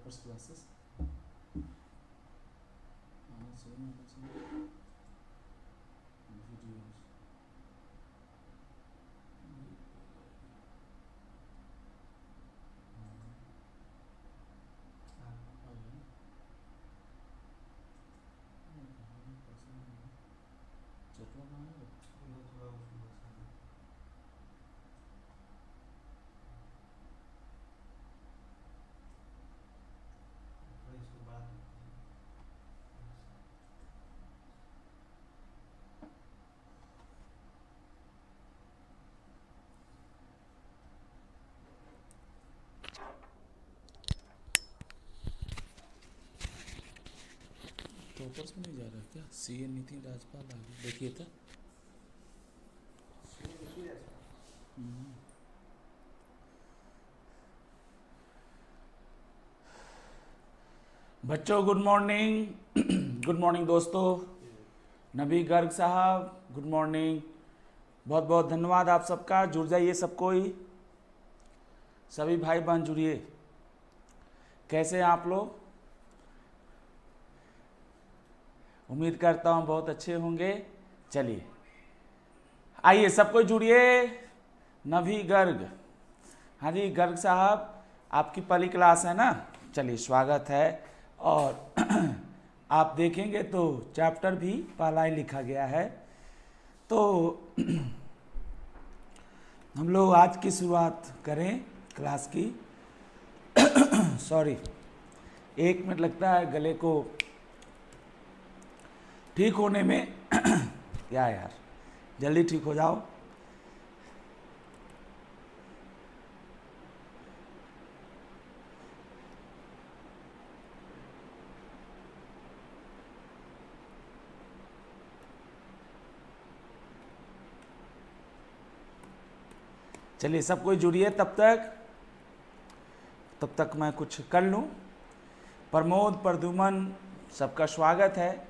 first classes. Same videos. Toppers में नहीं जा रहा क्या? सीए नितिन राजपाल आ गए, देखिए था। बच्चों गुड मॉर्निंग। गुड मॉर्निंग दोस्तों। नबी गर्ग साहब गुड मॉर्निंग। बहुत बहुत धन्यवाद आप सबका। जुड़ जाइए सब कोई, सभी भाई बहन जुड़िए। कैसे हैं आप लोग? उम्मीद करता हूँ बहुत अच्छे होंगे। चलिए आइए सब कोई जुड़िए। नबी गर्ग, हाँ जी गर्ग साहब आपकी पहली क्लास है ना? चलिए स्वागत है। और आप देखेंगे तो चैप्टर भी पहला ही लिखा गया है। तो हम लोग आज की शुरुआत करें क्लास की। सॉरी, 1 मिनट लगता है गले को ठीक होने में। क्या यार, जल्दी ठीक हो जाओ। चलिए सब कोई जुड़िए। तब तक मैं कुछ कर लूँ। प्रमोद, प्रद्युमन, सबका स्वागत है।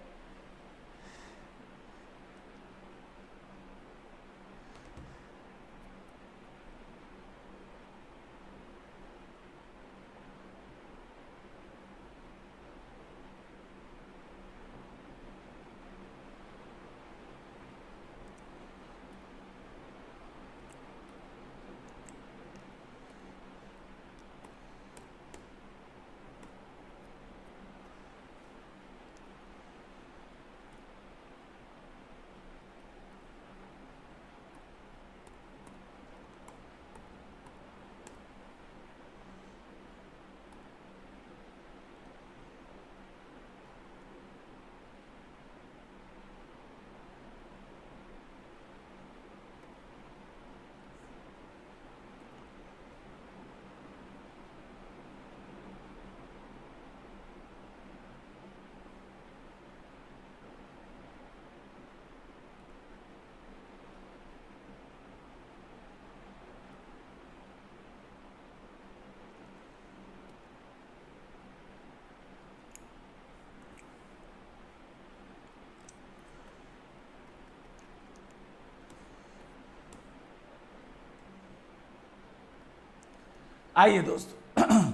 आइए दोस्तों,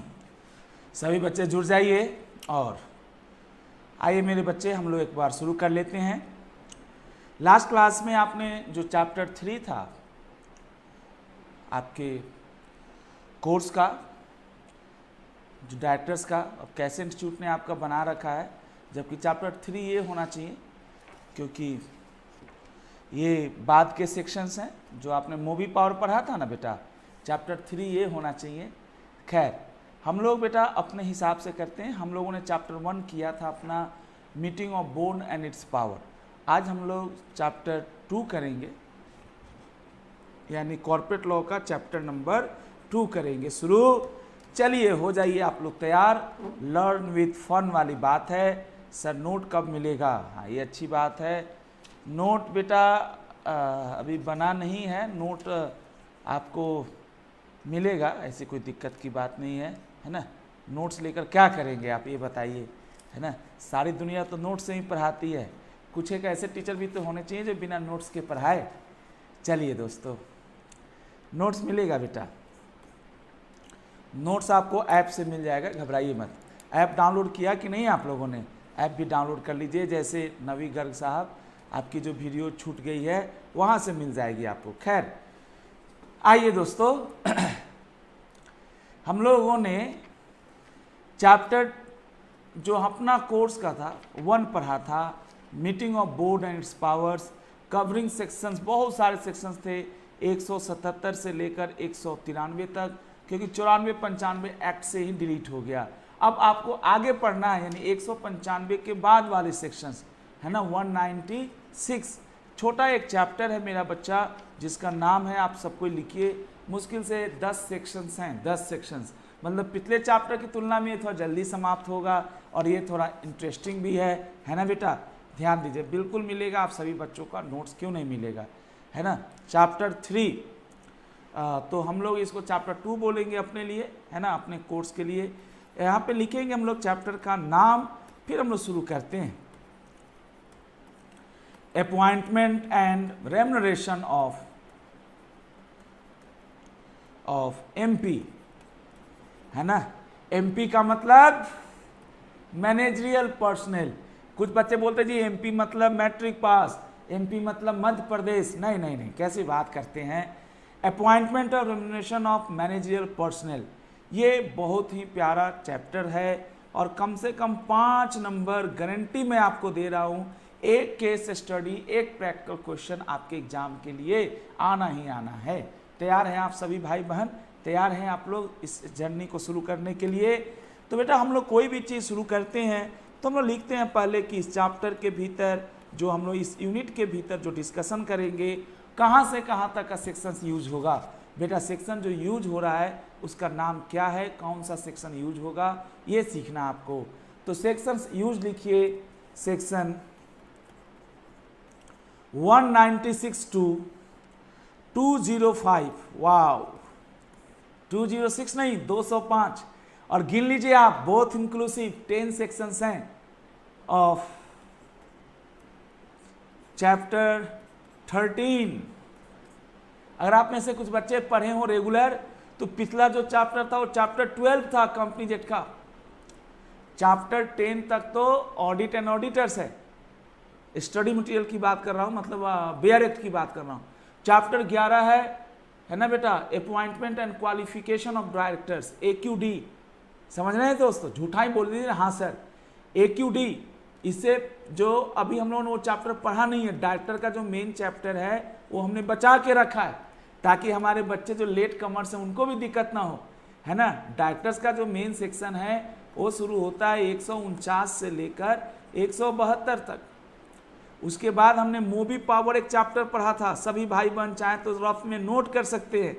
सभी बच्चे जुड़ जाइए। और आइए मेरे बच्चे, हम लोग एक बार शुरू कर लेते हैं। लास्ट क्लास में आपने जो चैप्टर 3 था आपके कोर्स का, जो डायरेक्टर्स का और कैसे इंस्टीट्यूट ने आपका बना रखा है, जबकि चैप्टर 3 ये होना चाहिए क्योंकि ये बाद के सेक्शंस हैं। जो आपने मूवी पावर पढ़ा था ना बेटा, चैप्टर 3 ये होना चाहिए। खैर हम लोग बेटा अपने हिसाब से करते हैं। हम लोगों ने चैप्टर 1 किया था अपना meeting of board and its power. आज हम लोग चैप्टर 2 करेंगे, यानी कॉर्पोरेट लॉ का चैप्टर नंबर 2 करेंगे शुरू। चलिए हो जाइए आप लोग तैयार। लर्न विथ फन वाली बात है। सर नोट कब मिलेगा? हाँ ये अच्छी बात है। नोट बेटा अभी बना नहीं है। नोट आपको मिलेगा, ऐसी कोई दिक्कत की बात नहीं है ना? नोट्स लेकर क्या करेंगे आप ये बताइए, है ना? सारी दुनिया तो नोट्स से ही पढ़ाती है। कुछ एक ऐसे टीचर भी तो होने चाहिए जो बिना नोट्स के पढ़ाए। चलिए दोस्तों, नोट्स मिलेगा बेटा। नोट्स आपको ऐप से मिल जाएगा, घबराइए मत। ऐप डाउनलोड किया कि नहीं आप लोगों ने? ऐप भी डाउनलोड कर लीजिए, जैसे नवी गर्ग साहब आपकी जो वीडियो छूट गई है वहाँ से मिल जाएगी आपको। खैर आइए दोस्तों, हम लोगों ने चैप्टर जो अपना कोर्स का था 1 पढ़ा था, meeting of board and its powers, covering sections, बहुत सारे सेक्शंस थे 177 से लेकर 193 तक, क्योंकि 94-95 एक्ट से ही डिलीट हो गया। अब आपको आगे पढ़ना है, यानी 195 के बाद वाले सेक्शंस है ना, 196। छोटा एक चैप्टर है मेरा बच्चा, जिसका नाम है, आप सबको लिखिए, मुश्किल से 10 सेक्शंस हैं, 10 सेक्शंस, मतलब पिछले चैप्टर की तुलना में ये थोड़ा जल्दी समाप्त होगा और ये थोड़ा इंटरेस्टिंग भी है ना बेटा? ध्यान दीजिए, बिल्कुल मिलेगा आप सभी बच्चों का नोट्स, क्यों नहीं मिलेगा, है ना? चैप्टर 3, तो हम लोग इसको चैप्टर 2 बोलेंगे अपने लिए, है ना, अपने कोर्स के लिए। यहाँ पे लिखेंगे हम लोग चैप्टर का नाम, फिर हम लोग शुरू करते हैं। Appointment and remuneration of MP, है ना? एमपी का मतलब मैनेजरियल पर्सनल। कुछ बच्चे बोलते जी एमपी मतलब मैट्रिक पास, एमपी मतलब मध्य प्रदेश। नहीं नहीं नहीं, कैसी बात करते हैं? अपॉइंटमेंट और रेम्युनरेशन ऑफ मैनेजरियल पर्सनल, ये बहुत ही प्यारा चैप्टर है और कम से कम 5 नंबर गारंटी मैं आपको दे रहा हूँ। एक केस स्टडी, एक प्रैक्टिकल क्वेश्चन आपके एग्जाम के लिए आना ही आना है। तैयार हैं आप सभी भाई बहन? तैयार हैं आप लोग इस जर्नी को शुरू करने के लिए? तो बेटा हम लोग कोई भी चीज़ शुरू करते हैं तो हम लोग लिखते हैं पहले कि इस चैप्टर के भीतर, जो हम लोग इस यूनिट के भीतर जो डिस्कशन करेंगे, कहाँ से कहाँ तक का सेक्शन यूज होगा। बेटा सेक्शन जो यूज हो रहा है उसका नाम क्या है, कौन सा सेक्शन यूज होगा, ये सीखना आपको। तो सेक्शन यूज लिखिए, सेक्शन 196 to 205, वाओ 206 नहीं 205, और गिन लीजिए आप, बोथ इंक्लूसिव 10 सेक्शंस हैं ऑफ चैप्टर 13। अगर आप में से कुछ बच्चे पढ़े हो रेगुलर, तो पिछला जो चैप्टर था वो चैप्टर 12 था कंपनी जेट का। चैप्टर 10 तक तो ऑडिट एंड ऑडिटर्स है, स्टडी मटेरियल की बात कर रहा हूँ, मतलब बेयर एक्ट की बात कर रहा हूँ। चैप्टर 11 है ना बेटा, appointment and qualification of directors, AQD। समझ रहे हैं दोस्तों? झूठा ही बोल दीजिए हाँ सर, AQD। इससे जो अभी हम लोगों ने वो चैप्टर पढ़ा नहीं है, डायरेक्टर का जो मेन चैप्टर है वो हमने बचा के रखा है, ताकि हमारे बच्चे जो लेट कमर्स हैं उनको भी दिक्कत ना हो, है ना? डायरेक्टर्स का जो मेन सेक्शन है वो शुरू होता है 149 से लेकर 172 तक। उसके बाद हमने मूवी पावर एक चैप्टर पढ़ा था, सभी भाई बहन चाहे तो रफ में नोट कर सकते हैं।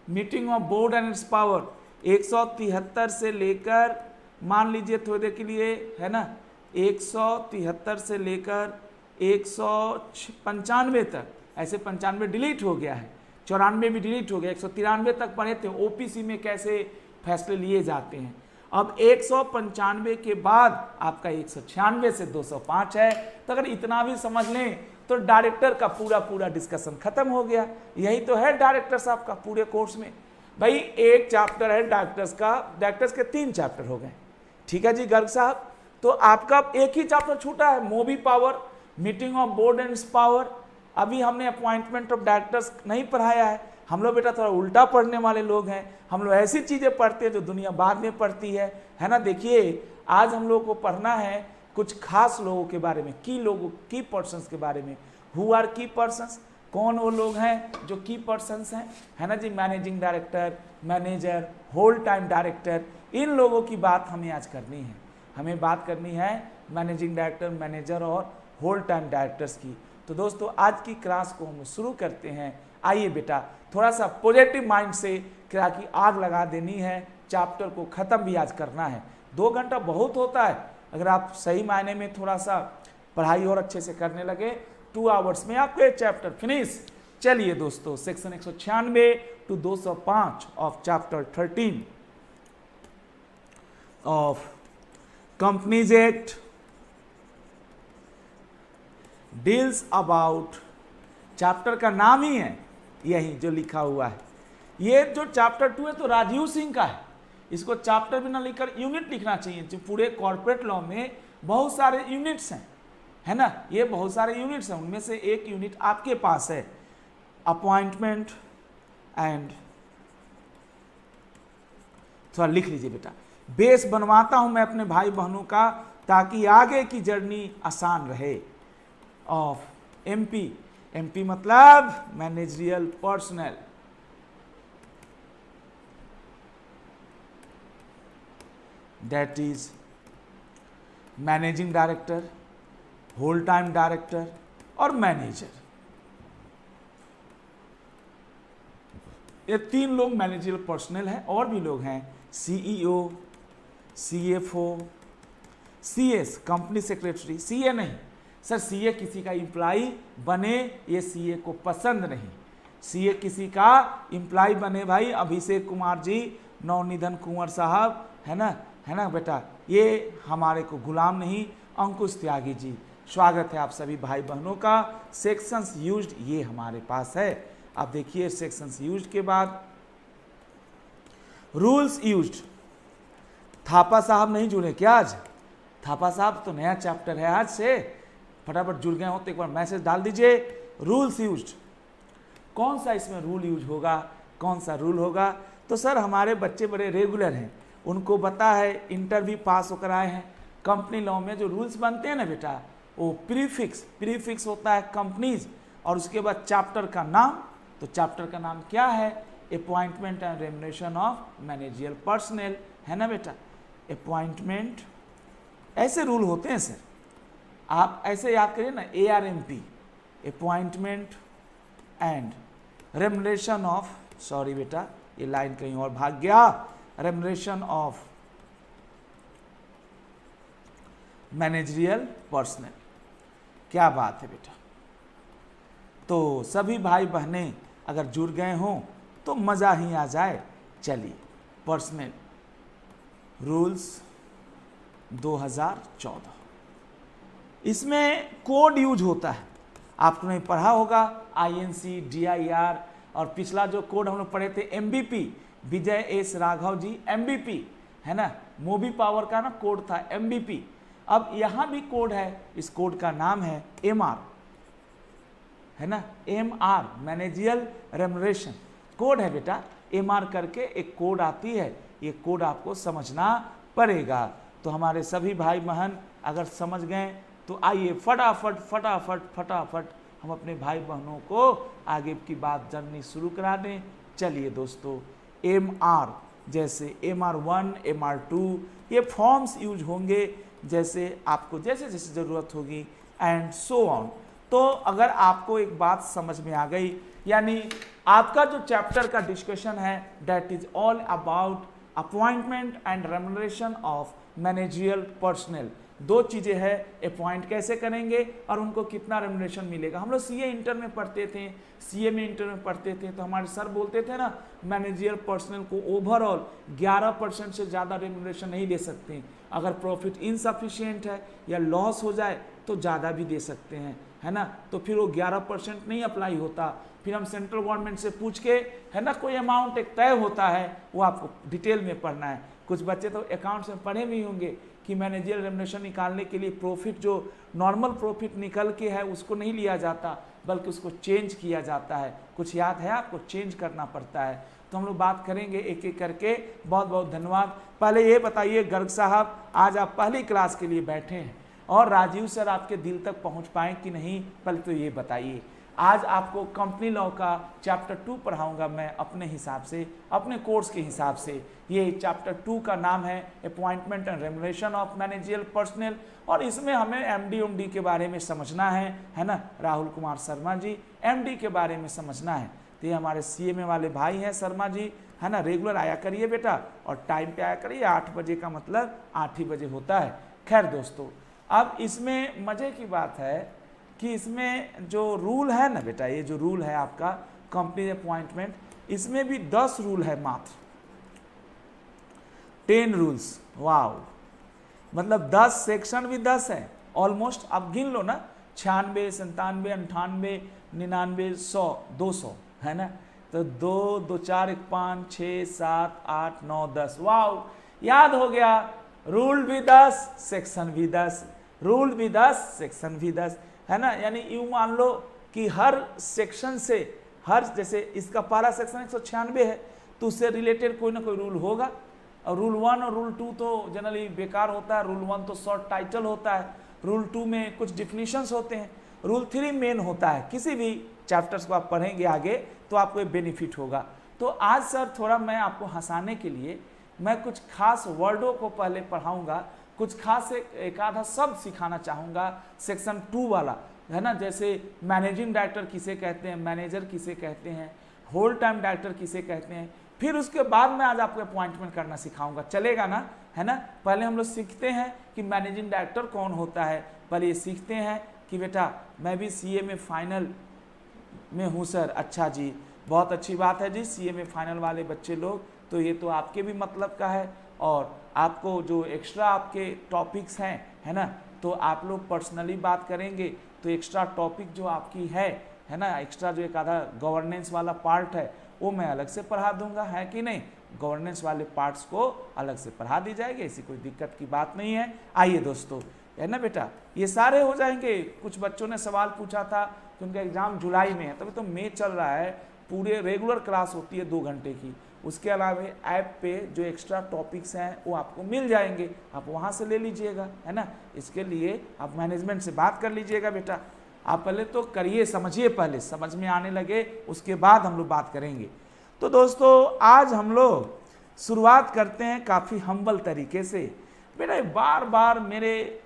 Meeting of board and its power 173 से लेकर, मान लीजिए थोड़ी देर के लिए, है ना, 173 से लेकर 195 तक, ऐसे 95 डिलीट हो गया है, 94 भी डिलीट हो गया, 193 तक पढ़े थे ओपीसी में कैसे फैसले लिए जाते हैं। अब 195 के बाद आपका 196 से 205 है। तो अगर इतना भी समझ लें तो डायरेक्टर का पूरा डिस्कशन खत्म हो गया। यही तो है डायरेक्टर्स आपका पूरे कोर्स में। भाई एक चैप्टर है डायरेक्टर्स का, डायरेक्टर्स के 3 चैप्टर हो गए, ठीक है जी गर्ग साहब। तो आपका एक ही चैप्टर छूटा है, movie power, meeting of board and power. अभी हमने अपॉइंटमेंट ऑफ डायरेक्टर्स नहीं पढ़ाया है। हम लोग बेटा थोड़ा उल्टा पढ़ने वाले लोग हैं, हम लोग ऐसी चीज़ें पढ़ते हैं जो दुनिया बाद में पढ़ती है ना। देखिए आज हम लोग को पढ़ना है कुछ खास लोगों के बारे में, की पर्सन्स के बारे में। हु आर की पर्सन्स, कौन वो लोग हैं जो की पर्सन्स हैं, है ना जी। Managing director, manager, whole time director, इन लोगों की बात हमें आज करनी है। हमें बात करनी है मैनेजिंग डायरेक्टर, मैनेजर और होल टाइम डायरेक्टर्स की। तो दोस्तों आज की क्लास को हम शुरू करते हैं। आइए बेटा थोड़ा सा पॉजिटिव माइंड से क्या की आग लगा देनी है, चैप्टर को ख़त्म भी आज करना है। 2 घंटा बहुत होता है, अगर आप सही मायने में थोड़ा सा पढ़ाई और अच्छे से करने लगे 2 आवर्स में आपको एक चैप्टर फिनिश। चलिए दोस्तों section 196 to 205 of chapter 13 of companies act deals about, chapter का नाम ही है यही जो लिखा हुआ है। ये जो चैप्टर 2 है तो राजीव सिंह का है, इसको चैप्टर भी ना लिखकर यूनिट लिखना चाहिए। जो पूरे कॉर्पोरेट लॉ में बहुत सारे यूनिट्स हैं, है ना, ये बहुत सारे यूनिट्स हैं, उनमें से एक यूनिट आपके पास है, अपॉइंटमेंट एंड, थोड़ा लिख लीजिए बेटा। बेस बनवाता हूं मैं अपने भाई बहनों का ताकि आगे की जर्नी आसान रहे। ऑफ एमपी, एमपी मतलब managerial personal, that is managing director, whole time director और मैनेजर। ये तीन लोग मैनेजरियल पर्सनल हैं, और भी लोग हैं, CEO, CFO, CS company secretary. CA नहीं सर, सीए किसी का एम्प्लॉई बने, ये सीए को पसंद नहीं। सीए किसी का एम्प्लॉय बने भाई, अभिषेक कुमार जी, नवनिधन कुंवर साहब, है ना बेटा, ये हमारे को गुलाम नहीं। अंकुश त्यागी जी, स्वागत है आप सभी भाई बहनों का। सेक्शंस यूज्ड ये हमारे पास है। अब देखिए सेक्शंस यूज्ड के बाद रूल्स यूज्ड। थापा साहब नहीं जुड़े क्या आज? थापा साहब तो नया चैप्टर है आज से, फटाफट जुड़ गए हो तो एक बार मैसेज डाल दीजिए। रूल्स यूज्ड, कौन सा इसमें रूल यूज होगा, कौन सा रूल होगा? तो सर हमारे बच्चे बड़े रेगुलर हैं, उनको पता है, इंटरव्यू पास होकर आए हैं। कंपनी लॉ में जो रूल्स बनते हैं ना बेटा, वो प्रीफिक्स होता है कंपनीज, और उसके बाद चैप्टर का नाम। तो चैप्टर का नाम क्या है? Appointment and remuneration of managerial personal, है ना बेटा, अपॉइंटमेंट। ऐसे रूल होते हैं सर, आप ऐसे याद करिए ना, ARMP, appointment and remuneration of, sorry बेटा ये लाइन कहीं और भाग गया, रेम्युनरेशन ऑफ मैनेजरियल पर्सनल। क्या बात है बेटा। तो सभी भाई बहनें अगर जुड़ गए हों तो मज़ा ही आ जाए। चलिए, पर्सनल रूल्स 2014, इसमें कोड यूज होता है, आपने पढ़ा होगा, INC, DIR, और पिछला जो कोड हम लोग पढ़े थे MVP, विजय एस राघव जी, MVP, है ना, मोबी पावर का ना कोड था MVP। अब यहाँ भी कोड है, इस कोड का नाम है MR, है ना, MR, मैनेजरियल रेम्युनरेशन कोड है बेटा। MR करके एक कोड आती है, ये कोड आपको समझना पड़ेगा। तो हमारे सभी भाई बहन अगर समझ गए तो आइए फटाफट हम अपने भाई बहनों को आगे की बात जाननी शुरू करा दें। चलिए दोस्तों, MR, जैसे MR1, MR2, ये फॉर्म्स यूज होंगे जैसे आपको जैसे जैसे ज़रूरत होगी, एंड सो ऑन। तो अगर आपको एक बात समझ में आ गई, यानी आपका जो चैप्टर का डिस्कशन है that is all about appointment and remuneration of managerial personal. दो चीज़ें हैं, अपॉइंट कैसे करेंगे और उनको कितना रेम्युनरेशन मिलेगा। हम लोग CA इंटर में पढ़ते थे, CA में इंटर में पढ़ते थे, तो हमारे सर बोलते थे ना, मैनेजरियल पर्सनल को ओवरऑल 11% से ज़्यादा रेम्युनरेशन नहीं दे सकते। अगर प्रॉफिट इनसफिशिएंट है या लॉस हो जाए तो ज़्यादा भी दे सकते हैं, है ना। तो फिर वो 11% नहीं अप्लाई होता, फिर हम सेंट्रल गवर्नमेंट से पूछ के, है ना, कोई अमाउंट एक तय होता है, वो आपको डिटेल में पढ़ना है। कुछ बच्चे तो अकाउंट्स में पढ़े भी होंगे कि मैनेजरियल रेम्युनरेशन निकालने के लिए प्रॉफिट जो नॉर्मल प्रॉफिट निकल के है उसको नहीं लिया जाता, बल्कि उसको चेंज किया जाता है। कुछ याद है आपको? चेंज करना पड़ता है। तो हम लोग बात करेंगे एक एक करके। बहुत बहुत धन्यवाद। पहले ये बताइए गर्ग साहब, आज आप पहली क्लास के लिए बैठे हैं और राजीव सर आपके दिल तक पहुंच पाए कि नहीं, पहले तो ये बताइए। आज आपको कंपनी लॉ का चैप्टर 2 पढ़ाऊंगा मैं अपने हिसाब से, अपने कोर्स के हिसाब से। ये चैप्टर 2 का नाम है appointment and remuneration of managerial personal, और इसमें हमें MD के बारे में समझना है ना। राहुल कुमार शर्मा जी, MD के बारे में समझना है। तो ये हमारे CMA वाले भाई हैं शर्मा जी, है ना। रेगुलर आया करिए बेटा, और टाइम पे आया करिए। 8 बजे का मतलब 8 ही बजे होता है। खैर दोस्तों, अब इसमें मज़े की बात है कि इसमें जो रूल है ना बेटा, ये जो रूल है आपका कंपनी अपॉइंटमेंट, इसमें भी 10 रूल है मात्र, 10 रूल्स। वाओ, मतलब 10 सेक्शन भी 10 है ऑलमोस्ट। अब गिन लो ना, 96, 97, 98, 99, 100, 200, है ना। तो 2 2 4 1 5 6 7 8 9 10। वाओ, याद हो गया। रूल भी 10, सेक्शन भी 10, रूल भी 10, सेक्शन भी 10, है ना। यानी यूं मान लो कि हर सेक्शन से, हर, जैसे इसका पहला सेक्शन 196 है तो उससे रिलेटेड कोई ना कोई रूल होगा। और रूल 1 और रूल 2 तो जनरली बेकार होता है। रूल 1 तो शॉर्ट टाइटल होता है, रूल 2 में कुछ डिफिनीशंस होते हैं, रूल 3 मेन होता है। किसी भी चैप्टर्स को आप पढ़ेंगे आगे तो आपको बेनिफिट होगा। तो आज सर थोड़ा मैं आपको हंसाने के लिए मैं कुछ खास वर्डों को पहले पढ़ाऊंगा, कुछ खास एक आधा शब्द सिखाना चाहूँगा सेक्शन 2 वाला, है ना। जैसे मैनेजिंग डायरेक्टर किसे कहते हैं, मैनेजर किसे कहते हैं, होल टाइम डायरेक्टर किसे कहते हैं। फिर उसके बाद मैं आज आपको अपॉइंटमेंट करना सिखाऊंगा, चलेगा ना, है ना। पहले हम लोग सीखते हैं कि मैनेजिंग डायरेक्टर कौन होता है। पहले ये सीखते हैं कि बेटा मैं भी सीए में फाइनल में हूँ सर। अच्छा जी, बहुत अच्छी बात है जी, सीए में फाइनल वाले बच्चे लोग, तो ये तो आपके भी मतलब का है। और आपको जो एक्स्ट्रा आपके टॉपिक्स हैं, है ना, तो आप लोग पर्सनली बात करेंगे तो एक्स्ट्रा टॉपिक जो आपकी है ना, एक्स्ट्रा जो एक आधा गवर्नेंस वाला पार्ट है वो मैं अलग से पढ़ा दूंगा, है कि नहीं। गवर्नेंस वाले पार्ट्स को अलग से पढ़ा दी जाएगी, ऐसी कोई दिक्कत की बात नहीं है। आइए दोस्तों, है ना बेटा, ये सारे हो जाएंगे। कुछ बच्चों ने सवाल पूछा था कि उनका एग्जाम जुलाई में है, तभी तो मई चल रहा है। पूरे रेगुलर क्लास होती है 2 घंटे की, उसके अलावा ऐप पे जो एक्स्ट्रा टॉपिक्स हैं वो आपको मिल जाएंगे, आप वहाँ से ले लीजिएगा, है ना। इसके लिए आप मैनेजमेंट से बात कर लीजिएगा बेटा। आप पहले तो करिए, समझिए, पहले समझ में आने लगे उसके बाद हम लोग बात करेंगे। तो दोस्तों आज हम लोग शुरुआत करते हैं काफ़ी हम्बल तरीके से। बेटा बार बार मेरे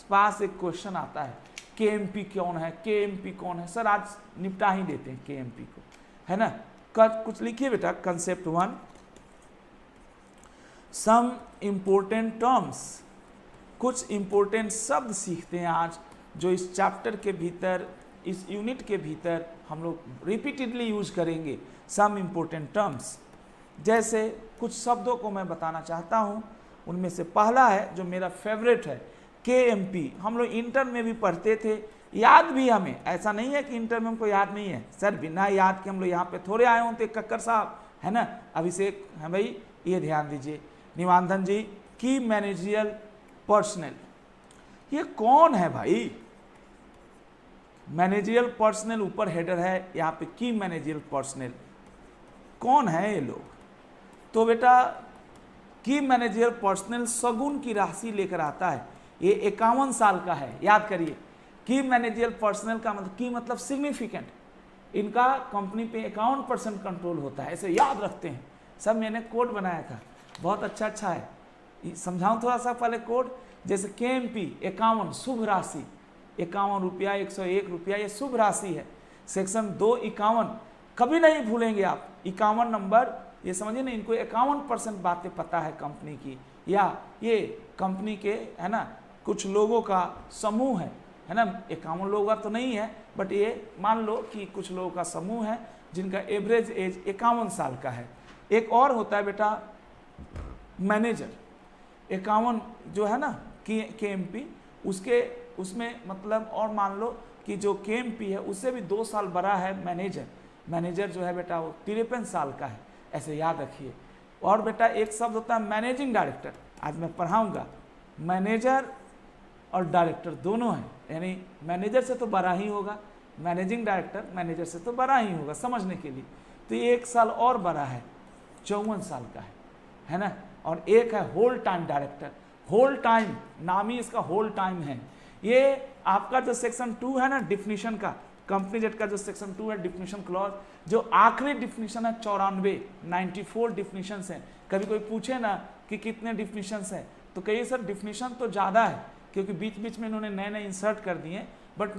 पास एक क्वेश्चन आता है, केएमपी कौन है, केएमपी कौन है। सर आज निपटा ही देते हैं केएमपी को, है ना। कुछ लिखिए बेटा, कंसेप्ट 1, सम इम्पोर्टेंट टर्म्स, कुछ इम्पोर्टेंट शब्द सीखते हैं आज जो इस चैप्टर के भीतर, इस यूनिट के भीतर हम लोग रिपीटेडली यूज करेंगे। सम इम्पोर्टेंट टर्म्स, जैसे कुछ शब्दों को मैं बताना चाहता हूँ। उनमें से पहला है जो मेरा फेवरेट है, केएमपी। हम लोग इंटर में भी पढ़ते थे, याद भी हमें, ऐसा नहीं है कि इंटर में हमको याद नहीं है सर। बिना याद के हम लोग यहाँ पे थोड़े आए होते कक्कर साहब, है ना। अभिषेक है भाई, ये ध्यान दीजिए। निवांधन जी, की मैनेजरियल पर्सनल, ये कौन है भाई। मैनेजरियल पर्सनल ऊपर हेडर है, यहाँ पे की मैनेजरियल पर्सनल, कौन है ये लोग। तो बेटा की मैनेजरियल पर्सनल सगुन की राशि लेकर आता है। ये 51 साल का है, याद करिए। की मैनेजरियल पर्सनल का मतलब, की मतलब सिग्निफिकेंट, इनका कंपनी पे 51% कंट्रोल होता है, ऐसे याद रखते हैं सब। मैंने कोड बनाया था, बहुत अच्छा है। समझाऊं थोड़ा सा पहले कोड। जैसे केएमपी 51, शुभ राशि, 51 रुपया, 101 रुपया, ये शुभ राशि है। सेक्शन 2 51, कभी नहीं भूलेंगे आप 51 नंबर, ये समझिए ना। इनको 51% बातें पता है कंपनी की, या ये कंपनी के, है ना, कुछ लोगों का समूह है ना। 51 लोगों का तो नहीं है, बट ये मान लो कि कुछ लोगों का समूह है जिनका एवरेज एज 51 साल का है। एक और होता है बेटा मैनेजर, 51 जो है ना केएमपी, उसमें मतलब, और मान लो कि जो केएमपी है उससे भी 2 साल बड़ा है मैनेजर जो है बेटा वो 53 साल का है, ऐसे याद रखिए। और बेटा एक शब्द होता है मैनेजिंग डायरेक्टर, आज मैं पढ़ाऊंगा। मैनेजर और डायरेक्टर दोनों हैं, यानी मैनेजर से तो बड़ा ही होगा, मैनेजिंग डायरेक्टर मैनेजर से तो बड़ा ही होगा समझने के लिए। तो ये 1 साल और बड़ा है, 54 साल का है ना। और एक है whole time director, whole time, नाम ही इसका होल टाइम है। ये आपका जो सेक्शन 2 है ना डिफिनीशन का, कंपनी जेट का जो सेक्शन 2 है डिफिनीशन क्लॉज, जो आखिरी डिफिनीशन है 94 डिफिनीशन है। कभी कोई पूछे ना कि कितने डिफिनीशन है, तो कहिए सर डिफिनीशन तो ज़्यादा है, क्योंकि बीच बीच में इन्होंने नए इंसर्ट कर दिए, बट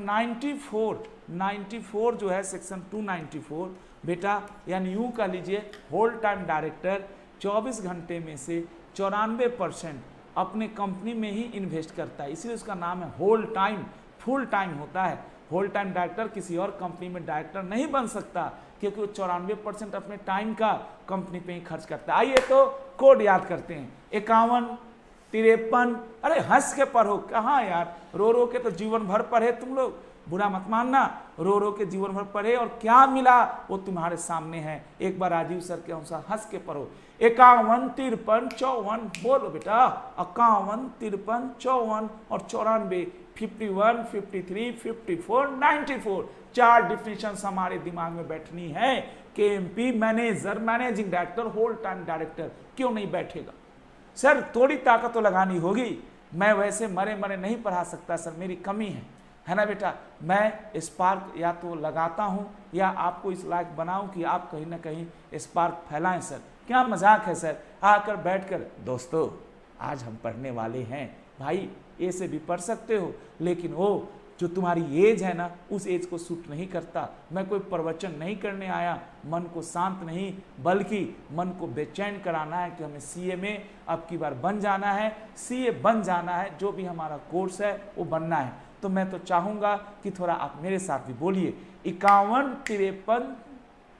94 जो है सेक्शन 294 बेटा, यानी यूँ कह लीजिए होल टाइम डायरेक्टर 24 घंटे में से 94% अपने कंपनी में ही इन्वेस्ट करता है, इसलिए उसका नाम है होल टाइम, फुल टाइम होता है। होल टाइम डायरेक्टर किसी और कंपनी में डायरेक्टर नहीं बन सकता, क्योंकि वो 94% अपने टाइम का कंपनी पे ही खर्च करता है। आइए तो कोड याद करते हैं, 51, 53, अरे हंस के पढ़ो, कहाँ यार रो रो के तो जीवन भर पढ़े तुम लोग। बुरा मत मानना, रो रो के जीवन भर पढ़े और क्या मिला वो तुम्हारे सामने है। एक बार राजीव सर के अनुसार हंस के पढ़ो। 51, 53, 54, बोलो बेटा 51, 53, 54 और 94, 51, 53, 54, 94। 4 डिफिनेशन हमारे दिमाग में बैठनी है। KMP manager, managing director, whole time director, क्यों नहीं बैठेगा सर? थोड़ी ताकत तो लगानी होगी। मैं वैसे मरे मरे नहीं पढ़ा सकता सर, मेरी कमी है ना बेटा। मैं स्पार्क या तो लगाता हूँ या आपको इस लायक बनाऊं कि आप कहीं ना कहीं स्पार्क फैलाएं सर। क्या मजाक है सर, आकर बैठकर दोस्तों आज हम पढ़ने वाले हैं भाई, ए से भी पढ़ सकते हो, लेकिन वो जो तुम्हारी एज है ना उस एज को सूट नहीं करता। मैं कोई प्रवचन नहीं करने आया, मन को शांत नहीं बल्कि मन को बेचैन कराना है कि हमें सीए में अब की बार बन जाना है, सीए बन जाना है, जो भी हमारा कोर्स है वो बनना है। तो मैं तो चाहूँगा कि थोड़ा आप मेरे साथ भी बोलिए। 51, 53,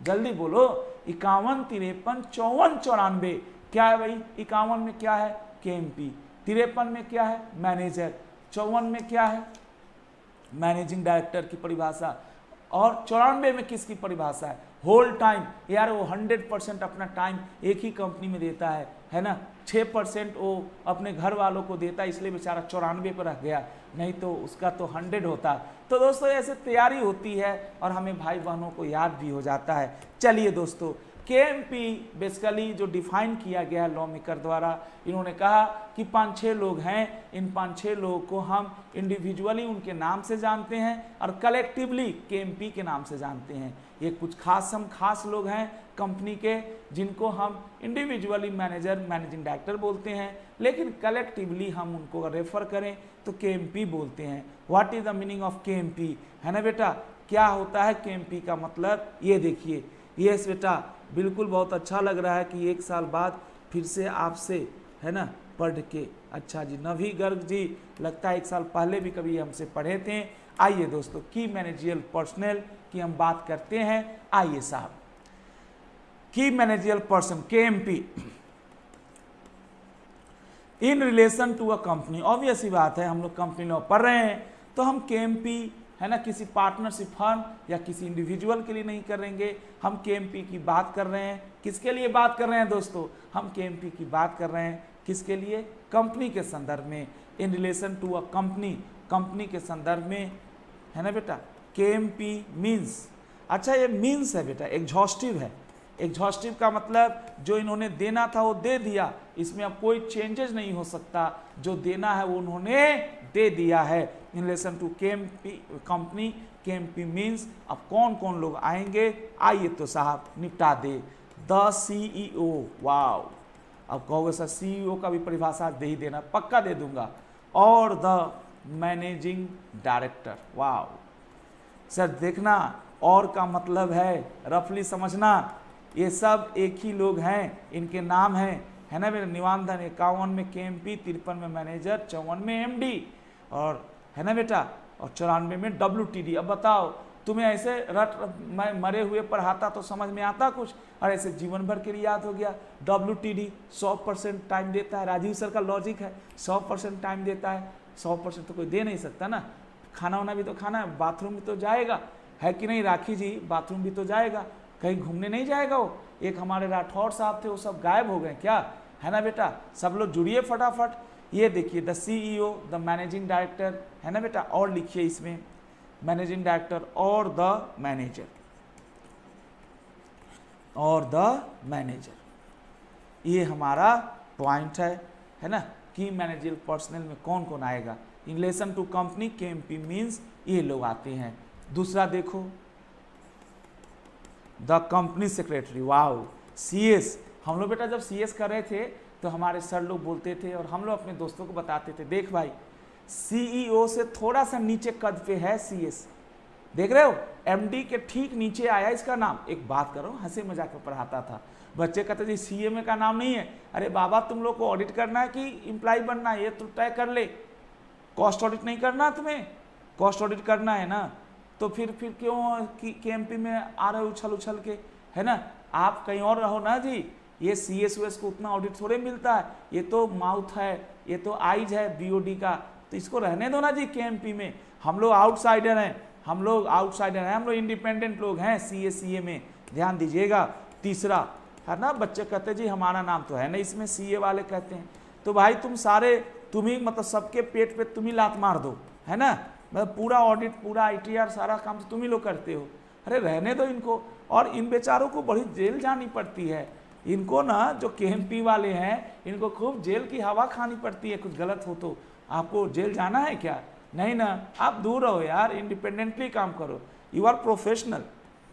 जल्दी बोलो। 51, 53, 54, 94 क्या है भाई? 51 में क्या है? केएमपी। 53 में क्या है? मैनेजर। 54 में क्या है? मैनेजिंग डायरेक्टर की परिभाषा। और 94 में किसकी परिभाषा है? Whole time. यार वो 100% अपना टाइम एक ही कंपनी में देता है ना। 6% वो अपने घर वालों को देता है, इसलिए बेचारा 94 पर रह गया, नहीं तो उसका तो 100 होता। तो दोस्तों ऐसे तैयारी होती है और हमें भाई बहनों को याद भी हो जाता है। चलिए दोस्तों, केएमपी बेसिकली जो डिफाइन किया गया है लॉ मेकर द्वारा, इन्होंने कहा कि 5-6 लोग हैं। इन 5-6 लोगों को हम इंडिविजुअली उनके नाम से जानते हैं और कलेक्टिवली केएमपी के नाम से जानते हैं। ये कुछ खास लोग हैं कंपनी के, जिनको हम इंडिविजुअली मैनेजर, मैनेजिंग डायरेक्टर बोलते हैं, लेकिन कलेक्टिवली हम उनको रेफर करें तो केएमपी बोलते हैं। What is the meaning of KMP, है ना बेटा? क्या होता है केएमपी का मतलब? ये देखिए। यस बेटा, बिल्कुल बहुत अच्छा लग रहा है कि 1 साल बाद फिर से आपसे, है ना, पढ़ के। अच्छा जी, नवी गर्ग जी, लगता है 1 साल पहले भी कभी हमसे पढ़े थे। आइए दोस्तों, की मैनेजरियल पर्सनल की हम बात करते हैं। आइए साहब, की managerial person KMP in relation to a company. Obvious ही बात है, हम लोग कंपनी लॉ पढ़ रहे हैं तो हम केएमपी, है ना, किसी पार्टनरशिप फर्म या किसी इंडिविजुअल के लिए नहीं करेंगे। हम केएमपी की बात कर रहे हैं। किसके लिए बात कर रहे हैं दोस्तों? हम केएमपी की बात कर रहे हैं किसके लिए? कंपनी के संदर्भ में। In relation to a company, company के संदर्भ में, है ना बेटा। केएमपी मीन्स, अच्छा ये मीन्स है बेटा, एग्जॉस्टिव है। एग्जॉस्टिव का मतलब जो इन्होंने देना था वो दे दिया, इसमें अब कोई चेंजेस नहीं हो सकता। जो देना है वो उन्होंने दे दिया है। In relation to KMP company, KMP means. अब कौन कौन लोग आएंगे? आइए तो साहब निपटा दे। द सीईओ, वाव। अब कहोगे सर सीईओ का भी परिभाषा दे ही देना, पक्का दे दूंगा। और the managing director, wow. Sir देखना, और का मतलब है रफली समझना, ये सब एक ही लोग हैं, इनके नाम हैं, है ना मेरे। निबंधन 51 में केएमपी, 53 में मैनेजर, 54 में एमडी, और है ना बेटा, और 94 में WTD। अब बताओ तुम्हें ऐसे मैं मरे हुए पढ़ाता तो समझ में आता कुछ, और ऐसे जीवन भर के लिए याद हो गया। WTD 100% टाइम देता है। राजीव सर का लॉजिक है, 100% टाइम देता है। 100% तो कोई दे नहीं सकता ना। खाना वाना भी तो खाना है, बाथरूम भी तो जाएगा, है कि नहीं राखी जी? बाथरूम भी तो जाएगा, कहीं घूमने नहीं जाएगा वो। एक हमारे राठौर साहब थे, वो सब गायब हो गए क्या, है ना बेटा? सब लोग जुड़िए फटाफट। ये देखिए, the CEO, the managing director, है ना बेटा, और लिखिए इसमें मैनेजिंग डायरेक्टर और द मैनेजर, और द मैनेजर। ये हमारा पॉइंट है ना। की मैनेजरियल पर्सनल में कौन कौन आएगा? In relation to company, KMP means ये लोग आते हैं। दूसरा देखो, the company secretary, wow. CS, हम लोग बेटा जब सीएस कर रहे थे तो हमारे सर लोग बोलते थे और हम लोग अपने दोस्तों को बताते थे, देख भाई सीईओ से थोड़ा सा नीचे कद पे है सीएस, देख रहे हो, एमडी के ठीक नीचे आया इसका नाम। एक बात करो, हंसे मजाक में पढ़ाता था, बच्चे कहते थे सीएमए का नाम नहीं है। अरे बाबा, तुम लोग को ऑडिट करना है कि इम्प्लाई बनना है, ये तो तय कर ले। कॉस्ट ऑडिट नहीं करना तुम्हें, कॉस्ट ऑडिट करना है ना, तो फिर क्यों केएमपी में आ रहे उछल उछल के, है ना? आप कहीं और रहो ना जी। ये सीएसओएस को उतना ऑडिट थोड़े मिलता है, ये तो माउथ है, ये तो आइज है बीओडी का, तो इसको रहने दो ना जी केएमपी में। हम लोग आउटसाइडर हैं, हम लोग आउटसाइडर हैं, हम लोग इंडिपेंडेंट लोग हैं CA में, ध्यान दीजिएगा। तीसरा है ना, बच्चे कहते जी हमारा नाम तो है ना इसमें, CA वाले कहते हैं, तो भाई तुम सारे, तुम ही मतलब सबके पेट पे तुम ही लात मार दो, है ना, मतलब पूरा ऑडिट, पूरा ITR, सारा काम तो तुम ही लोग करते हो। अरे रहने दो इनको। और इन बेचारों को बड़ी जेल जानी पड़ती है, इनको ना जो KMP वाले हैं, इनको खूब जेल की हवा खानी पड़ती है, कुछ गलत हो तो। आपको जेल जाना है क्या? नहीं ना, आप दूर रहो यार, इंडिपेंडेंटली काम करो, यू आर प्रोफेशनल।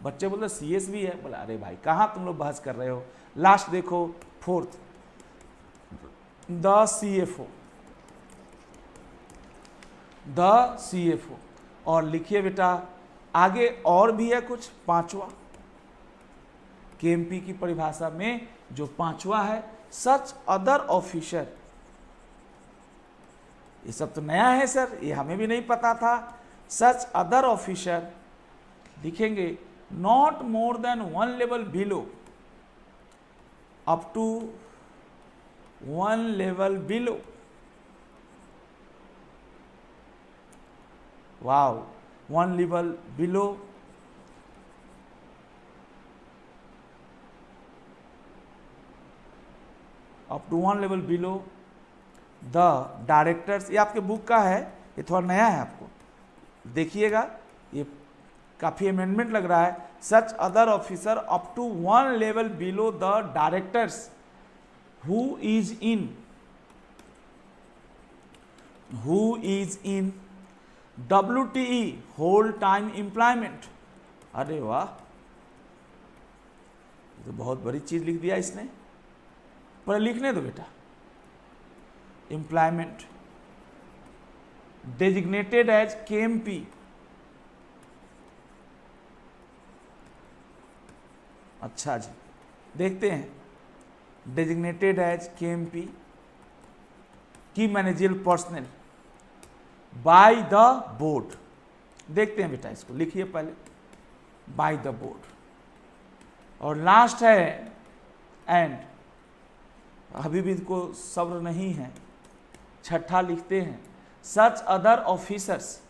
बच्चे बोलते CS भी है, बोला अरे भाई कहाँ तुम लोग बहस कर रहे हो। लास्ट देखो, फोर्थ, द CFO। और लिखिए बेटा आगे और भी है कुछ, पांचवा KMP की परिभाषा में जो पांचवा है, सच अदर ऑफिसर। ये सब तो नया है सर, ये हमें भी नहीं पता था। सच अदर ऑफिसर लिखेंगे not more than 1 level below, up to 1 level below. Wow, 1 level below, up to 1 level below the directors. ये आपके बुक का है, ये थोड़ा नया है, आपको देखिएगा, ये काफी अमेंडमेंट लग रहा है। Such other officer up to 1 level below the directors who is in WTE whole time employment. अरे वाह, तो बहुत बड़ी चीज लिख दिया इसने, पर लिखने दो बेटा। Employment designated as KMP। अच्छा जी, देखते हैं, डेजिग्नेटेड एज KMP की managerial personnel by the board. देखते हैं बेटा, इसको लिखिए पहले, बाय द बोर्ड। और लास्ट है एंड, अभी भी को सब्र नहीं है, छठा लिखते हैं, such other officers,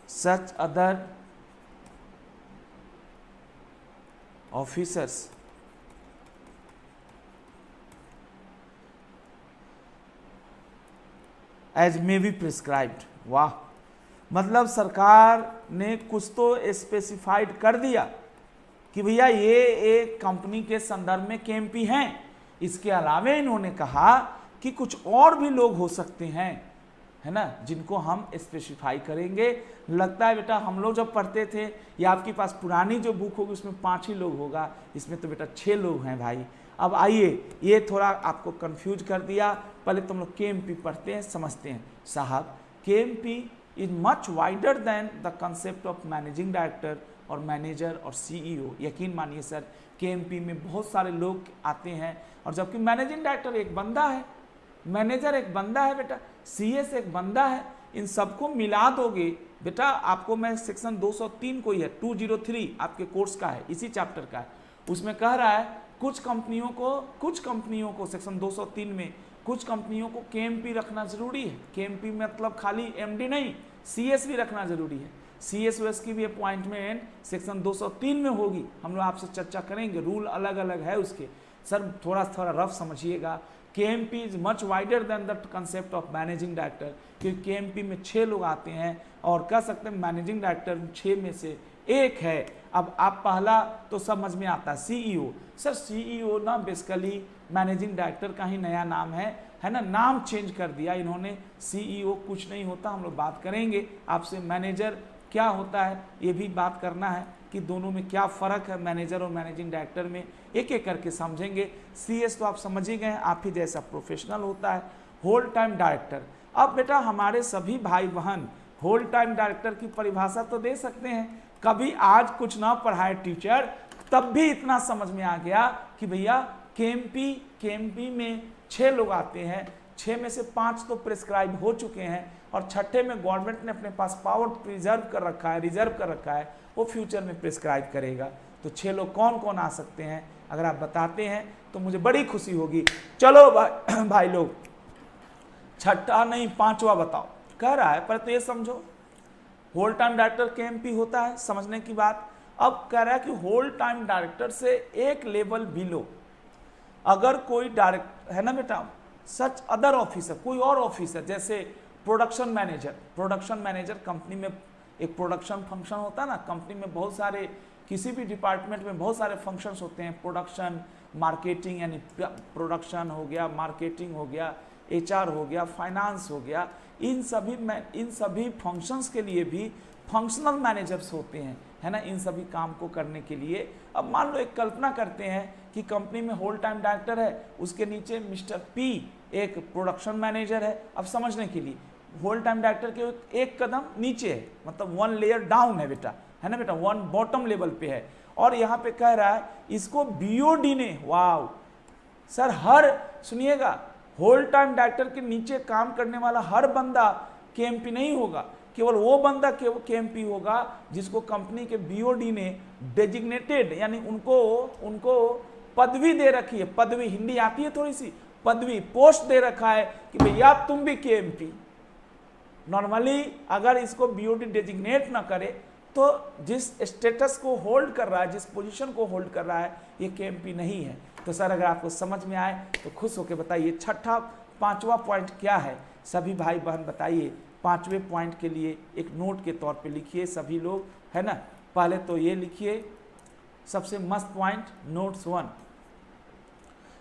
such other officers as may be prescribed. वाह, मतलब सरकार ने कुछ तो स्पेसिफाइड कर दिया कि भैया ये एक कंपनी के संदर्भ में KMP हैं। इसके अलावा इन्होंने कहा कि कुछ और भी लोग हो सकते हैं, है ना, जिनको हम स्पेसिफाई करेंगे। लगता है बेटा हम लोग जब पढ़ते थे, या आपके पास पुरानी जो बुक होगी उसमें 5 ही लोग होगा, इसमें तो बेटा 6 लोग हैं भाई। अब आइए, ये थोड़ा आपको कंफ्यूज कर दिया, पहले तुम लोग KMP पढ़ते हैं, समझते हैं। साहब KMP is much wider than the concept of managing director और मैनेजर और CEO। यकीन मानिए सर, KMP में बहुत सारे लोग आते हैं, और जबकि मैनेजिंग डायरेक्टर एक बंदा है, मैनेजर एक बंदा है बेटा, CS एक बंदा है, इन सबको मिला दोगे बेटा, आपको मैं सेक्शन 203 को ही है, 203 आपके कोर्स का है, इसी चैप्टर का है, उसमें कह रहा है कुछ कंपनियों को सेक्शन 203 में कुछ कंपनियों को KMP रखना जरूरी है। KMP मतलब खाली MD नहीं, CS भी रखना जरूरी है। CS की भी अपॉइंटमेंट सेक्शन 203 में होगी, हम लोग आपसे चर्चा करेंगे, रूल अलग अलग है उसके। सर थोड़ा रफ समझिएगा, KMP is much wider than the concept of managing director, क्योंकि KMP में 6 लोग आते हैं, और कह सकते हैं मैनेजिंग डायरेक्टर 6 में से एक है। अब आप पहला तो समझ में आता है CEO। सर CEO ना बेसिकली मैनेजिंग डायरेक्टर का ही नया नाम है ना, नाम चेंज कर दिया इन्होंने। CEO कुछ नहीं होता, हम लोग बात करेंगे आपसे मैनेजर क्या होता है, ये भी बात करना है कि दोनों में क्या फ़र्क है मैनेजर और मैनेजिंग डायरेक्टर में, एक एक करके समझेंगे। CS तो आप समझ ही गए, आप ही जैसा प्रोफेशनल होता है। होल टाइम डायरेक्टर, अब बेटा हमारे सभी भाई बहन होल टाइम डायरेक्टर की परिभाषा तो दे सकते हैं, कभी आज कुछ ना पढ़ाए टीचर तब भी इतना समझ में आ गया कि भैया KMP में 6 लोग आते हैं, 6 में से 5 तो प्रिस्क्राइब हो चुके हैं, और छठे में गवर्नमेंट ने अपने पास पावर रिजर्व कर रखा है, वो फ्यूचर में प्रिस्क्राइब करेगा। तो 6 लोग कौन कौन आ सकते हैं, अगर आप बताते हैं तो मुझे बड़ी खुशी होगी। चलो भाई लोग, छठा नहीं 5वां बताओ, कह रहा है, पर तो ये समझो होल टाइम डायरेक्टर केएमपी होता है, समझने की बात। अब कह रहा है कि होल टाइम डायरेक्टर से एक लेवल बिलो अगर कोई डायरेक्ट है ना बेटा, सच अदर ऑफिसर, कोई और ऑफिसर, जैसे प्रोडक्शन मैनेजर कंपनी में एक प्रोडक्शन फंक्शन होता है ना, कंपनी में बहुत सारे, किसी भी डिपार्टमेंट में बहुत सारे फंक्शंस होते हैं, प्रोडक्शन, मार्केटिंग, यानी प्रोडक्शन हो गया, मार्केटिंग हो गया, एचआर हो गया, फाइनेंस हो गया, इन सभी फंक्शंस के लिए भी फंक्शनल मैनेजर्स होते हैं, है ना, इन सभी काम को करने के लिए। अब मान लो एक कल्पना करते हैं कि कंपनी में होल टाइम डायरेक्टर है, उसके नीचे मिस्टर पी एक प्रोडक्शन मैनेजर है। अब समझने के लिए होल टाइम डायरेक्टर के एक कदम नीचे है, मतलब 1 लेयर डाउन है बेटा, है ना बेटा, 1 बॉटम लेवल पे है। और यहाँ पे कह रहा है इसको बीओडी ने, वाव सर, हर सुनिएगा, होल टाइम डायरेक्टर के नीचे काम करने वाला हर बंदा केएमपी नहीं होगा, केवल वो बंदा केएमपी होगा जिसको कंपनी के बीओडी ने डेजिग्नेटेड, यानी उनको पदवी दे रखी है, पदवी हिंदी आती है थोड़ी सी, पदवी पोस्ट दे रखा है कि भैया तुम भी केएमपी। नॉर्मली अगर इसको बीओडी डेजिग्नेट ना करे तो जिस स्टेटस को होल्ड कर रहा है, जिस पोजीशन को होल्ड कर रहा है, ये केएमपी नहीं है। तो सर अगर आपको समझ में आए तो खुश होकर बताइए छठा 5वां पॉइंट क्या है, सभी भाई बहन बताइए। 5वें पॉइंट के लिए एक नोट के तौर पे लिखिए सभी लोग, है ना। पहले तो ये लिखिए सबसे मस्त पॉइंट, नोट्स 1,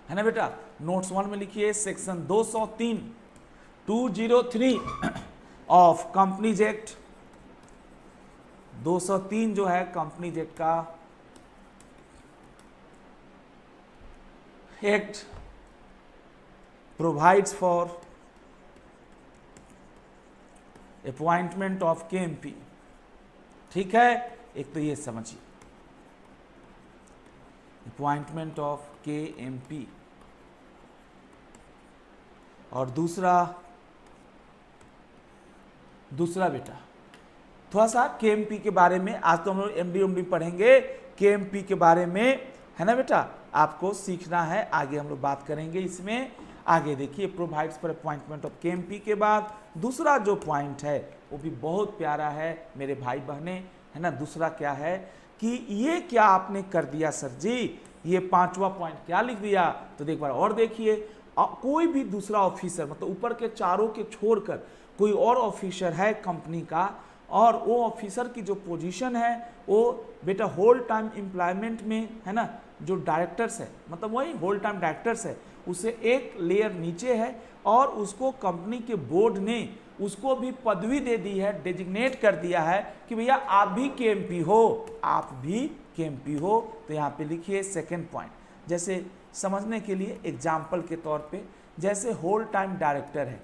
है ना बेटा, नोट्स 1 में लिखिए सेक्शन 203 ऑफ कंपनीज एक्ट, 203 जो है कंपनीज एक्ट का act provides for appointment of KMP. ठीक है, एक तो ये समझिए अपॉइंटमेंट ऑफ केएमपी, और दूसरा बेटा थोड़ा सा केएमपी के बारे में, आज तो हम लोग एमडी पढ़ेंगे, केएमपी के बारे में, है ना बेटा, आपको सीखना है, आगे हम लोग बात करेंगे इसमें। आगे देखिए provides for appointment of KMP के बाद दूसरा जो पॉइंट है वो भी बहुत प्यारा है मेरे भाई बहने, है ना। दूसरा क्या है कि ये क्या आपने कर दिया सर जी, ये 5वां पॉइंट क्या लिख दिया, तो एक बार और देखिए, कोई भी दूसरा ऑफिसर, मतलब ऊपर के चारों के छोड़कर कोई और ऑफिसर है कंपनी का, और वो ऑफिसर की जो पोजीशन है वो बेटा होल टाइम एम्प्लॉयमेंट में, है ना, जो डायरेक्टर्स है, मतलब वही होल टाइम डायरेक्टर्स है, उसे एक लेयर नीचे है, और उसको कंपनी के बोर्ड ने उसको भी पदवी दे दी है, डेजिग्नेट कर दिया है कि भैया आप भी केएमपी हो, आप भी केएमपी हो। तो यहाँ पे लिखिए सेकंड पॉइंट, जैसे समझने के लिए एग्जाम्पल के तौर पे, जैसे होल टाइम डायरेक्टर है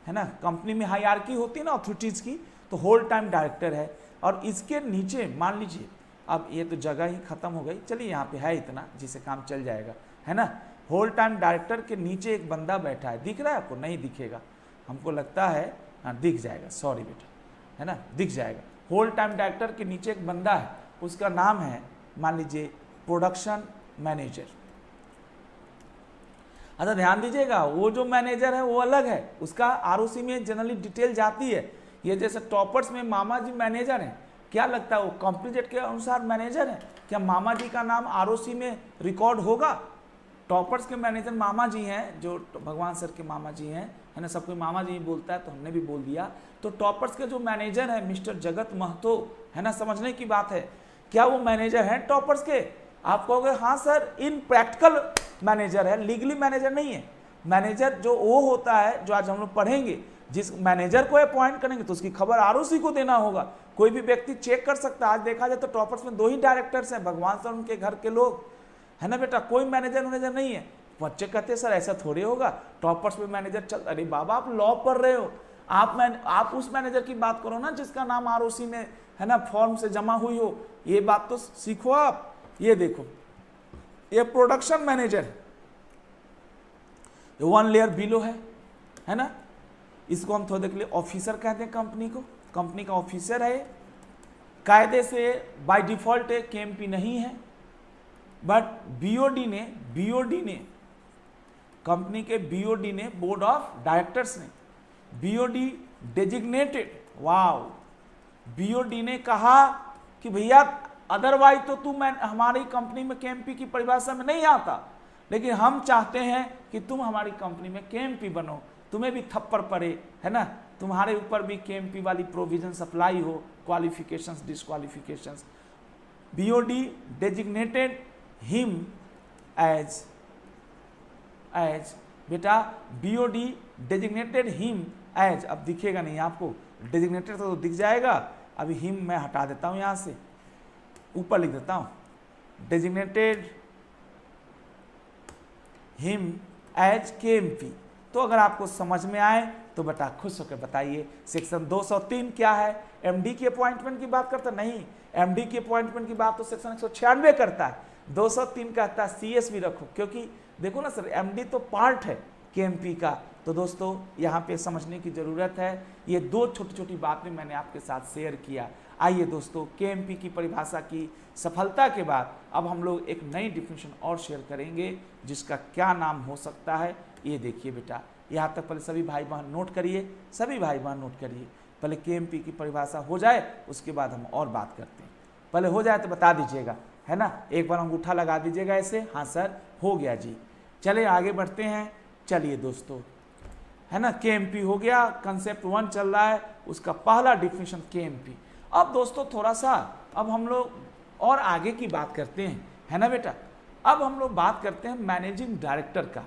ना, कंपनी में हायरार्की होती है ना अथॉरिटीज़ की, तो होल टाइम डायरेक्टर है, और इसके नीचे मान लीजिए, अब ये तो जगह ही खत्म हो गई, चलिए यहाँ पे है इतना जिससे काम चल जाएगा, है ना। होल टाइम डायरेक्टर के नीचे एक बंदा बैठा है, दिख रहा है आपको, नहीं दिखेगा, हमको लगता है, हाँ दिख जाएगा, सॉरी बेटा, है ना, दिख जाएगा। होल टाइम डायरेक्टर के नीचे एक बंदा है, उसका नाम है मान लीजिए प्रोडक्शन मैनेजर। अच्छा ध्यान दीजिएगा, वो जो मैनेजर है वो अलग है, उसका आरओसी में जनरली डिटेल जाती है। ये जैसे टॉपर्स में मामा जी मैनेजर हैं, क्या लगता है वो कंपनी जेट के अनुसार मैनेजर है, क्या मामा जी का नाम आरओसी में रिकॉर्ड होगा? टॉपर्स के मैनेजर मामा जी हैं, जो भगवान सर के मामा जी हैं, है ना, सब कोई मामा जी बोलता है तो हमने भी बोल दिया। तो टॉपर्स के जो मैनेजर है मिस्टर जगत महतो, है ना, समझने की बात है, क्या वो मैनेजर हैं टॉपर्स के? आप कहोगे हाँ सर, इन प्रैक्टिकल मैनेजर है, लीगली मैनेजर नहीं है। मैनेजर जो वो होता है जो आज हम लोग पढ़ेंगे, जिस मैनेजर को अपॉइंट करेंगे तो उसकी खबर आरओसी को देना होगा। कोई भी व्यक्ति चेक कर सकता है। आज देखा जाए तो टॉपर्स में 2 ही डायरेक्टर्स हैं, भगवान सर उनके घर के लोग, है ना बेटा, कोई मैनेजर नहीं है। बच्चे कहते हैं सर ऐसा थोड़ी होगा, टॉपर्स में मैनेजर चल, अरे बाबा आप लॉ पढ़ रहे हो, आप उस मैनेजर की बात करो ना जिसका नाम आरओसी में, है ना, फॉर्म से जमा हुई हो, ये बात तो सीखो आप। ये देखो, ये प्रोडक्शन मैनेजर है, 1 लेयर बिलो है ना, इसको हम थोड़ी देर के लिए ऑफिसर कहते हैं, कंपनी को, कंपनी का ऑफिसर है, कायदे से बाय डिफॉल्ट केएमपी नहीं है, बट बीओडी ने कंपनी के बीओडी ने, बोर्ड ऑफ डायरेक्टर्स ने, बीओडी डेजिग्नेटेड, वाओ, बीओडी ने कहा कि भैया अदरवाइज तो तुम हमारी कंपनी में केएमपी की परिभाषा में नहीं आता, लेकिन हम चाहते हैं कि तुम हमारी कंपनी में केएमपी बनो, तुम्हें भी थप्पड़ पड़े, है ना, तुम्हारे ऊपर भी केएमपी वाली प्रोविजन अप्लाई हो, qualifications disqualifications. BOD designated him as बेटा बीओडी डेजिग्नेटेड हिम एज, अब दिखेगा नहीं आपको, डेजिग्नेटेड तो दिख जाएगा, अभी हिम मैं हटा देता हूं यहां से, ऊपर लिख देता हूं, डेजिग्नेटेड हिम एज केएमपी। तो अगर आपको समझ में आए तो बेटा खुश होकर बताइए। सेक्शन 203 क्या है? एमडी की अपॉइंटमेंट की बात करता नहीं, एमडी की अपॉइंटमेंट की बात तो सेक्शन 196 करता है, 203 कहता है सीएस भी रखो, क्योंकि देखो ना सर एमडी तो पार्ट है केएमपी का। तो दोस्तों यहाँ पे समझने की ज़रूरत है, ये दो छोटी छोटी बातें मैंने आपके साथ शेयर किया। आइए दोस्तों, केएमपी की परिभाषा की सफलता के बाद अब हम लोग एक नई डिफिनेशन और शेयर करेंगे, जिसका क्या नाम हो सकता है ये देखिए बेटा। यहाँ तक पहले सभी भाई बहन नोट करिए, सभी भाई बहन नोट करिए, पहले केएमपी की परिभाषा हो जाए उसके बाद हम और बात करते हैं। पहले हो जाए तो बता दीजिएगा, है ना, एक बार अंगूठा लगा दीजिएगा ऐसे, हाँ सर हो गया जी। चलिए आगे बढ़ते हैं। चलिए दोस्तों, है ना, केएमपी हो गया, कंसेप्ट 1 चल रहा है, उसका पहला डिफिनेशन केएमपी। अब दोस्तों थोड़ा सा अब हम लोग और आगे की बात करते हैं, है ना बेटा। अब हम लोग बात करते हैं मैनेजिंग डायरेक्टर का।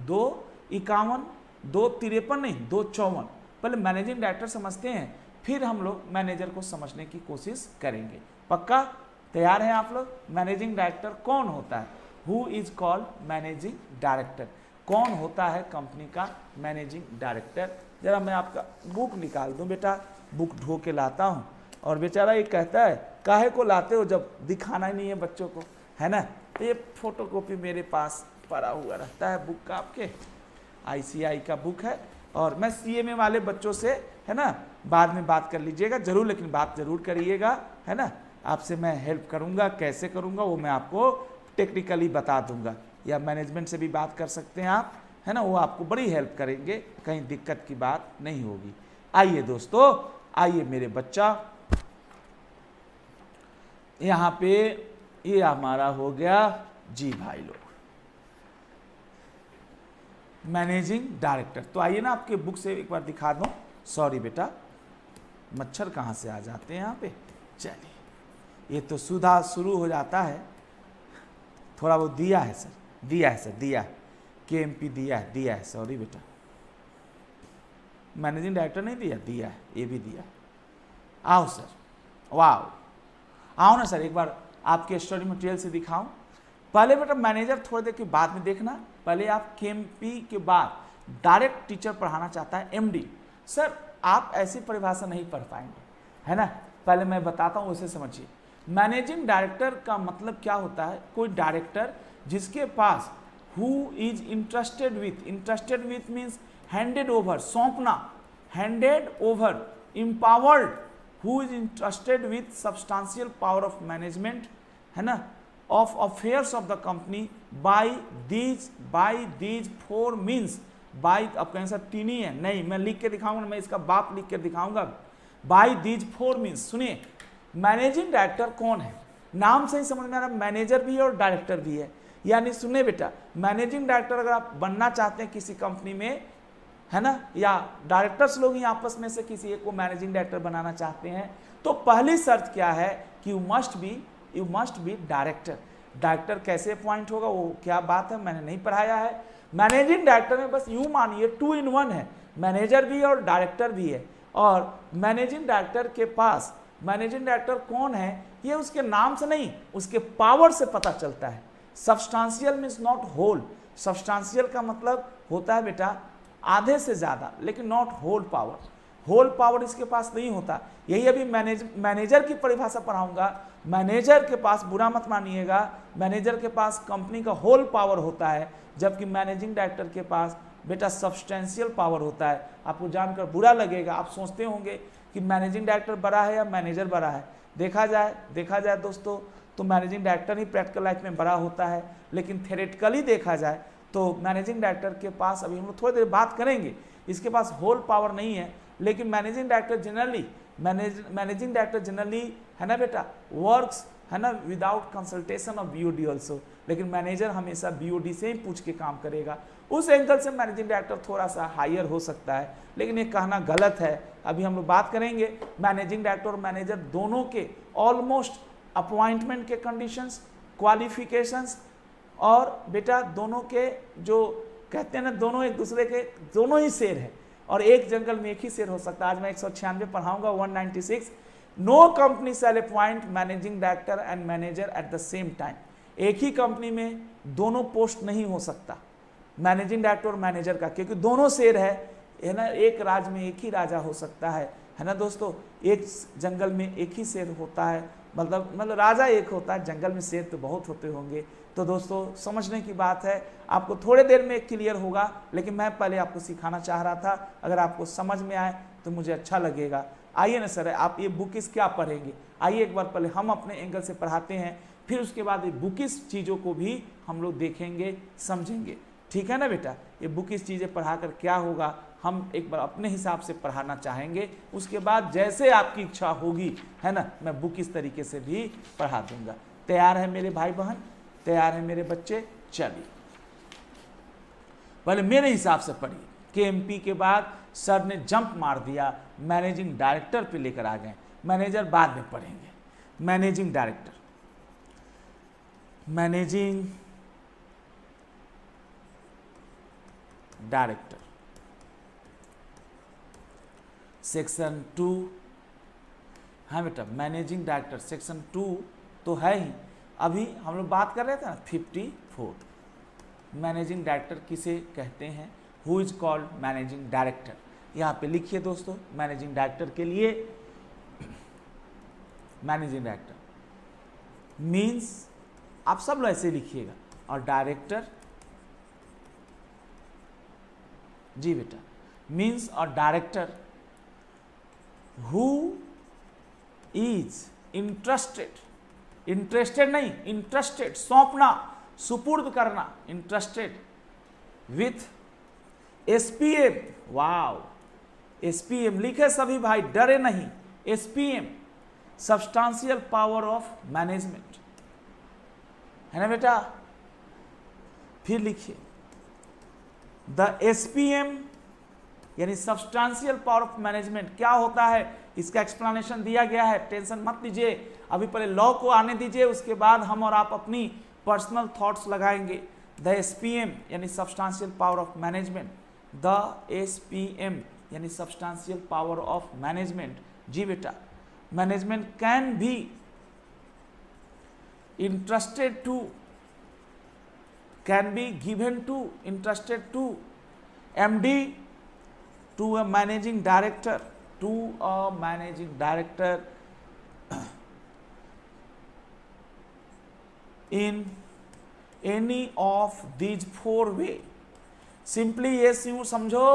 251, 253 नहीं, 254। पहले मैनेजिंग डायरेक्टर समझते हैं, फिर हम लोग मैनेजर को समझने की कोशिश करेंगे। पक्का तैयार हैं आप लोग? मैनेजिंग डायरेक्टर कौन होता है? Who is called managing director? कौन होता है कंपनी का मैनेजिंग डायरेक्टर? जरा मैं आपका बुक निकाल दूं बेटा, बुक ढो के लाता हूं। और बेचारा ये कहता है काहे को लाते हो जब दिखाना ही नहीं है बच्चों को, है ना। तो ये फोटोकॉपी मेरे पास पड़ा हुआ रहता है बुक का, आपके आईसीआई का बुक है। और मैं सीएमए वाले बच्चों से, है ना, बाद में बात कर लीजिएगा जरूर, लेकिन बात जरूर करिएगा, है ना। आपसे मैं हेल्प करूंगा, कैसे करूंगा वो मैं आपको टेक्निकली बता दूंगा, या मैनेजमेंट से भी बात कर सकते हैं आप, है ना, वो आपको बड़ी हेल्प करेंगे, कहीं दिक्कत की बात नहीं होगी। आइए दोस्तों, आइए मेरे बच्चा, यहाँ पे ये हमारा हो गया जी भाई लोग मैनेजिंग डायरेक्टर। तो आइए ना आपके बुक से एक बार दिखा दूं। सॉरी बेटा, मच्छर कहाँ से आ जाते हैं यहाँ पे। चलिए, ये तो सुधा शुरू हो जाता है, थोड़ा वो दिया है सर, दिया है सर, दिया है, केएमपी दिया है, सॉरी बेटा, मैनेजिंग डायरेक्टर नहीं दिया, दिया है, ये भी दिया। आओ सर, वाह, आओ ना सर, एक बार आपके स्टडी मटेरियल से दिखाऊं। पहले बेटा मैनेजर थोड़ी देर के बाद में देखना, पहले आप केएमपी के बाद डायरेक्ट टीचर पढ़ाना चाहता है एमडी। सर आप ऐसी परिभाषा नहीं पढ़ पाएंगे, है ना, पहले मैं बताता हूं, उसे समझिए। मैनेजिंग डायरेक्टर का मतलब क्या होता है? कोई डायरेक्टर जिसके पास who is interested with means handed over, सौंपना, handed over, empowered, who is interested with substantial power of management, है ना, of affairs of the company by these 4 means, by, अब कहीं सर तीन ही है, नहीं मैं लिख के दिखाऊंगा, मैं इसका बाप लिख के दिखाऊंगा। बाई दीज 4 मीन्स, सुनिए मैनेजिंग डायरेक्टर कौन है? नाम से ही समझ में आ रहा है, मैनेजर भी है और डायरेक्टर भी है। यानी सुने बेटा, मैनेजिंग डायरेक्टर अगर आप बनना चाहते हैं किसी कंपनी में, है ना, या डायरेक्टर्स लोग ही आपस में से किसी एक को मैनेजिंग डायरेक्टर बनाना चाहते हैं, तो पहली शर्त क्या है कि you must be director. Director कैसे अपॉइंट होगा, वो क्या बात है, मैंने नहीं पढ़ाया है। मैनेजिंग डायरेक्टर में बस यूं मानिए 2 in 1 है, मैनेजर भी है और डायरेक्टर भी है। और मैनेजिंग डायरेक्टर के पास, मैनेजिंग डायरेक्टर कौन है ये उसके नाम से नहीं, उसके पावर से पता चलता है। Substantial means not whole, substantial का मतलब होता है बेटा आधे से ज़्यादा, लेकिन not whole power. Whole power इसके पास नहीं होता। यही अभी मैनेजर की परिभाषा पढ़ाऊंगा। मैनेजर के पास, बुरा मत मानिएगा, मैनेजर के पास कंपनी का होल पावर होता है, जबकि मैनेजिंग डायरेक्टर के पास बेटा सब्सटेंशियल पावर होता है। आपको जानकर बुरा लगेगा, आप सोचते होंगे कि मैनेजिंग डायरेक्टर बड़ा है या मैनेजर बड़ा है। देखा जाए दोस्तों तो मैनेजिंग डायरेक्टर ही प्रैक्टिकल लाइफ में बड़ा होता है, लेकिन थ्योरेटिकली देखा जाए तो मैनेजिंग डायरेक्टर के पास, अभी हम लोग थोड़ी देर बात करेंगे, इसके पास होल पावर नहीं है। लेकिन मैनेजिंग डायरेक्टर जनरली है ना बेटा वर्क्स है ना without consultation of BOD also, लेकिन मैनेजर हमेशा बीओडी से ही पूछ के काम करेगा। उस एंगल से मैनेजिंग डायरेक्टर थोड़ा सा हायर हो सकता है, लेकिन ये कहना गलत है। अभी हम लोग बात करेंगे मैनेजिंग डायरेक्टर और मैनेजर दोनों के ऑलमोस्ट अपॉइंटमेंट के कंडीशंस, क्वालिफिकेशंस और बेटा दोनों के जो कहते हैं ना दोनों एक दूसरे के दोनों ही शेर है और एक जंगल में एक ही शेर हो सकता है। आज मैं 196 पढ़ाऊंगा 196। No company shall appoint managing director and manager at the same time. एक ही कंपनी में दोनों पोस्ट नहीं हो सकता मैनेजिंग डायरेक्टर और मैनेजर का, क्योंकि दोनों शेर है ना। एक राज्य में एक ही राजा हो सकता है ना दोस्तों। एक जंगल में एक ही शेर होता है, मतलब राजा एक होता है, जंगल में शेर तो बहुत होते होंगे। तो दोस्तों समझने की बात है, आपको थोड़े देर में क्लियर होगा, लेकिन मैं पहले आपको सिखाना चाह रहा था। अगर आपको समझ में आए तो मुझे अच्छा लगेगा। आइए ना सर, आप ये बुकिस क्या पढ़ेंगे, आइए एक बार पहले हम अपने एंगल से पढ़ाते हैं, फिर उसके बाद ये बुकिस चीज़ों को भी हम लोग देखेंगे, समझेंगे। ठीक है ना बेटा, ये बुकिस चीज़ें पढ़ाकर क्या होगा, हम एक बार अपने हिसाब से पढ़ाना चाहेंगे, उसके बाद जैसे आपकी इच्छा होगी है ना, मैं बुक इस तरीके से भी पढ़ा दूंगा। तैयार है मेरे भाई बहन, तैयार है मेरे बच्चे? चलिए पहले मेरे हिसाब से पढ़िए। केएमपी के बाद सर ने जंप मार दिया, मैनेजिंग डायरेक्टर पे लेकर आ गए, मैनेजर बाद में पढ़ेंगे। Managing director, managing director section 2। हाँ बेटा, मैनेजिंग डायरेक्टर सेक्शन 2 तो है ही। अभी हम लोग बात कर रहे थे ना 54, मैनेजिंग डायरेक्टर किसे कहते हैं, who is called managing director. यहाँ पे लिखिए दोस्तों, मैनेजिंग डायरेक्टर के लिए मैनेजिंग डायरेक्टर मीन्स, आप सब लोग ऐसे लिखिएगा, और डायरेक्टर जी बेटा मीन्स और director who is interested, interested नहीं, इंटरेस्टेड, सौंपना, सुपुर्द करना, interested with SPM. Wow, SPM लिखे सभी भाई, डरे नहीं। SPM substantial power of management, है ना बेटा। फिर लिखिए द एसपीएम यानी सब्सटेंशियल पावर ऑफ मैनेजमेंट क्या होता है, इसका एक्सप्लेनेशन दिया गया है, टेंशन मत लीजिए। अभी पहले लॉ को आने दीजिए, उसके बाद हम और आप अपनी पर्सनल थॉट्स लगाएंगे। द एसपीएम यानी substantial power of management, the SPM यानी सब्सटेंशियल पावर ऑफ मैनेजमेंट। जी बेटा, management can be interested to, can be given to, entrusted to MD, to a managing director, to a managing director in any of these 4 way। Simply ये समझो,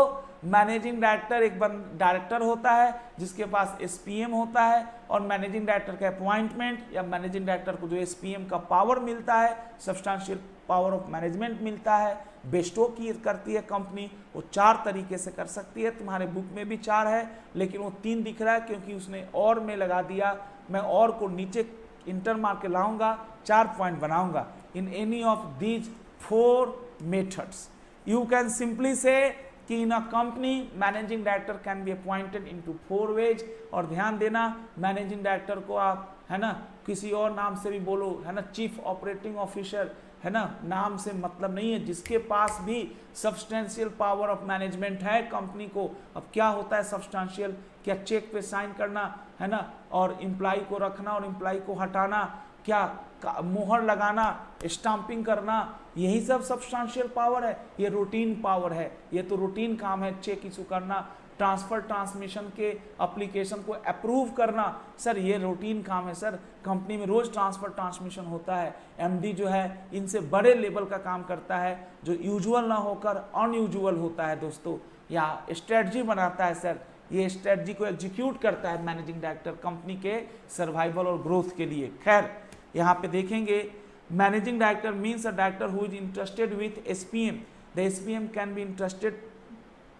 managing director एक director होता है जिसके पास SPM होता है, और मैनेजिंग डायरेक्टर का अपॉइंटमेंट या मैनेजिंग डायरेक्टर को जो एसपीएम का पावर मिलता है, सब्सटेंशियल पावर ऑफ मैनेजमेंट मिलता है, बेस्टो की करती है कंपनी। वो 4 तरीके से कर सकती है, तुम्हारे बुक में भी 4 है, लेकिन वो 3 दिख रहा है क्योंकि उसने और में लगा दिया। मैं और को नीचे इंटर मार के लाऊंगा, 4 पॉइंट बनाऊंगा। In any of these 4 methods you can simply say कि in a company managing director can be appointed into 4 ways. और ध्यान देना, मैनेजिंग डायरेक्टर को आप है ना किसी और नाम से भी बोलो, है ना, चीफ ऑपरेटिंग ऑफिसर, है ना, नाम से मतलब नहीं है, जिसके पास भी सब्सटेंशियल पावर ऑफ मैनेजमेंट है कंपनी को। अब क्या होता है सब्सटेंशियल, क्या चेक पे साइन करना, है ना, और एम्प्लॉय को रखना और एम्प्लॉय को हटाना, क्या मोहर लगाना, स्टाम्पिंग करना, यही सब सब्सटेंशियल पावर है। ये रूटीन पावर है, ये तो रूटीन काम है। चेक इशू करना, ट्रांसफर ट्रांसमिशन के एप्लीकेशन को अप्रूव करना, सर ये रूटीन काम है। सर कंपनी में रोज ट्रांसफर ट्रांसमिशन होता है। एमडी जो है इनसे बड़े लेवल का काम करता है, जो यूजुअल ना होकर अनयूजुअल होता है दोस्तों, या स्ट्रेटजी बनाता है। सर ये स्ट्रेटजी को एग्जीक्यूट करता है मैनेजिंग डायरेक्टर कंपनी के सर्वाइवल और ग्रोथ के लिए। खैर यहाँ पे देखेंगे, managing director means a director who is interested with SPM. The SPM can be interested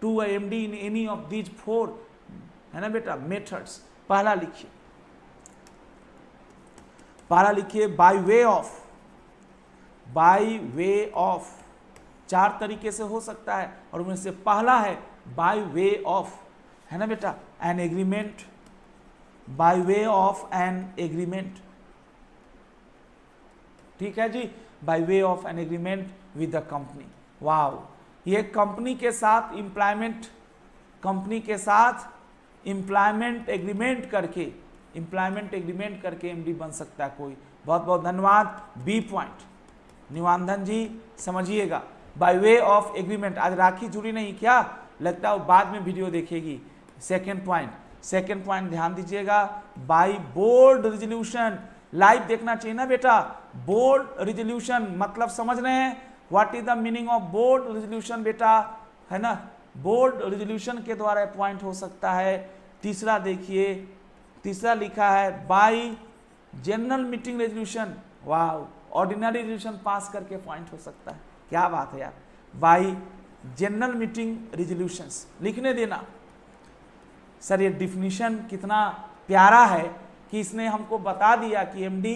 to a MD in any of these 4 है ना बेटा, मेथड्स। पहला लिखिए, पहला लिखिए bye way of, bye way of 4 तरीके से हो सकता है और उनमें से पहला है बाय वे ऑफ, है ना बेटा, an agreement, by way of an agreement, ठीक है जी, by way of an agreement with the company. Wow, ये कंपनी के साथ एम्प्लॉयमेंट, कंपनी के साथ एम्प्लॉयमेंट एग्रीमेंट करके, एम्प्लॉयमेंट एग्रीमेंट करके एमडी बन सकता है कोई। बहुत बहुत धन्यवाद। बी पॉइंट निवांधन जी समझिएगा, बाय वे ऑफ एग्रीमेंट। आज राखी जुड़ी नहीं क्या, लगता है वो बाद में वीडियो देखेगी। सेकेंड पॉइंट, सेकेंड पॉइंट ध्यान दीजिएगा, बाय बोर्ड रिजोल्यूशन। लाइव देखना चाहिए ना बेटा। बोर्ड रिजोल्यूशन मतलब समझ रहे हैं, what is the meaning of board resolution बेटा, है ना। बोर्ड रिजोल्यूशन के द्वारा पॉइंट हो सकता है। तीसरा देखिए, तीसरा लिखा है बाय जनरल मीटिंग रेजोल्यूशन। वाह, ऑर्डिनरी रेजोल्यूशन पास करके पॉइंट हो सकता है, क्या बात है यार। बाय जनरल मीटिंग रेजोल्यूशंस लिखने देना। सर ये डिफिनीशन कितना प्यारा है कि इसने हमको बता दिया कि एमडी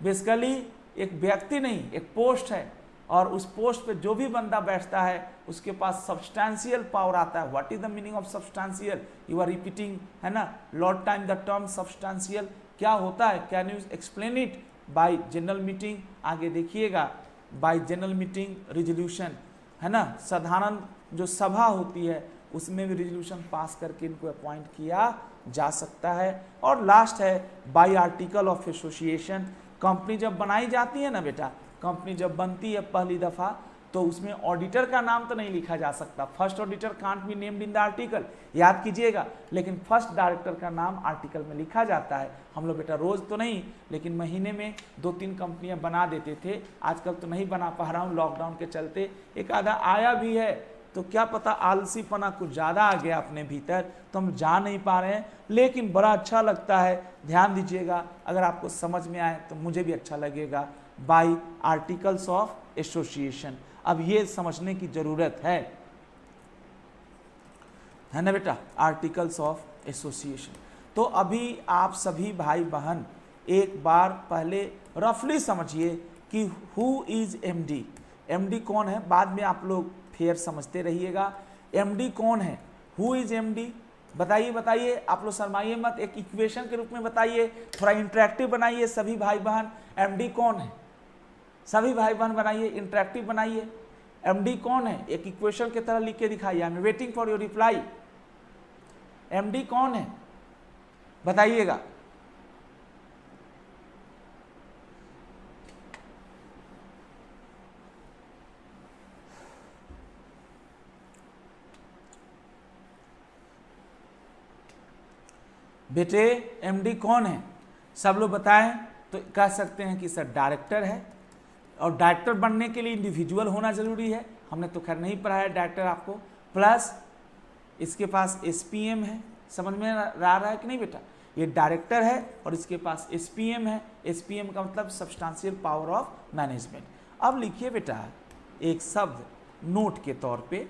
बेसिकली एक व्यक्ति नहीं, एक पोस्ट है, और उस पोस्ट पे जो भी बंदा बैठता है उसके पास सब्सटैंशियल पावर आता है। What is the meaning of substantial, you are repeating, है ना, lot time the term substantial. क्या होता है, can you explain it. By general meeting, आगे देखिएगा, बाय जनरल मीटिंग रिजोल्यूशन, है ना, साधारण जो सभा होती है उसमें भी रिजोल्यूशन पास करके इनको अपॉइंट किया जा सकता है। और लास्ट है bye article of association. Company जब बनाई जाती है ना बेटा, कंपनी जब बनती है पहली दफा, तो उसमें ऑडिटर का नाम तो नहीं लिखा जा सकता, first auditor can't be named in the article, याद कीजिएगा। लेकिन फर्स्ट डायरेक्टर का नाम आर्टिकल में लिखा जाता है। हम लोग बेटा रोज तो नहीं, लेकिन महीने में 2-3 कंपनियां बना देते थे। आजकल तो नहीं बना पा रहा हूँ लॉकडाउन के चलते, एक आधा आया भी है, तो क्या पता आलसीपना कुछ ज़्यादा आ गया अपने भीतर, तो हम जा नहीं पा रहे हैं, लेकिन बड़ा अच्छा लगता है। ध्यान दीजिएगा, अगर आपको समझ में आए तो मुझे भी अच्छा लगेगा। बाय आर्टिकल्स ऑफ एसोसिएशन, अब ये समझने की जरूरत है ना बेटा, आर्टिकल्स ऑफ एसोसिएशन। तो अभी आप सभी भाई बहन एक बार पहले रफली समझिए कि हु इज एमडी, एमडी कौन है, बाद में आप लोग फिर समझते रहिएगा। एमडी कौन है, हु इज एमडी, बताइए बताइए, आप लोग शर्माइए मत, एक इक्वेशन के रूप में बताइए, थोड़ा इंटरेक्टिव बनाइए सभी भाई बहन। एमडी कौन है, सभी भाई बहन बनाइए, इंटरेक्टिव बनाइए। एमडी कौन है, एक इक्वेशन की तरह लिख के दिखाइए। I am waiting for your reply. MD कौन है बताइएगा। बेटे एमडी कौन है, सब लोग बताएं तो कह सकते हैं कि सर डायरेक्टर है, और डायरेक्टर बनने के लिए इंडिविजुअल होना जरूरी है। हमने तो खैर नहीं पढ़ाया डायरेक्टर आपको, प्लस इसके पास एसपीएम है, समझ में आ रहा है कि नहीं बेटा, ये डायरेक्टर है और इसके पास एसपीएम है। एसपीएम का मतलब सब्सटेंशियल पावर ऑफ मैनेजमेंट। अब लिखिए बेटा एक शब्द नोट के तौर पे,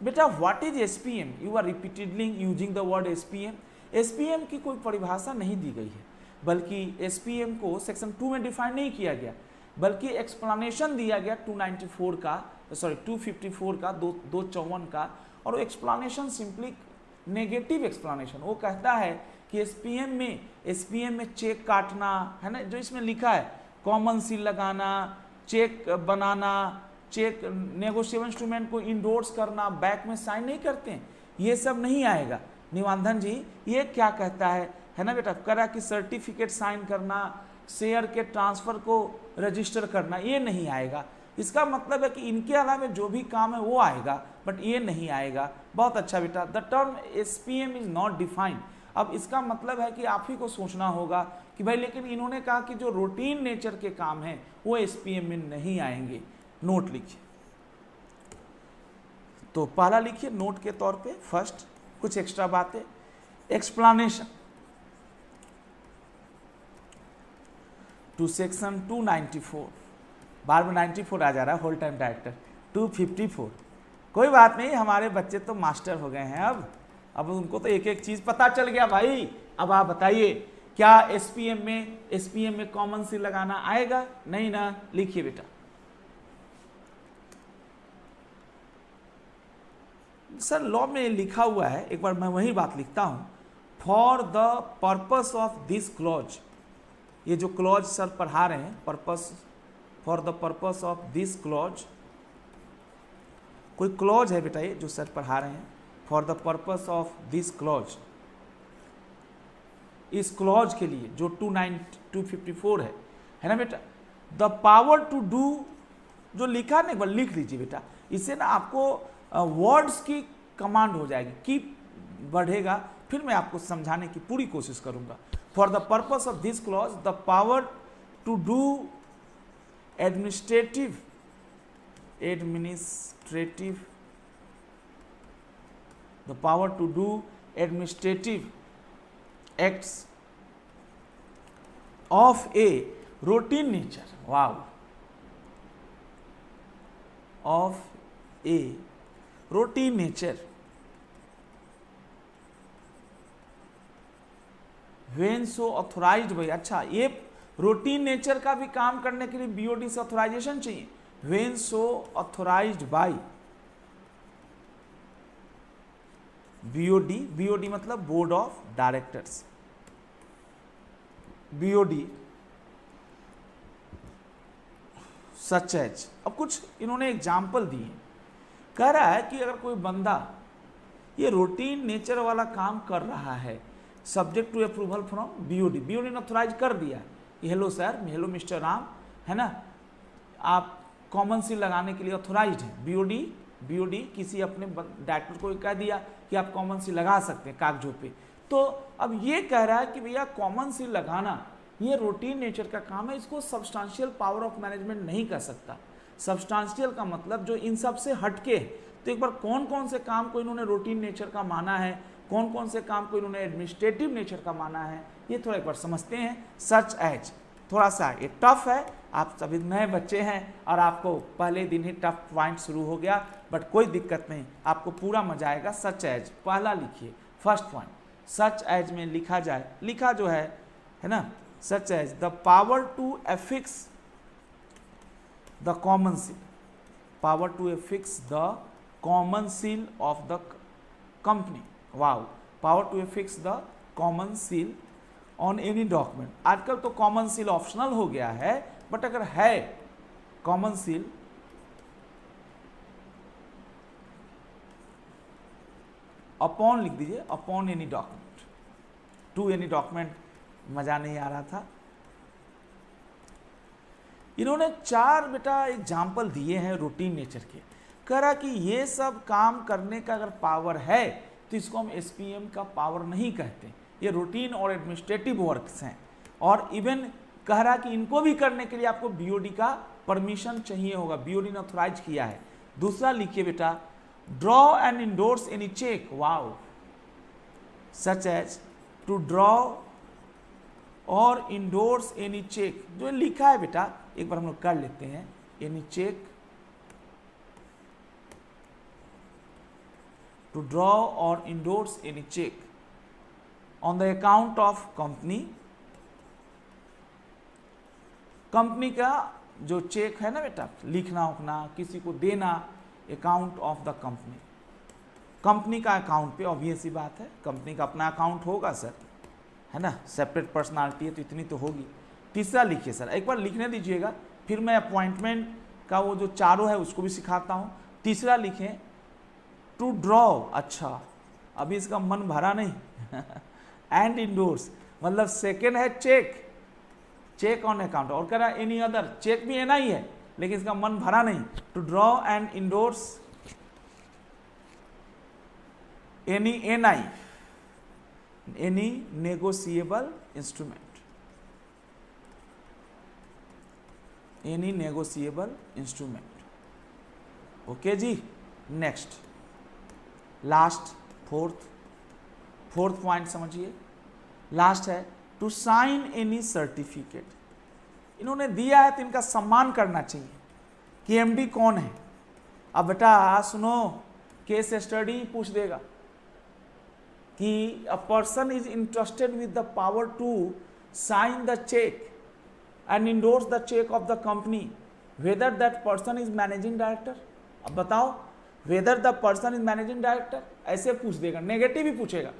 बेटा what is SPM, you are repeatedly using the word SPM. SPM की कोई परिभाषा नहीं दी गई है, बल्कि एसपीएम को सेक्शन 2 में डिफाइन नहीं किया गया, बल्कि एक्सप्लेनेशन दिया गया 294 का, सॉरी 254 का, 254 का, और वो एक्सप्लेनेशन सिंपली नेगेटिव एक्सप्लेनेशन। वो कहता है कि एसपीएम में चेक काटना, है ना, जो इसमें लिखा है कॉमन सील लगाना, चेक बनाना, चेक नेगोशिएबल इंस्ट्रूमेंट को इंडोर्स करना, बैक में साइन नहीं करते हैं, ये सब नहीं आएगा। निवांधन जी ये क्या कहता है ना बेटा, करा कि सर्टिफिकेट साइन करना, शेयर के ट्रांसफर को रजिस्टर करना, ये नहीं आएगा। इसका मतलब है कि इनके अलावा जो भी काम है वो आएगा, बट ये नहीं आएगा। बहुत अच्छा बेटा, the term SPM is not defined. अब इसका मतलब है कि आप ही को सोचना होगा कि भाई लेकिन इन्होंने कहा कि जो रूटीन नेचर के काम हैं वो एसपीएम में नहीं आएंगे। नोट लिखिए, तो पहला लिखिए नोट के तौर पे, फर्स्ट कुछ एक्स्ट्रा बातें, एक्सप्लेनेशन टू सेक्शन 294, बार में 94 आ जा रहा है, होल टाइम डायरेक्टर 254। कोई बात नहीं, हमारे बच्चे तो मास्टर हो गए हैं अब, अब उनको तो एक एक चीज पता चल गया भाई। अब आप बताइए क्या एसपीएम में कॉमन सील लगाना आएगा? नहीं ना। लिखिए बेटा, सर लॉ में लिखा हुआ है, एक बार मैं वही बात लिखता हूं, for the purpose of this clause. ये जो क्लॉज सर पढ़ा रहे हैं, purpose, for the purpose of this clause, कोई क्लॉज है बेटा ये जो सर पढ़ा रहे हैं, for the purpose of this clause, इस क्लॉज के लिए जो 254 है ना बेटा, द पावर टू डू, जो लिखा ना एक बार लिख लीजिए बेटा, इससे ना आपको वर्ड्स की कमांड हो जाएगी, की बढ़ेगा, फिर मैं आपको समझाने की पूरी कोशिश करूंगा। For the purpose of this clause the power to do administrative the power to do administrative acts of a routine nature, wow, of a routine nature when so authorized by, अच्छा ये रूटीन नेचर का भी काम करने के लिए BOD से authorisation चाहिए, when so authorized by BOD मतलब board of directors, BOD such as. अब कुछ इन्होंने एग्जाम्पल दिए, कह रहा है कि अगर कोई बंदा ये रूटीन नेचर वाला काम कर रहा है, subject to approval from BOD ने ऑथोराइज कर दिया, hello sir, hello mister Ram, है ना, आप कॉमन सील लगाने के लिए ऑथोराइज्ड है। बीओडी किसी अपने डायरेक्टर को कह दिया कि आप कॉमन सील लगा सकते हैं कागजों पे, तो अब ये कह रहा है कि भैया कॉमन सील लगाना ये रूटीन नेचर का काम है, इसको सब्सटेंशियल पावर ऑफ मैनेजमेंट नहीं कर सकता। सब्सटेंशियल का मतलब जो इन सब से हटके, तो एक बार कौन कौन से काम को इन्होंने रूटीन नेचर का माना है, कौन कौन से काम को इन्होंने एडमिनिस्ट्रेटिव नेचर का माना है, ये थोड़ा एक बार समझते हैं। सच एज, थोड़ा सा ये टफ है, आप सभी नए बच्चे हैं और आपको पहले दिन ही टफ पॉइंट शुरू हो गया, बट कोई दिक्कत नहीं, आपको पूरा मजा आएगा। सच एज पहला लिखिए, फर्स्ट पॉइंट, सच एज में लिखा जाए, लिखा जो है ना, such as the power to affix the common seal, power to affix the common seal of the company, wow, power to affix the common seal on any document. आजकल तो common seal optional हो गया है, but अगर है common seal, upon लिख दीजिए, upon any document, to any document मजा नहीं आ रहा था। इन्होंने 4 बेटा एग्जाम्पल दिए हैं रूटीन नेचर के, कह रहा कि ये सब काम करने का अगर पावर है तो इसको हम एसपीएम का पावर नहीं कहते, ये रूटीन और एडमिनिस्ट्रेटिव वर्क्स हैं, और इवन कह रहा कि इनको भी करने के लिए आपको बीओडी का परमिशन चाहिए होगा, बीओडी ने ऑथोराइज किया है। दूसरा लिखिए बेटा, draw and endorse any cheque, wow, such as to draw और इंडोर्स एनी चेक, जो लिखा है बेटा एक बार हम लोग कर लेते हैं, एनी चेक, टू ड्रॉ और endorse any cheque on the account of company, company का जो चेक है ना बेटा, लिखना उखना, किसी को देना, account of the company, company का अकाउंट पे, ऑब्वियस सी बात है, कंपनी का अपना अकाउंट होगा सर, है ना, सेपरेट पर्सनालिटी है तो इतनी तो होगी। तीसरा लिखिए सर, एक बार लिखने दीजिएगा, फिर मैं अपॉइंटमेंट का वो जो चारों है उसको भी सिखाता हूँ। तीसरा लिखें, टू ड्रॉ, अच्छा अभी इसका मन भरा नहीं एंड इंडोर्स, मतलब सेकेंड है चेक, चेक ऑन अकाउंट, और कह रहा है एनी अदर, चेक भी एना ही है लेकिन इसका मन भरा नहीं, to draw and endorse any NI, any negotiable instrument, any negotiable instrument, okay जी। नेक्स्ट लास्ट फोर्थ पॉइंट समझिए, लास्ट है टू साइन एनी सर्टिफिकेट, इन्होंने दिया है तो इनका सम्मान करना चाहिए कि एमडी कौन है। अब बेटा सुनो, केस स्टडी पूछ देगा, कि a person is interested with the power to sign the cheque and endorse the cheque of the company, whether that person is managing director. अब बताओ, whether the person is managing director, ऐसे पूछ देगा, negative ही पूछेगा।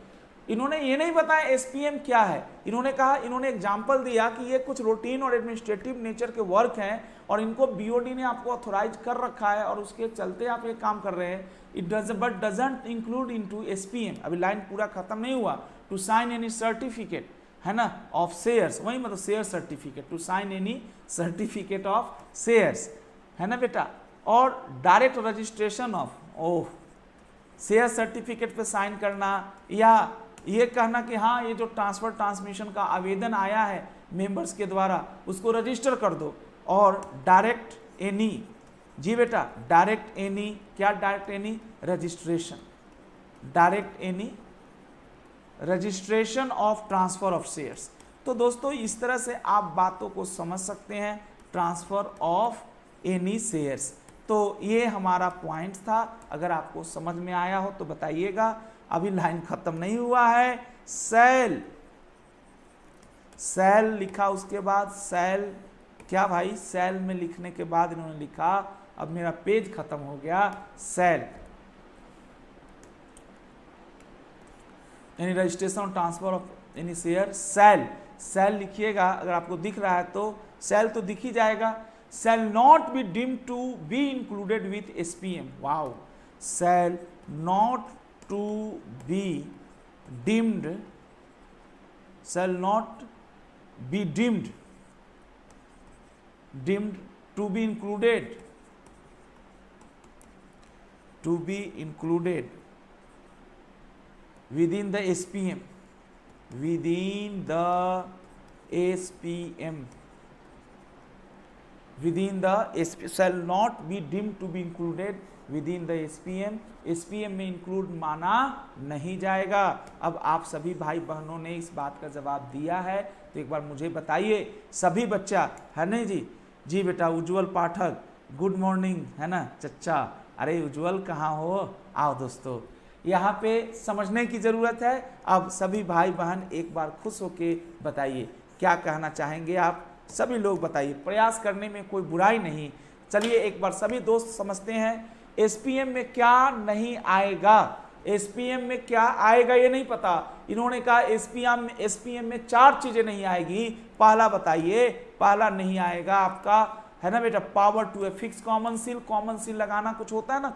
इन्होंने ये नहीं बताया एसपीएम क्या है, इन्होंने कहा, इन्होंने एग्जांपल दिया कि ये कुछ रूटीन और एडमिनिस्ट्रेटिव नेचर के वर्क हैं और इनको बीओडी ने आपको ऑथोराइज कर रखा है और उसके चलते आप ये काम कर रहे हैं। It does but doesn't include into SPM, अभी लाइन पूरा खत्म नहीं हुआ, टू साइन एनी सर्टिफिकेट, है ना, ऑफ शेयर्स, वही मतलब share certificate, to sign any certificate of shares, है ना बेटा, और direct registration of, oh, share certificate पे साइन करना या ये कहना कि हाँ ये जो ट्रांसफर ट्रांसमिशन का आवेदन आया है मेंबर्स के द्वारा उसको रजिस्टर कर दो, और डायरेक्ट एनी, जी बेटा डायरेक्ट एनी, क्या direct any, registration, direct any registration of transfer of shares. तो दोस्तों इस तरह से आप बातों को समझ सकते हैं, ट्रांसफर ऑफ एनी शेयर्स। तो ये हमारा पॉइंट था, अगर आपको समझ में आया हो तो बताइएगा। अभी लाइन खत्म नहीं हुआ है। सेल, सेल लिखा, उसके बाद सेल, क्या भाई, सेल में लिखने के बाद इन्होंने लिखा, अब मेरा पेज खत्म हो गया, सेल यानी रजिस्ट्रेशन और transfer of any share, sale, sale लिखिएगा, अगर आपको दिख रहा है तो सेल तो दिख ही जाएगा। Shall not be deemed to be included with SPM, wow, shall not to be deemed, shall not be deemed to be included within the SPM, shall not be deemed to be included within the SPM, SPM में include माना नहीं जाएगा। अब आप सभी भाई बहनों ने इस बात का जवाब दिया है, तो एक बार मुझे बताइए, सभी बच्चा है ना जी, जी बेटा उज्जवल पाठक, गुड मॉर्निंग, है ना चच्चा, अरे उज्जवल कहाँ हो, आओ दोस्तों, यहाँ पे समझने की ज़रूरत है। अब सभी भाई बहन एक बार खुश होके बताइए क्या कहना चाहेंगे आप, सभी लोग बताइए, प्रयास करने में कोई बुराई नहीं। चलिए एक बार सभी दोस्त समझते हैं एसपीएम में क्या नहीं आएगा, एसपीएम में क्या आएगा ये नहीं पता। इन्होंने कहा एसपीएम में 4 चीजें नहीं आएगी, पहला बताइए, पहला नहीं आएगा आपका, है ना बेटा, power to affix common seal लगाना कुछ होता है ना,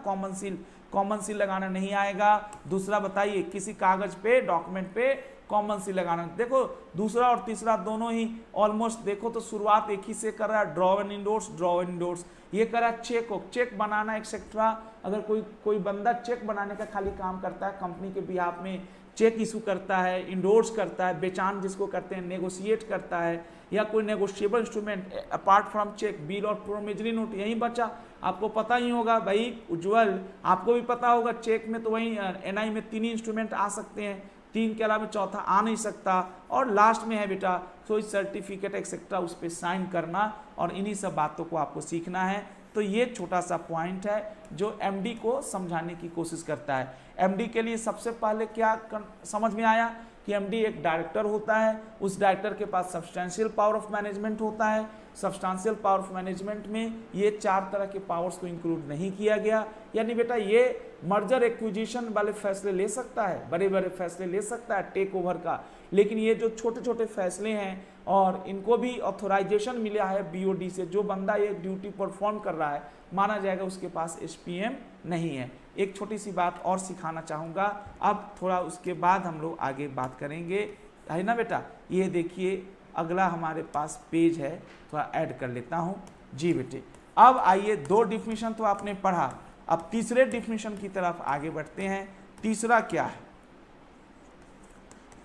कॉमन सील लगाना नहीं आएगा। दूसरा बताइए, किसी कागज पे, डॉक्यूमेंट पे कॉमन सील लगाना। देखो दूसरा और तीसरा दोनों ही ऑलमोस्ट, देखो तो शुरुआत एक ही से कर रहा है, ड्रॉ एंड इंडोर्स, ये कर रहा है चेक बनाना एक्सेट्रा। अगर कोई बंदा चेक बनाने का खाली काम करता है, कंपनी के बिहाफ में चेक इशू करता है, इंडोर्स करता है, बेचान जिसको करते हैं, नेगोशिएट करता है, या कोई negotiable instrument apart from cheque, bill और प्रोमिजरी नोट, यही बचा। आपको पता ही होगा भाई उज्जवल, आपको भी पता होगा, चेक में तो वही एनआई में 3 ही इंस्ट्रूमेंट आ सकते हैं, 3 के अलावा चौथा आ नहीं सकता। और लास्ट में है बेटा तो सर्टिफिकेट एक्सेट्रा, उस पर साइन करना, और इन्हीं सब बातों को आपको सीखना है। तो ये छोटा सा पॉइंट है जो एमडी को समझाने की कोशिश करता है। एमडी के लिए सबसे पहले क्या समझ में आया कि एमडी एक डायरेक्टर होता है, उस डायरेक्टर के पास सब्सटेंशियल पावर ऑफ मैनेजमेंट होता है। सब्सटेंशियल पावर ऑफ मैनेजमेंट में ये 4 तरह के पावर्स को इंक्लूड नहीं किया गया, यानी बेटा ये मर्जर एक्विजिशन वाले फैसले ले सकता है, बड़े बड़े फैसले ले सकता है टेक ओवर का, लेकिन ये जो छोटे छोटे फैसले हैं और इनको भी ऑथोराइजेशन मिला है बीओडी से, जो बंदा ये ड्यूटी परफॉर्म कर रहा है माना जाएगा उसके पास एसपीएम नहीं है। एक छोटी सी बात और सिखाना चाहूँगा, अब थोड़ा उसके बाद हम लोग आगे बात करेंगे, है ना बेटा। ये देखिए अगला हमारे पास पेज है, थोड़ा ऐड कर लेता हूँ जी बेटे। अब आइए 2 डिफिनीशन तो आपने पढ़ा, अब तीसरे डिफिनीशन की तरफ आगे बढ़ते हैं। तीसरा क्या है,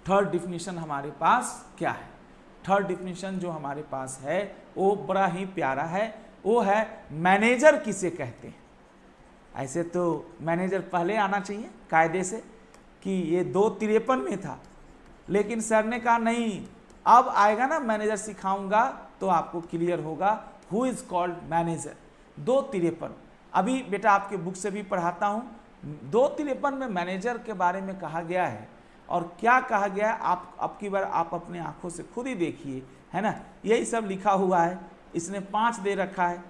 थर्ड डिफिनीशन हमारे पास क्या है। थर्ड डिफिनीशन जो हमारे पास है वो बड़ा ही प्यारा है, वो है मैनेजर किसे कहते हैं। ऐसे तो मैनेजर पहले आना चाहिए कायदे से कि ये 253 में था, लेकिन सर ने कहा नहीं, अब आएगा ना मैनेजर सिखाऊंगा तो आपको क्लियर होगा हु इज कॉल्ड मैनेजर। 253 अभी बेटा आपके बुक से भी पढ़ाता हूँ। 253 में मैनेजर के बारे में कहा गया है, और क्या कहा गया है आप अब की बार आप अपने आंखों से खुद ही देखिए, है ना, यही सब लिखा हुआ है। इसने 5 दे रखा है,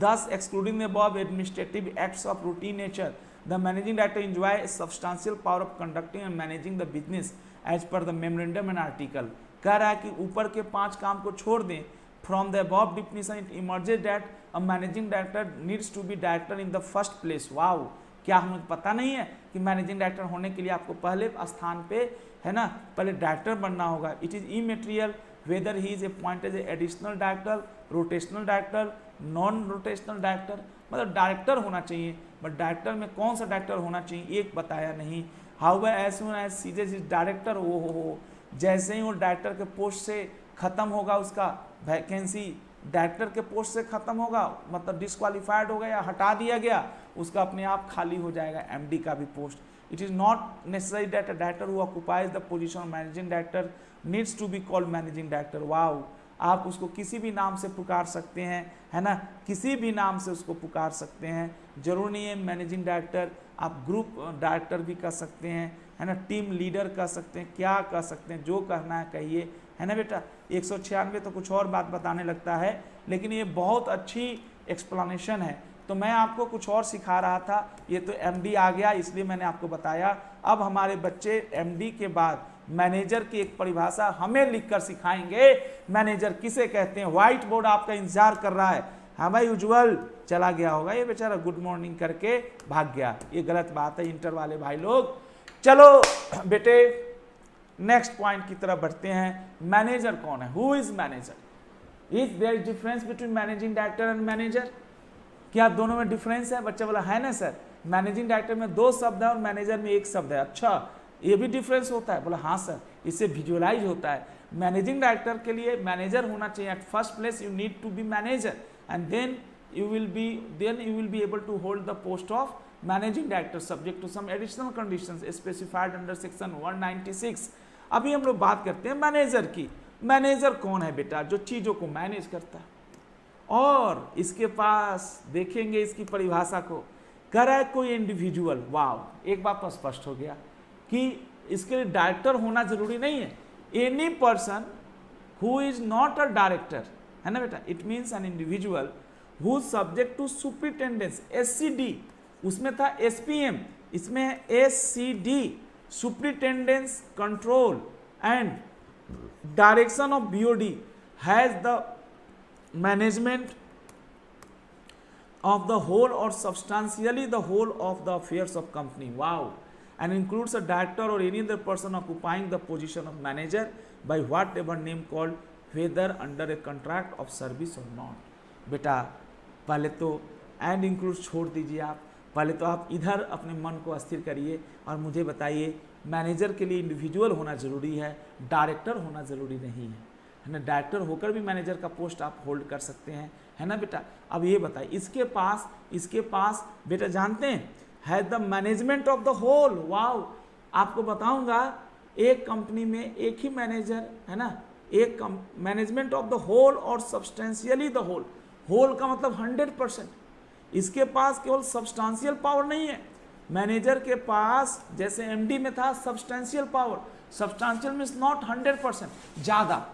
10 excluding the above administrative acts of routine nature the managing director enjoy substantial power of conducting and managing the business as per the memorandum and article. कह रहा है कि ऊपर के 5 काम को छोड़ दें। From the above definition it emerges that a managing director needs to be director in the first place. Wow, क्या हमें पता नहीं है कि मैनेजिंग डायरेक्टर होने के लिए आपको पहले स्थान पे, है ना, पहले डायरेक्टर बनना होगा। It is immaterial whether he is appointed as additional director, rotational director, non rotational director, मतलब डायरेक्टर होना चाहिए, बट डायरेक्टर में कौन सा डायरेक्टर होना चाहिए एक बताया नहीं। However as soon as ceases is director, हो जैसे ही वो डायरेक्टर के पोस्ट से खत्म होगा, उसका वैकेंसी डायरेक्टर के पोस्ट से खत्म होगा, मतलब डिस्क्वालीफाइड हो गया या हटा दिया गया, उसका अपने आप खाली हो जाएगा एमडी का भी post. It is not necessary that a director who occupies the position of managing director needs to be called managing director. Wow, आप उसको किसी भी नाम से पुकार सकते हैं, है ना, किसी भी नाम से उसको पुकार सकते हैं, जरूर नहीं है मैनेजिंग डायरेक्टर, आप ग्रुप डायरेक्टर भी कर सकते हैं, है ना, टीम लीडर कर सकते हैं, क्या कर सकते हैं, जो कहना है कहिए, है ना बेटा। 196 तो कुछ और बात बताने लगता है, लेकिन ये बहुत अच्छी एक्सप्लेनेशन है। तो मैं आपको कुछ और सिखा रहा था, ये तो एमडी आ गया इसलिए मैंने आपको बताया। अब हमारे बच्चे एमडी के बाद मैनेजर की एक परिभाषा हमें लिखकर सिखाएंगे, मैनेजर किसे कहते हैं। व्हाइट बोर्ड आपका इंतजार कर रहा है। हाँ भाई, उज्जवल चला गया होगा, ये बेचारा गुड मॉर्निंग करके भाग गया, ये गलत बात है इंटर वाले भाई लोग। चलो बेटे नेक्स्ट पॉइंट की तरफ बढ़ते हैं। मैनेजर कौन है? Who is manager? Is there difference between managing director and manager? क्या दोनों में डिफरेंस है? बच्चा बोला है ना सर, मैनेजिंग डायरेक्टर में 2 शब्द है और मैनेजर में 1 शब्द है। अच्छा, ये भी डिफरेंस होता है? बोला हाँ सर, इससे विजुअलाइज होता है। मैनेजिंग डायरेक्टर के लिए मैनेजर होना चाहिए। At first place you need to be manager and then you will be able to hold the post of managing director subject to some additional conditions specified under section 196। अभी हम लोग बात करते हैं मैनेजर की। Manager कौन है बेटा? जो चीजों को मैनेज करता है। और इसके पास देखेंगे इसकी परिभाषा को, कह रहा है कोई इंडिविजुअल। वाव, एक बात तो स्पष्ट हो गया कि इसके लिए डायरेक्टर होना जरूरी नहीं है। Any person who is not a director, है ना बेटा, it means an individual who subject to superintendence, SCD, उसमें था एसपीएम, इसमें है SCD, superintendence control and direction of BOD, has the management of the whole or substantially the whole of the affairs of company. Wow. And includes a director or any other person occupying the position of manager by whatever name called, whether under a contract of service or not. बेटा पहले तो and includes छोड़ दीजिए आप, पहले तो आप इधर अपने मन को अस्थिर करिए और मुझे बताइए मैनेजर के लिए इंडिविजुअल होना जरूरी है, डायरेक्टर होना जरूरी नहीं है ना। डायरेक्टर होकर भी मैनेजर का पोस्ट आप होल्ड कर सकते हैं, है ना बेटा। अब ये बताइए इसके पास बेटा जानते हैं है the management of the whole. Wow, आपको बताऊंगा एक कंपनी में एक ही मैनेजर, है ना, एक मैनेजमेंट ऑफ द होल और सब्सटेंशियली द होल। होल का मतलब 100%। इसके पास केवल सब्सटेंशियल पावर नहीं है, मैनेजर के पास जैसे एमडी में था substantial power. Substantial means not 100% ज़्यादा,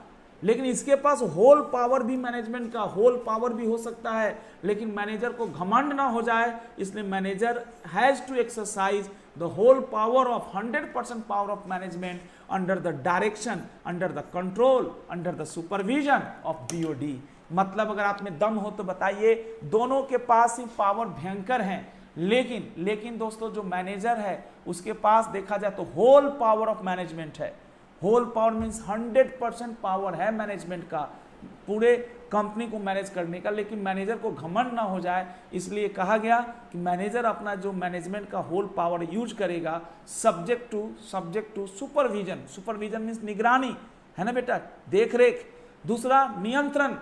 लेकिन इसके पास होल पावर भी, मैनेजमेंट का होल पावर भी हो सकता है। लेकिन मैनेजर को घमंड ना हो जाए, इसलिए manager has to exercise the whole power of 100% power of management under the direction, under the control, under the supervision of BOD. मतलब अगर आप में दम हो तो बताइए, दोनों के पास ही पावर भयंकर है, लेकिन दोस्तों जो मैनेजर है उसके पास देखा जाए तो होल पावर ऑफ मैनेजमेंट है। होल पावर मीन्स 100% पावर है मैनेजमेंट का, पूरे कंपनी को मैनेज करने का। लेकिन मैनेजर को घमंड ना हो जाए, इसलिए कहा गया कि मैनेजर अपना जो मैनेजमेंट का होल पावर यूज करेगा subject to supervision. Supervision means निगरानी, है ना बेटा, देख रेख। दूसरा नियंत्रण।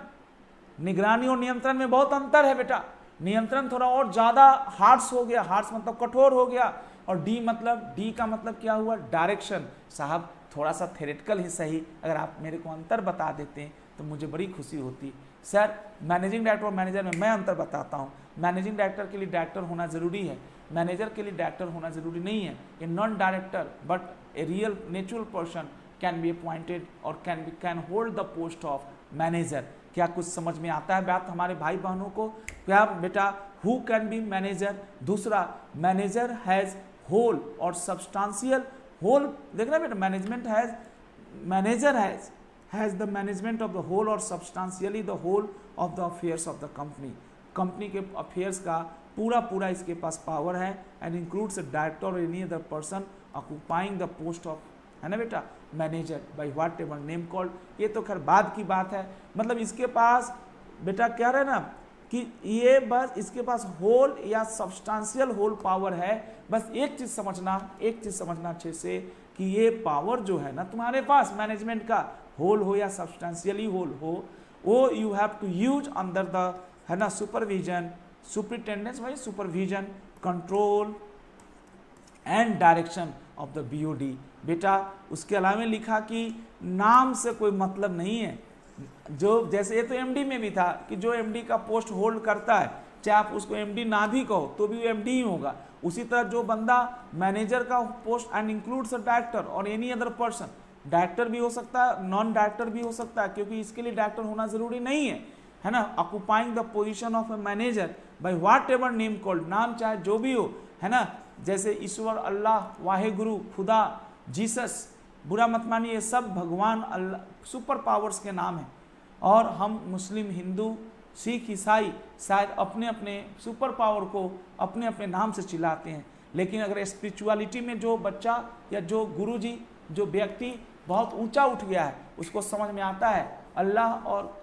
निगरानी और नियंत्रण में बहुत अंतर है बेटा। नियंत्रण थोड़ा और ज्यादा हार्श हो गया, हार्श मतलब कठोर हो गया। और डी का मतलब क्या हुआ? डायरेक्शन। साहब थोड़ा सा थेरेटिकल ही सही, अगर आप मेरे को अंतर बता देते हैं तो मुझे बड़ी खुशी होती। सर मैनेजिंग डायरेक्टर और मैनेजर में मैं अंतर बताता हूँ। मैनेजिंग डायरेक्टर के लिए डायरेक्टर होना जरूरी है, मैनेजर के लिए डायरेक्टर होना जरूरी नहीं है। A non director but a real natural person can be appointed or can hold the post of manager। क्या कुछ समझ में आता है बात हमारे भाई बहनों को? क्या बेटा who can be manager? दूसरा manager has whole और substantial whole, देख रहे बेटा, management has manager has the management of the whole or substantially the whole of the affairs of the company। Company के अफेयर्स का पूरा इसके पास पावर है एंड इंक्लूड्स डायरेक्टर और any other person occupying the post of, है ना बेटा, manager bye whatever name called. ये तो खैर बाद की बात है, मतलब इसके पास बेटा क्या रहे ना कि ये बस इसके पास होल या सब्सटेंशियल होल पावर है। बस एक चीज समझना अच्छे से कि ये पावर जो है ना तुम्हारे पास मैनेजमेंट का, होल हो या सब्सटेंशियली होल हो, वो you have to use under the, है ना, सुपरविजन, सुपरिटेंडेंस भाई, supervision, control and direction of the BOD. बेटा उसके अलावा लिखा कि नाम से कोई मतलब नहीं है, जो जैसे ये तो एमडी में भी था कि जो एमडी का पोस्ट होल्ड करता है, चाहे आप उसको एमडी ना भी कहो तो भी वो एमडी ही होगा। उसी तरह जो बंदा मैनेजर का post and includes a director और एनी अदर पर्सन, डायरेक्टर भी हो सकता है, नॉन डायरेक्टर भी हो सकता है, क्योंकि इसके लिए डायरेक्टर होना जरूरी नहीं है ना। Occupying the position of a manager bye whatever name called, नाम चाहे जो भी हो, है ना, जैसे ईश्वर, अल्लाह, वाहे गुरु, खुदा, जीसस, बुरा मत मानिए, ये सब भगवान अल्लाह सुपर पावर्स के नाम हैं। और हम मुस्लिम, हिंदू, सिख, ईसाई शायद अपने अपने सुपर पावर को अपने अपने नाम से चिल्लाते हैं, लेकिन अगर स्पिरिचुअलिटी में जो बच्चा या जो गुरुजी, जो व्यक्ति बहुत ऊंचा उठ गया है, उसको समझ में आता है अल्लाह और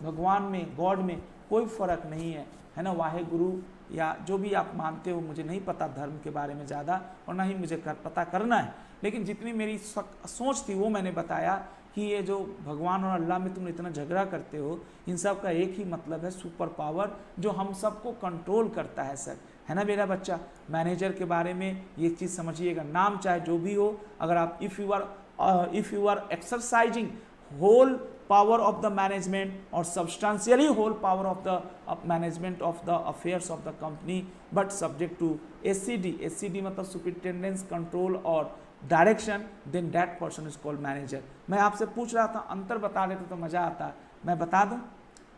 भगवान में, गॉड में कोई फर्क नहीं है ना। वाहे गुरु या जो भी आप मानते हो, मुझे नहीं पता धर्म के बारे में ज़्यादा और ना ही मुझे पता करना है, लेकिन जितनी मेरी सोच थी वो मैंने बताया कि ये जो भगवान और अल्लाह में तुम इतना झगड़ा करते हो, इन सब का एक ही मतलब है, सुपर पावर जो हम सबको कंट्रोल करता है सर, है ना मेरा बच्चा। मैनेजर के बारे में ये चीज़ समझिएगा, नाम चाहे जो भी हो, अगर आप if you are exercising whole power of the management or substantially whole power of the management of the affairs of the company but subject to SCD मतलब superintendence, control और direction, then that person is called manager। मैं आपसे पूछ रहा था, अंतर बता देते तो मज़ा आता, मैं बता दूं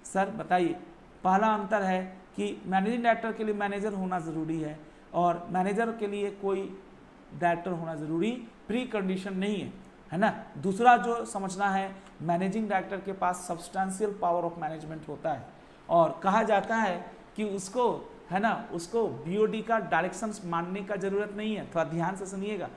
सर? बताइए। पहला अंतर है कि मैनेजिंग डायरेक्टर के लिए मैनेजर होना ज़रूरी है और मैनेजर के लिए कोई डायरेक्टर होना ज़रूरी प्री कंडीशन नहीं है ना। दूसरा जो समझना है, मैनेजिंग डायरेक्टर के पास सब्सटेंशियल पावर ऑफ मैनेजमेंट होता है और कहा जाता है कि उसको, है ना, उसको बीओडी का डायरेक्शंस मानने का ज़रूरत नहीं है। थोड़ा ध्यान से सुनिएगा,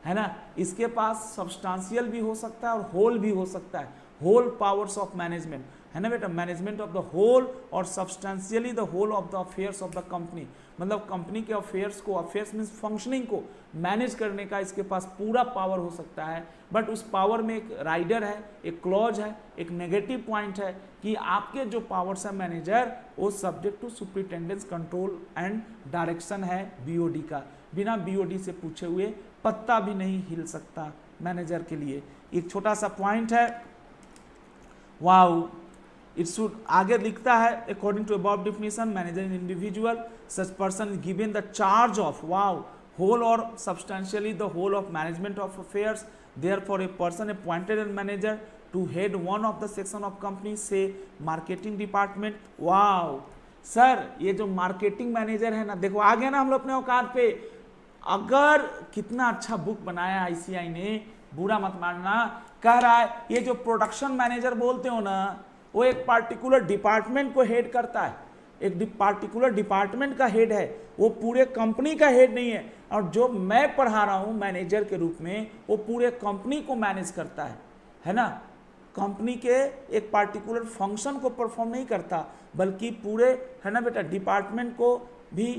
है ना, इसके पास सब्सटेंशियल भी हो सकता है और होल भी हो सकता है, होल पावर्स ऑफ मैनेजमेंट, है ना बेटा, मैनेजमेंट ऑफ द होल और substantially the whole of the affairs of the company, मतलब कंपनी के अफेयर्स को, अफेयर्स मीन्स फंक्शनिंग को मैनेज करने का इसके पास पूरा पावर हो सकता है। बट उस पावर में एक राइडर है, एक क्लॉज है, एक नेगेटिव पॉइंट है कि आपके जो पावर्स है मैनेजर, वो subject to superintendence, control and direction है बीओडी का। बिना बीओडी से पूछे हुए पत्ता भी नहीं हिल सकता मैनेजर के लिए। एक छोटा सा पॉइंट है, वाओ, इट शुड, आगे लिखता है according to above definition manager in individual such person is given the charge of, wow, whole or substantially the whole of management of affairs, therefore a person appointed as manager to head one of the section of company, say marketing department। wow sir, ये जो marketing manager है ना, देखो आ गया ना हम लोग अपने औकात पे। अगर कितना अच्छा बुक बनाया आईसीआई ने, बुरा मत मानना, कह रहा है ये जो प्रोडक्शन मैनेजर बोलते हो ना, वो एक पार्टिकुलर डिपार्टमेंट को हेड करता है, एक पार्टिकुलर डिपार्टमेंट का हेड है, वो पूरे कंपनी का हेड नहीं है। और जो मैं पढ़ा रहा हूँ मैनेजर के रूप में, वो पूरे कंपनी को मैनेज करता है ना, कंपनी के एक पार्टिकुलर फंक्शन को परफॉर्म नहीं करता, बल्कि पूरे, है ना बेटा, डिपार्टमेंट को भी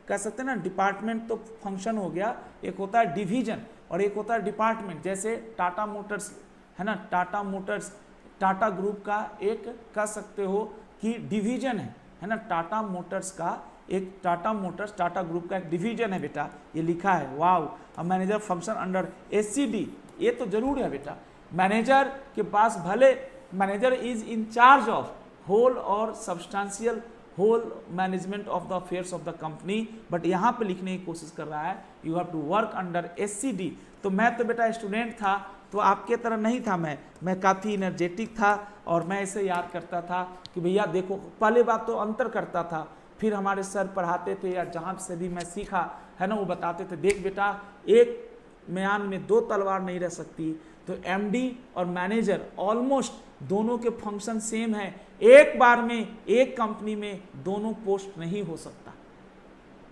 कह सकते हैं ना। डिपार्टमेंट तो फंक्शन हो गया, एक होता है डिवीजन और एक होता है डिपार्टमेंट। जैसे टाटा मोटर्स, है ना, टाटा मोटर्स टाटा ग्रुप का एक कह सकते हो कि डिवीजन है ना, टाटा मोटर्स का एक, टाटा मोटर्स टाटा ग्रुप का एक डिवीजन है बेटा, ये लिखा है। वाओ, अब मैनेजर फंक्शन अंडर एससीडी, ये तो जरूर है बेटा। मैनेजर के पास भले, manager is in charge of whole और substantial whole management of the affairs of the company, but यहाँ पे लिखने की कोशिश कर रहा है you have to work under SCD। तो मैं तो बेटा स्टूडेंट था, तो आपके तरह नहीं था, मैं काफ़ी एनर्जेटिक था और मैं इसे याद करता था कि भैया देखो, पहले बात तो अंतर करता था, फिर हमारे सर पढ़ाते थे या जहाँ से भी मैं सीखा है ना, वो बताते थे देख बेटा एक म्यान में दो तलवार नहीं रह सकती। तो MD और मैनेजर ऑलमोस्ट दोनों के फंक्शन सेम है, एक बार में एक कंपनी में दोनों पोस्ट नहीं हो सकता।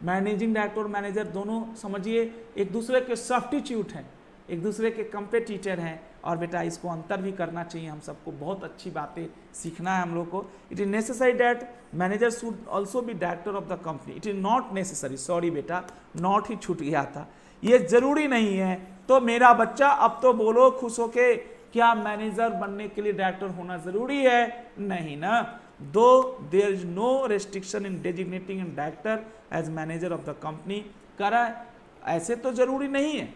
मैनेजिंग डायरेक्टर और मैनेजर दोनों समझिए एक दूसरे के सब्स्टिट्यूट हैं, एक दूसरे के कंपेटिटर हैं, और बेटा इसको अंतर भी करना चाहिए हम सबको, बहुत अच्छी बातें सीखना है हम लोग को। It is necessary that manager should also be director of the company. It is not necessary, sorry बेटा नॉट ही छूट गया था, ये जरूरी नहीं है। तो मेरा बच्चा अब तो बोलो खुश होके, क्या मैनेजर बनने के लिए डायरेक्टर होना जरूरी है? नहीं ना। Though there is no restriction in designating an director as manager of the company, करा ऐसे तो जरूरी नहीं है,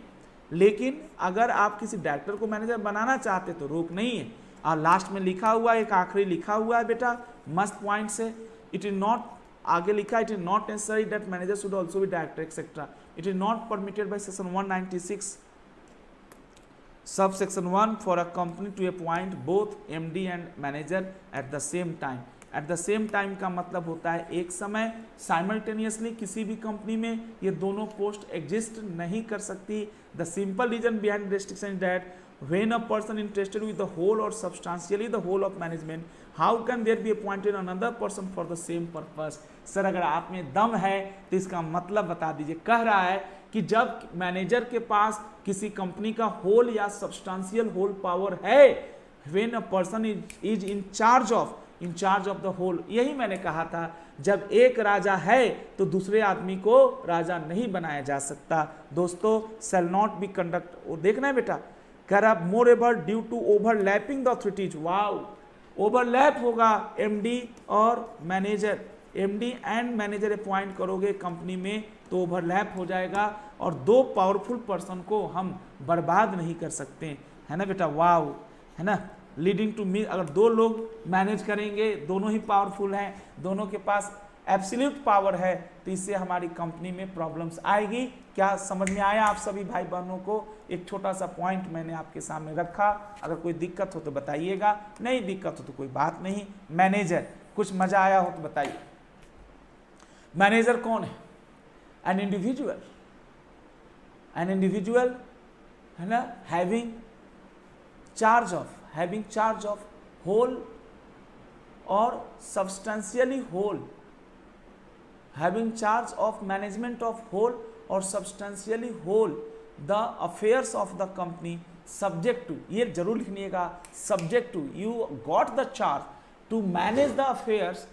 लेकिन अगर आप किसी डायरेक्टर को मैनेजर बनाना चाहते तो रोक नहीं है। और लास्ट में लिखा हुआ एक आखिरी लिखा हुआ है बेटा, मस्त पॉइंट से, इट इज नॉट, आगे लिखा it is not necessary that manager should also be director etcetera, it is not permitted by section 196 subsection 1 for a company to appoint both MD and manager at the same time। at the same time का मतलब होता है एक समय, simultaneously किसी भी company में ये दोनों पोस्ट एग्जिस्ट नहीं कर सकती। the simple reason behind restriction is that when a person interested with the whole or substantially the whole of management, how can there be appointed another person for the same purpose। Sir अगर आप में दम है तो इसका मतलब बता दीजिए। कह रहा है कि जब मैनेजर के पास किसी कंपनी का होल या सब्सटेंशियल होल पावर है, when a person is in charge of the whole, यही मैंने कहा था, जब एक राजा है तो दूसरे आदमी को राजा नहीं बनाया जा सकता। दोस्तों शैल नॉट बी कंडक्ट, वो देखना है बेटा, कर अब moreover due to overlapping the authorities, wow overlap होगा MD और manager, MD and manager appoint करोगे कंपनी में तो ओवरलैप हो जाएगा, और दो पावरफुल पर्सन को हम बर्बाद नहीं कर सकते, है ना बेटा, वाव, है ना। लीडिंग टू मी, अगर दो लोग मैनेज करेंगे, दोनों ही पावरफुल हैं, दोनों के पास एब्सोल्यूट पावर है, तो इससे हमारी कंपनी में प्रॉब्लम्स आएगी। क्या समझ में आया आप सभी भाई बहनों को? एक छोटा सा पॉइंट मैंने आपके सामने रखा, अगर कोई दिक्कत हो तो बताइएगा, नहीं दिक्कत हो तो कोई बात नहीं। मैनेजर, कुछ मजा आया हो तो बताइए। मैनेजर कौन है? an individual है ना, having charge of whole or substantially whole, having charge of management of whole or substantially whole the affairs of the company, subject to, ये जरूर लिखिएगा, subject to, you got the charge to manage the affairs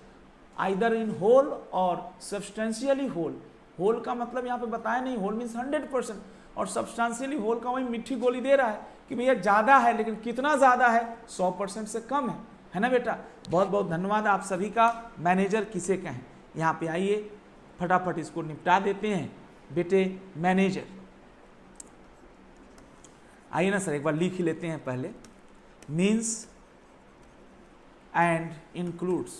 either in whole or substantially whole। Whole का मतलब यहाँ पे बताया नहीं, whole means 100%, और सब्सटेंशियली होल का वही मिट्टी गोली दे रहा है कि भैया ज़्यादा है, लेकिन कितना ज़्यादा है? 100% से कम है ना बेटा। बहुत बहुत धन्यवाद आप सभी का। मैनेजर किसे कहें? यहाँ पे आइए फटाफट इसको निपटा देते हैं बेटे। मैनेजर, आइए ना सर एक बार लिख ही लेते हैं पहले। Means and includes.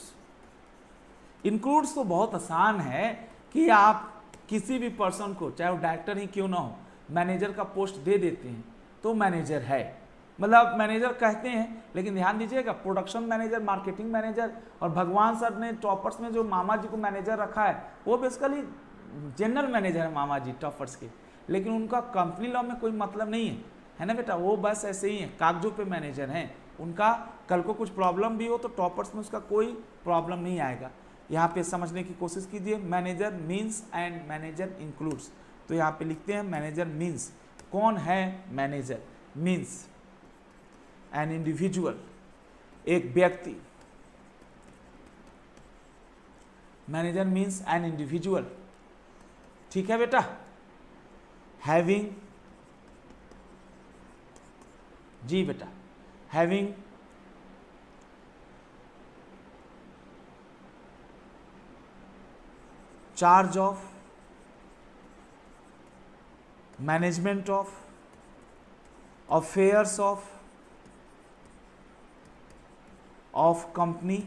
इंक्लूड्स तो बहुत आसान है कि आप किसी भी पर्सन को, चाहे वो डायरेक्टर ही क्यों ना हो, मैनेजर का पोस्ट दे देते हैं तो मैनेजर है, मतलब मैनेजर कहते हैं। लेकिन ध्यान दीजिएगा, प्रोडक्शन मैनेजर, मार्केटिंग मैनेजर, और भगवान सर ने टॉपर्स में जो मामा जी को मैनेजर रखा है वो बेसिकली जनरल मैनेजर है मामा जी टॉपर्स के, लेकिन उनका कंपनी लॉ में कोई मतलब नहीं है ना बेटा, वो बस ऐसे ही है, कागजों पे मैनेजर हैं। उनका कल को कुछ प्रॉब्लम भी हो तो टॉपर्स में उसका कोई प्रॉब्लम नहीं आएगा। यहाँ पे समझने की कोशिश कीजिए। Manager means and manager includes, तो यहाँ पे लिखते हैं मैनेजर मीन्स, कौन है मैनेजर? मीन्स एन इंडिविजुअल, एक व्यक्ति। मैनेजर मीन्स एन इंडिविजुअल, ठीक है बेटा। हैविंग, जी बेटा, having charge of management of affairs of company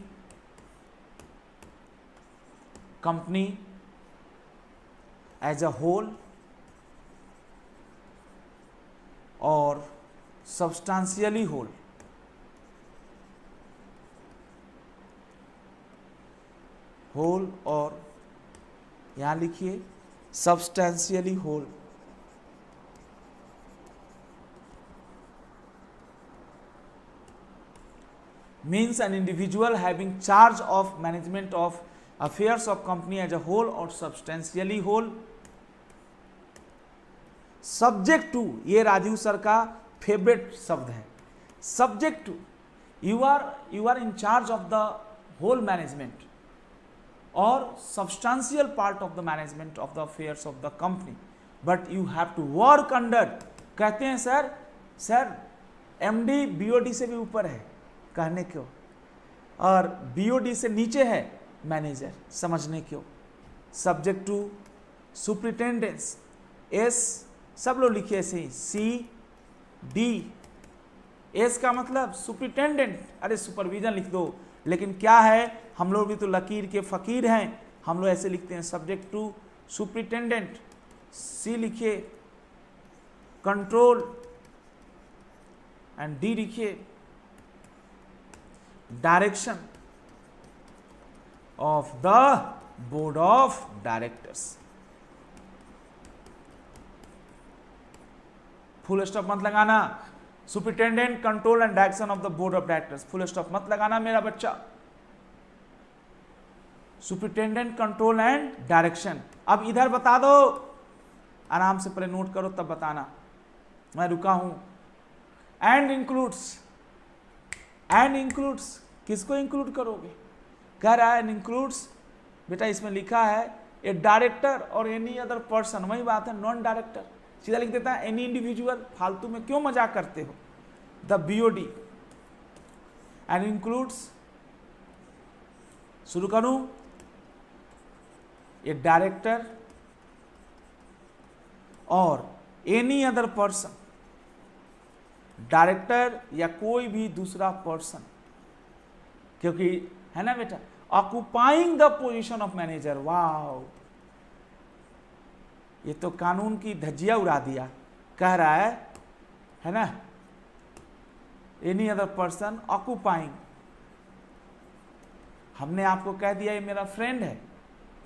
company as a whole और सब्सटेंशियली होल। होल और यहां लिखिए substantially whole. means an individual having charge of management of affairs of company as a whole or substantially whole, subject to, ये Rajiv sir का favourite शब्द है, subject to, you are in charge of the whole management or substantial part of the management of the affairs of the company, but you have to work under, कहते हैं sir MD BOD से भी ऊपर है कहने क्यों, और BOD से नीचे है मैनेजर, समझने क्यों। सब्जेक्ट टू सुपरिटेंडेंस, S सब लोग लिखिए ऐसे ही, CD, S का मतलब सुपरिटेंडेंट, अरे सुपरविजन लिख दो, लेकिन क्या है हम लोग भी तो लकीर के फकीर हैं, हम लोग ऐसे लिखते हैं सब्जेक्ट टू सुपरिटेंडेंट। C लिखिए कंट्रोल एंड D लिखिए direction of the board of directors. Full stop मत लगाना, superintendent control and direction of the board of directors, full stop मत लगाना मेरा बच्चा। Superintendent control and direction. अब इधर बता दो, आराम से पहले नोट करो तब बताना, मैं रुका हूं। एंड इंक्लूड्स, एंड इंक्लूड्स किसको इंक्लूड करोगे, कह रहा है इंक्लूड्स, बेटा इसमें लिखा है ए डायरेक्टर और एनी अदर पर्सन, वही बात है, नॉन डायरेक्टर सीधा लिख देता है एनी इंडिविजुअल, फालतू में क्यों मजाक करते हो। द BOD एंड इंक्लूड्स, शुरू करूं, ए डायरेक्टर और एनी अदर पर्सन, डायरेक्टर या कोई भी दूसरा पर्सन, क्योंकि है ना बेटा, occupying the position of manager, wow ये तो कानून की धज्जियां उड़ा दिया, कह रहा है ना, एनी अदर पर्सन ऑक्युपाइंग। हमने आपको कह दिया ये मेरा फ्रेंड है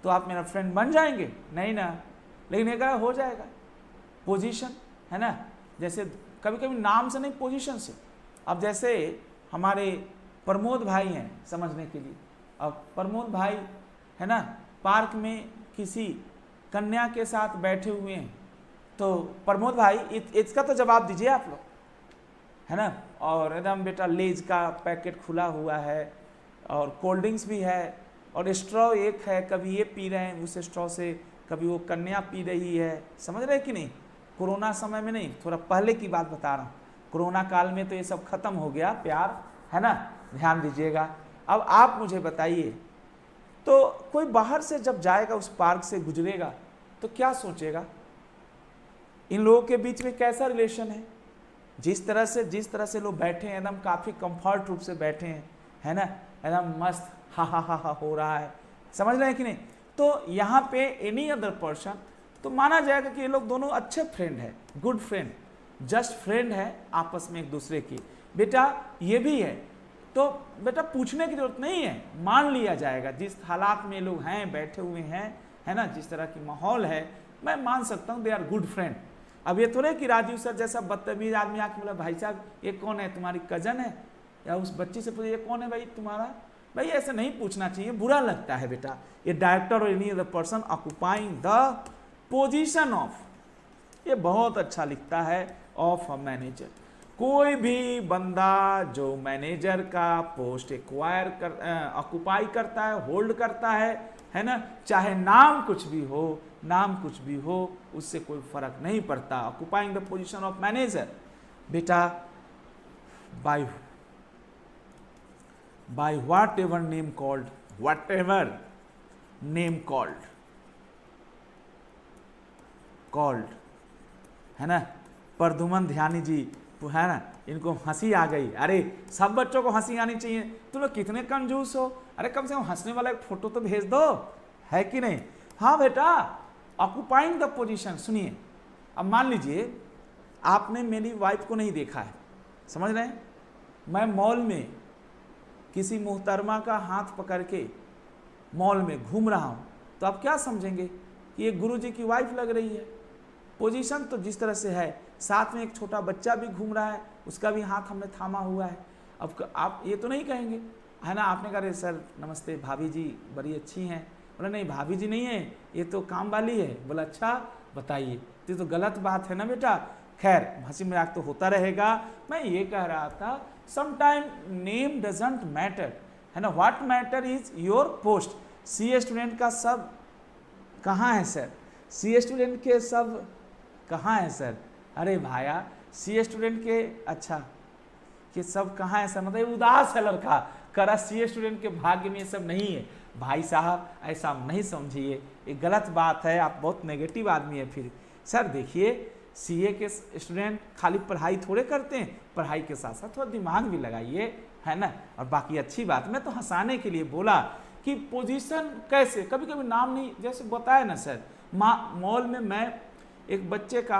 तो आप मेरा फ्रेंड बन जाएंगे, नहीं ना, लेकिन ये कहा हो जाएगा पोजीशन, है ना, जैसे कभी कभी नाम से नहीं पोजीशन से। अब जैसे हमारे प्रमोद भाई हैं, समझने के लिए, अब प्रमोद भाई है ना पार्क में किसी कन्या के साथ बैठे हुए हैं, तो प्रमोद भाई इसका तो जवाब दीजिए आप लोग, है ना, और एकदम बेटा लेज का पैकेट खुला हुआ है और कोल्ड ड्रिंक्स भी है और स्ट्रॉ एक है, कभी ये पी रहे हैं उस स्ट्रॉ से, कभी वो कन्या पी रही है, समझ रहे कि नहीं। कोरोना समय में नहीं, थोड़ा पहले की बात बता रहा हूँ, कोरोना काल में तो ये सब खत्म हो गया प्यार, है ना, ध्यान दीजिएगा। अब आप मुझे बताइए, तो कोई बाहर से जब जाएगा उस पार्क से गुजरेगा तो क्या सोचेगा, इन लोगों के बीच में कैसा रिलेशन है। जिस तरह से लोग बैठे हैं एकदम काफ़ी कंफर्ट रूप से बैठे हैं, है ना, एकदम मस्त हा हो रहा है, समझ रहे हैं कि नहीं। तो यहाँ पे एनी अदर पर्सन, तो माना जाएगा कि ये लोग दोनों अच्छे फ्रेंड है, गुड फ्रेंड, जस्ट फ्रेंड है आपस में एक दूसरे की। बेटा ये भी है, तो बेटा पूछने की जरूरत नहीं है, मान लिया जाएगा जिस हालात में लोग हैं, बैठे हुए हैं, है ना, जिस तरह की माहौल है, मैं मान सकता हूँ दे आर गुड फ्रेंड। अब ये थोड़े कि राजीव सर जैसा बदतमीज आदमी आके बोला भाई साहब ये कौन है, तुम्हारी कजन है, या उस बच्ची से पूछे ये कौन है भाई तुम्हारा, भाई ऐसे नहीं पूछना चाहिए, बुरा लगता है बेटा। ये डायरेक्टर और any other person occupying the position of, ये बहुत अच्छा लिखता है, ऑफ अ मैनेजर। कोई भी बंदा जो मैनेजर का पोस्ट एक्वायर कर ऑक्युपाई करता है, होल्ड करता है ना, चाहे नाम कुछ भी हो, उससे कोई फर्क नहीं पड़ता। Occupying the position of manager, बेटा by whatever name called, है ना, प्रद्युमन ध्यानी जी, है ना, इनको हंसी आ गई। अरे सब बच्चों को हंसी आनी चाहिए, तुम लोग कितने कंजूस हो, अरे कम से कम हंसने वाला एक फोटो तो भेज दो, है कि नहीं? हाँ बेटा, ऑक्यूपाइंग द पोजीशन। सुनिए, अब मान लीजिए आपने मेरी वाइफ को नहीं देखा है, समझ रहे हैं, मैं मॉल में किसी मोहतरमा का हाथ पकड़ के मॉल में घूम रहा हूँ, तो आप क्या समझेंगे कि ये गुरुजी की वाइफ लग रही है। पोजीशन तो जिस तरह से है, साथ में एक छोटा बच्चा भी घूम रहा है, उसका भी हाथ हमने थामा हुआ है। अब आप ये तो नहीं कहेंगे, है ना, आपने कहा अरे सर नमस्ते, भाभी जी बड़ी अच्छी हैं। बोला नहीं भाभी जी नहीं है, ये तो काम वाली है। बोला अच्छा बताइए, तो गलत बात है ना बेटा। खैर हंसी मजाक तो होता रहेगा। मैं ये कह रहा था समटाइम नेम डजंट मैटर, है ना, what matter is your post. See student का सब कहाँ है सर? सी स्टूडेंट के सब कहाँ है सर? अरे भाया, सी स्टूडेंट के अच्छा कि सब कहाँ है सर, मतलब उदास है लड़का, करा सी स्टूडेंट के भाग्य में ये सब नहीं है। भाई साहब ऐसा नहीं समझिए, ये गलत बात है, आप बहुत नेगेटिव आदमी है। फिर सर देखिए, सीए के स्टूडेंट खाली पढ़ाई थोड़े करते हैं, पढ़ाई के साथ साथ थोड़ा दिमाग भी लगाइए, है ना। और बाकी अच्छी बात, मैं तो हंसाने के लिए बोला कि पोजीशन कैसे, कभी कभी नाम नहीं, जैसे बताया ना सर, मॉल में मैं एक बच्चे का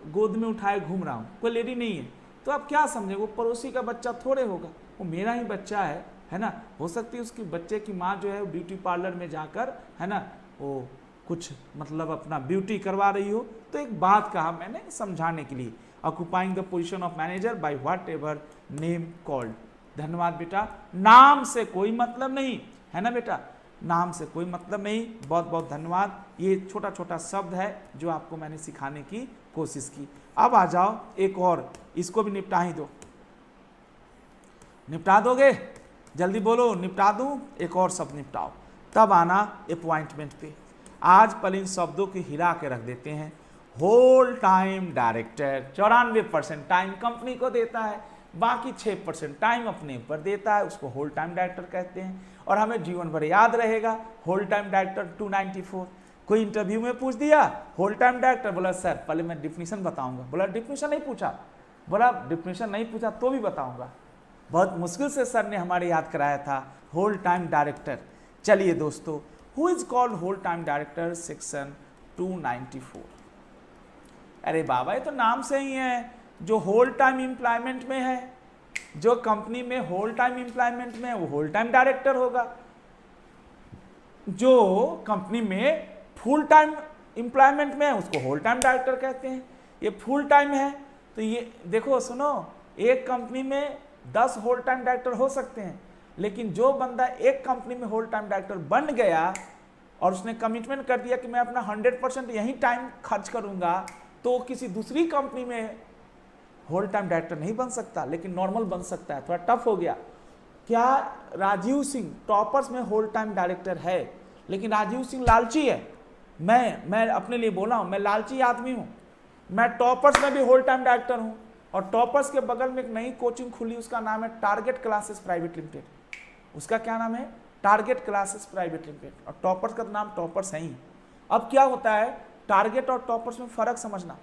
गोद में उठाए घूम रहा हूँ, कोई लेडी नहीं है, तो आप क्या समझे वो पड़ोसी का बच्चा थोड़े होगा, वो मेरा ही बच्चा है ना। हो सकती है उसकी बच्चे की माँ जो है ब्यूटी पार्लर में जाकर, है ना, वो कुछ मतलब अपना ब्यूटी करवा रही हो। तो एक बात कहा मैंने समझाने के लिए, occupying the position of manager bye whatever name called. धन्यवाद बेटा, नाम से कोई मतलब नहीं, है ना बेटा, नाम से कोई मतलब नहीं। बहुत बहुत धन्यवाद। ये छोटा छोटा शब्द है जो आपको मैंने सिखाने की कोशिश की। अब आ जाओ एक और, इसको भी निपटा ही दो। निपटा दोगे? जल्दी बोलो, निपटा दूं? एक और शब्द निपटाओ, तब आना अपॉइंटमेंट पे। आज पल इन शब्दों की हिला के रख देते हैं। Whole time director 94% time company को देता है, बाकी 6% टाइम अपने ऊपर देता है, उसको होल टाइम डायरेक्टर कहते हैं। और हमें जीवन भर याद रहेगा होल टाइम डायरेक्टर 294। कोई इंटरव्यू में पूछ दिया होल टाइम डायरेक्टर, बोला सर पहले मैं डिफिनीशन बताऊंगा। बोला डिफिनीशन नहीं पूछा, बोला डिफिनीशन नहीं पूछा तो भी बताऊंगा। बहुत मुश्किल से सर ने हमारे याद कराया था होल टाइम डायरेक्टर। चलिए दोस्तों, who is called whole time director, section 294। अरे बाबा ये तो नाम से ही है, जो होल टाइम एम्प्लॉयमेंट में है, जो कंपनी में होल टाइम एम्प्लॉयमेंट में है वो होल टाइम डायरेक्टर होगा। जो कंपनी में फुल टाइम एम्प्लॉयमेंट में है उसको होल टाइम डायरेक्टर कहते हैं। ये फुल टाइम है तो ये देखो सुनो, एक कंपनी में 10 होल टाइम डायरेक्टर हो सकते हैं, लेकिन जो बंदा एक कंपनी में होल टाइम डायरेक्टर बन गया और उसने कमिटमेंट कर दिया कि मैं अपना 100% यही टाइम खर्च करूंगा, तो किसी दूसरी कंपनी में होल टाइम डायरेक्टर नहीं बन सकता, लेकिन नॉर्मल बन सकता है। थोड़ा टफ हो गया। क्या राजीव सिंह टॉपर्स में होल टाइम डायरेक्टर है? लेकिन राजीव सिंह लालची है। मैं अपने लिए बोला हूं, मैं लालची आदमी हूं। मैं टॉपर्स में भी होल टाइम डायरेक्टर हूं, और टॉपर्स के बगल में एक नई कोचिंग खुली, उसका नाम है टारगेट क्लासेस प्राइवेट लिमिटेड। उसका क्या नाम है? Target classes private limited. और टॉपर्स का नाम टॉपर्स है ही। अब क्या होता है, टारगेट और टॉपर्स में फर्क समझना।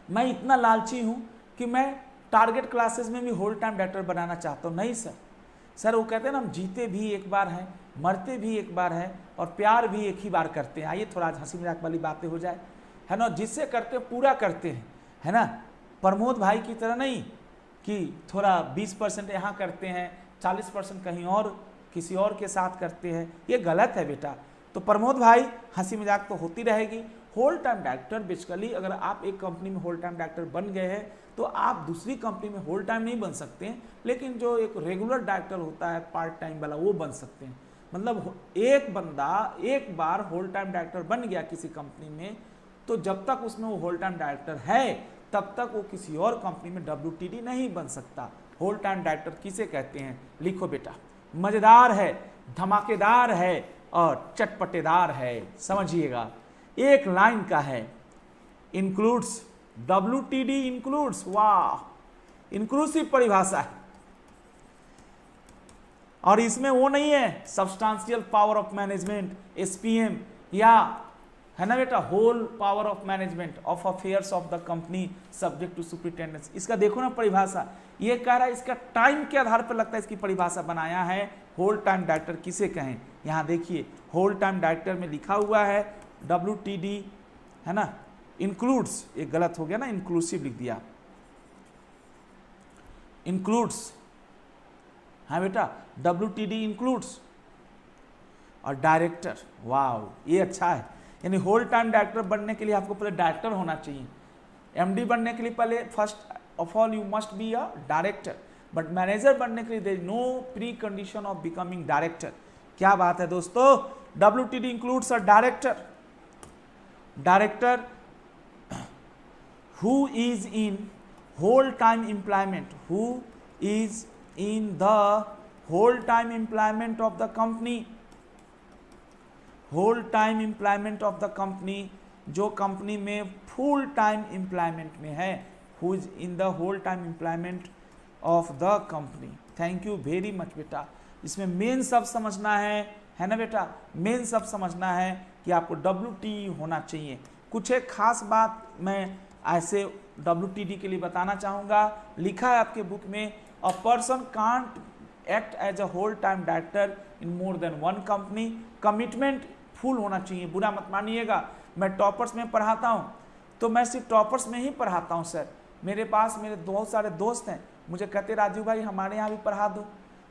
मैं इतना लालची हूं कि मैं टारगेट क्लासेस में भी होल टाइम डायरेक्टर बनाना चाहता हूं। नहीं सर वो कहते हैं ना, हम जीते भी एक बार हैं, मरते भी एक बार हैं, और प्यार भी एक ही बार करते हैं। आइए थोड़ा हंसी मजाक वाली बातें हो जाए, है ना। जिससे करते हैं पूरा करते हैं, है ना। प्रमोद भाई की तरह नहीं कि थोड़ा 20% यहाँ करते हैं, 40% कहीं और किसी और के साथ करते हैं, ये गलत है बेटा। तो प्रमोद भाई हंसी मजाक तो होती रहेगी। होल टाइम डायरेक्टर बेसिकली, अगर आप एक कंपनी में होल टाइम डायरेक्टर बन गए हैं तो आप दूसरी कंपनी में होल टाइम नहीं बन सकते हैं, लेकिन जो एक रेगुलर डायरेक्टर होता है पार्ट टाइम वाला, वो बन सकते हैं। मतलब एक बंदा एक बार होल टाइम डायरेक्टर बन गया किसी कंपनी में, तो जब तक उसमें वो होल टाइम डायरेक्टर है तब तक वो किसी और कंपनी में WTD नहीं बन सकता। होल टाइम डायरेक्टर किसे कहते हैं? लिखो बेटा, मजेदार है, धमाकेदार है और चटपटेदार है, समझिएगा। एक लाइन का है, इंक्लूड्स, WTD इंक्लूड्स, वाह, इंक्लूसिव परिभाषा है। और इसमें वो नहीं है substantial power of management, SPM, या है ना बेटा, whole power of management of affairs of the company subject to superintendence. इसका देखो ना परिभाषा, ये कह रहा है, इसका टाइम के आधार पर लगता है इसकी परिभाषा बनाया है होल टाइम डायरेक्टर किसे कहें। यहाँ देखिए होल टाइम डायरेक्टर में लिखा हुआ है WTD, है ना, इंक्लूड्स, ये गलत हो गया ना, इंक्लूसिव लिख दिया, इंक्लूड्स, हाँ बेटा WTD इंक्लूड्स और डायरेक्टर। वाव, ये अच्छा है, यानी होल टाइम डायरेक्टर बनने के लिए आपको पहले डायरेक्टर होना चाहिए। MD बनने के लिए पहले first of all you must be a director, but manager बनने के लिए there is no pre condition of becoming director. क्या बात है दोस्तों, WTD includes a director, director who is in whole time employment, who is in the whole time employment of the company, whole time employment of the company, जो company में full time employment में है, who is in the whole time employment of the company। Thank you very much बेटा। इसमें main सब समझना है ना बेटा, मेन सब समझना है कि आपको WTE होना चाहिए। कुछ एक खास बात मैं ऐसे WTD के लिए बताना चाहूँगा, लिखा है आपके बुक में, a person can't act as a whole time director in more than one company. Commitment full होना चाहिए, बुरा मत मानिएगा। मैं टॉपर्स में पढ़ाता हूँ तो मैं सिर्फ टॉपर्स में ही पढ़ाता हूँ सर, मेरे पास मेरे बहुत सारे दोस्त हैं, मुझे कहते राजू भाई हमारे यहाँ भी पढ़ा दो।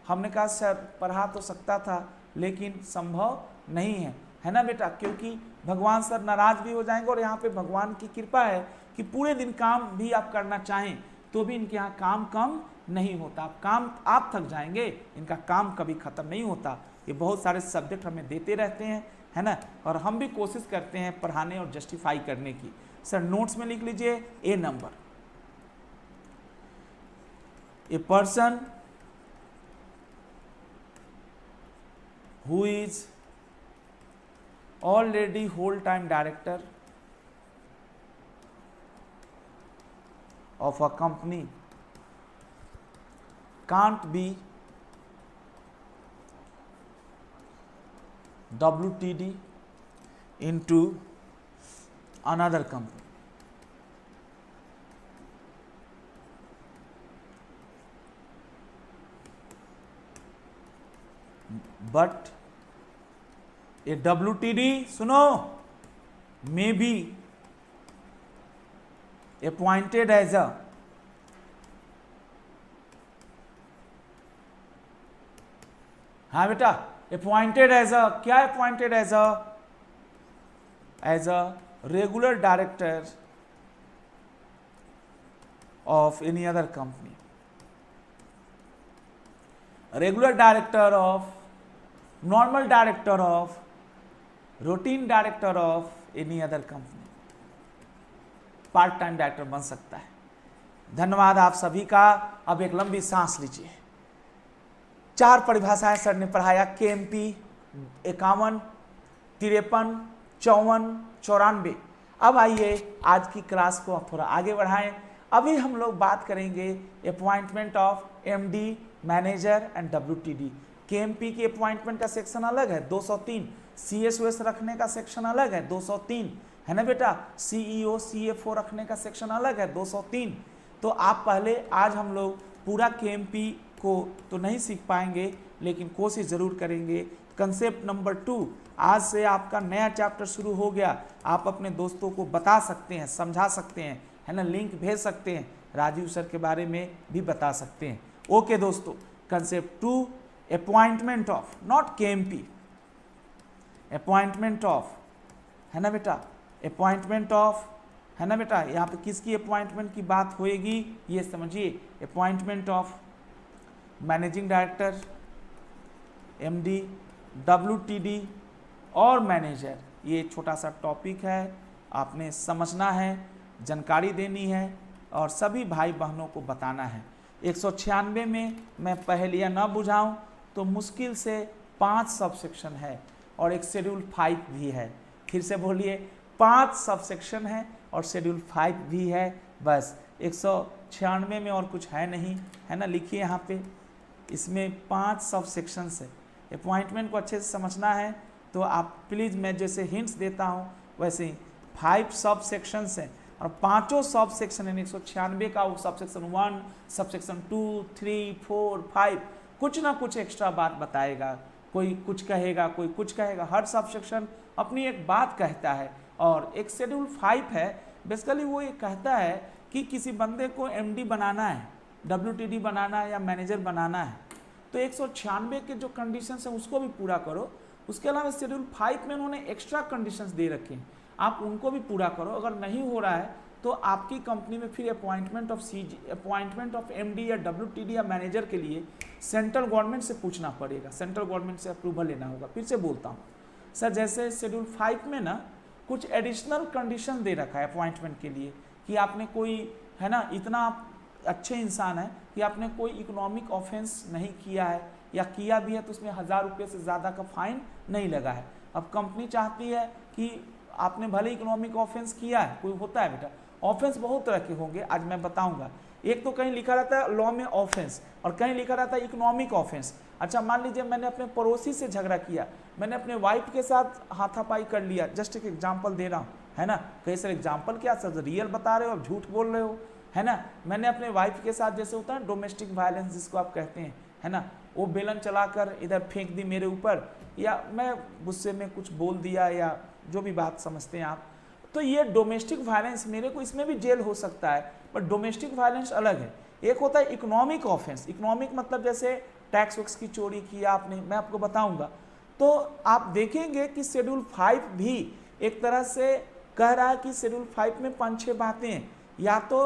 हमने कहा सर पढ़ा तो सकता था लेकिन संभव नहीं है ना बेटा, क्योंकि भगवान सर नाराज भी हो जाएंगे और यहाँ पे भगवान की कृपा है कि पूरे दिन काम भी आप करना चाहें तो भी इनके यहाँ काम कम नहीं होता। आप थक जाएंगे, इनका काम कभी खत्म नहीं होता। ये बहुत सारे सब्जेक्ट हमें देते रहते हैं, है ना, और हम भी कोशिश करते हैं पढ़ाने और जस्टिफाई करने की। सर नोट्स में लिख लीजिए A number, a person who is already whole time director of a company can't be WTD into another company। But a WTD, सुनो, may be appointed as a हाँ बेटा appointed as a क्या appointed as a regular director of any other company, regular director of, normal director of, routine director of any other company, part time director बन सकता है। धन्यवाद आप सभी का। अब एक लंबी सांस लीजिए। 4 परिभाषाएं सर ने पढ़ाया, KMP 51, 53, 54, 94। अब आइए आज की क्लास को आप थोड़ा आगे बढ़ाएं। अभी हम लोग बात करेंगे appointment of MD, manager and WTD। KMP की अपॉइंटमेंट का सेक्शन अलग है 203, CSOS रखने का सेक्शन अलग है 203, है ना बेटा, CEO, CFO रखने का सेक्शन अलग है 203। तो आप पहले, आज हम लोग पूरा KMP को तो नहीं सीख पाएंगे लेकिन कोशिश जरूर करेंगे। कंसेप्ट नंबर 2, आज से आपका नया चैप्टर शुरू हो गया। आप अपने दोस्तों को बता सकते हैं, समझा सकते हैं, है ना, लिंक भेज सकते हैं, राजीव सर के बारे में भी बता सकते हैं। ओके दोस्तों, concept 2, appointment of, not KMP, appointment of, है ना बेटा, अपॉइंटमेंट ऑफ, है ना बेटा, यहाँ पे किसकी अपॉइंटमेंट की बात होएगी ये समझिए। Appointment of managing director, MD, WTD or manager. ये छोटा सा टॉपिक है, आपने समझना है, जानकारी देनी है और सभी भाई बहनों को बताना है। 196 में मैं पहेलियाँ न बुझाऊं तो मुश्किल से 5 सबसेक्शन है और एक शेड्यूल 5 भी है। फिर से बोलिए, 5 सबसेक्शन है और शेड्यूल 5 भी है। बस 196 में और कुछ है नहीं, है ना, लिखिए यहाँ पे, इसमें 5 सबसेक्शंस है। अपॉइंटमेंट को अच्छे से समझना है तो आप प्लीज़, मैं जैसे हिंट्स देता हूँ वैसे ही 5 सबसेक्शंस हैं और 5 सबसेक्शन है 196 का। वो सबसेक्शन 1, सबसेक्शन 2, 3, 4, 5 कुछ ना कुछ एक्स्ट्रा बात बताएगा, कोई कुछ कहेगा, कोई कुछ कहेगा, हर सब सेक्शन अपनी एक बात कहता है। और एक शेड्यूल 5 है, बेसिकली वो ये कहता है कि किसी बंदे को एमडी बनाना है, डब्ल्यूटीडी बनाना है या मैनेजर बनाना है, तो 196 के जो कंडीशंस हैं उसको भी पूरा करो। उसके अलावा शेड्यूल 5 में उन्होंने एक्स्ट्रा कंडीशंस दे रखे हैं, आप उनको भी पूरा करो। अगर नहीं हो रहा है तो आपकी कंपनी में फिर अपॉइंटमेंट ऑफ एमडी या डब्ल्यूटीडी या मैनेजर के लिए सेंट्रल गवर्नमेंट से पूछना पड़ेगा, सेंट्रल गवर्नमेंट से अप्रूवल लेना होगा। फिर से बोलता हूँ सर, जैसे शेड्यूल 5 में ना कुछ एडिशनल कंडीशन दे रखा है अपॉइंटमेंट के लिए कि आपने कोई, है ना, इतना अच्छे इंसान है कि आपने कोई इकोनॉमिक ऑफेंस नहीं किया है, या किया भी है तो उसमें 1000 रुपये से ज़्यादा का फाइन नहीं लगा है। अब कंपनी चाहती है कि आपने भले इकोनॉमिक ऑफेंस किया है, कोई होता है बेटा, ऑफेंस बहुत तरह के होंगे, आज मैं बताऊंगा। एक तो कहीं लिखा रहता है लॉ में ऑफेंस और कहीं लिखा रहता है इकोनॉमिक ऑफेंस। अच्छा, मान लीजिए मैंने अपने पड़ोसी से झगड़ा किया, मैंने अपने वाइफ के साथ हाथापाई कर लिया, जस्ट एक एग्जाम्पल दे रहा हूँ, है ना। कई सारे एग्जाम्पल क्या सर रियल बता रहे हो, अब झूठ बोल रहे हो, है ना। मैंने अपने वाइफ के साथ, जैसे होता है डोमेस्टिक वायलेंस जिसको आप कहते हैं, है ना, वो बेलन चलाकर इधर फेंक दी मेरे ऊपर, या मैं गुस्से में कुछ बोल दिया, या जो भी बात समझते हैं आप, तो ये डोमेस्टिक वायलेंस, मेरे को इसमें भी जेल हो सकता है, बट डोमेस्टिक वायलेंस अलग है। एक होता है इकोनॉमिक ऑफेंस, इकोनॉमिक मतलब जैसे टैक्स वैक्स की चोरी किया आपने, मैं आपको बताऊंगा। तो आप देखेंगे कि शेड्यूल 5 भी एक तरह से कह रहा है कि शेड्यूल 5 में 5-6 बातें हैं, या तो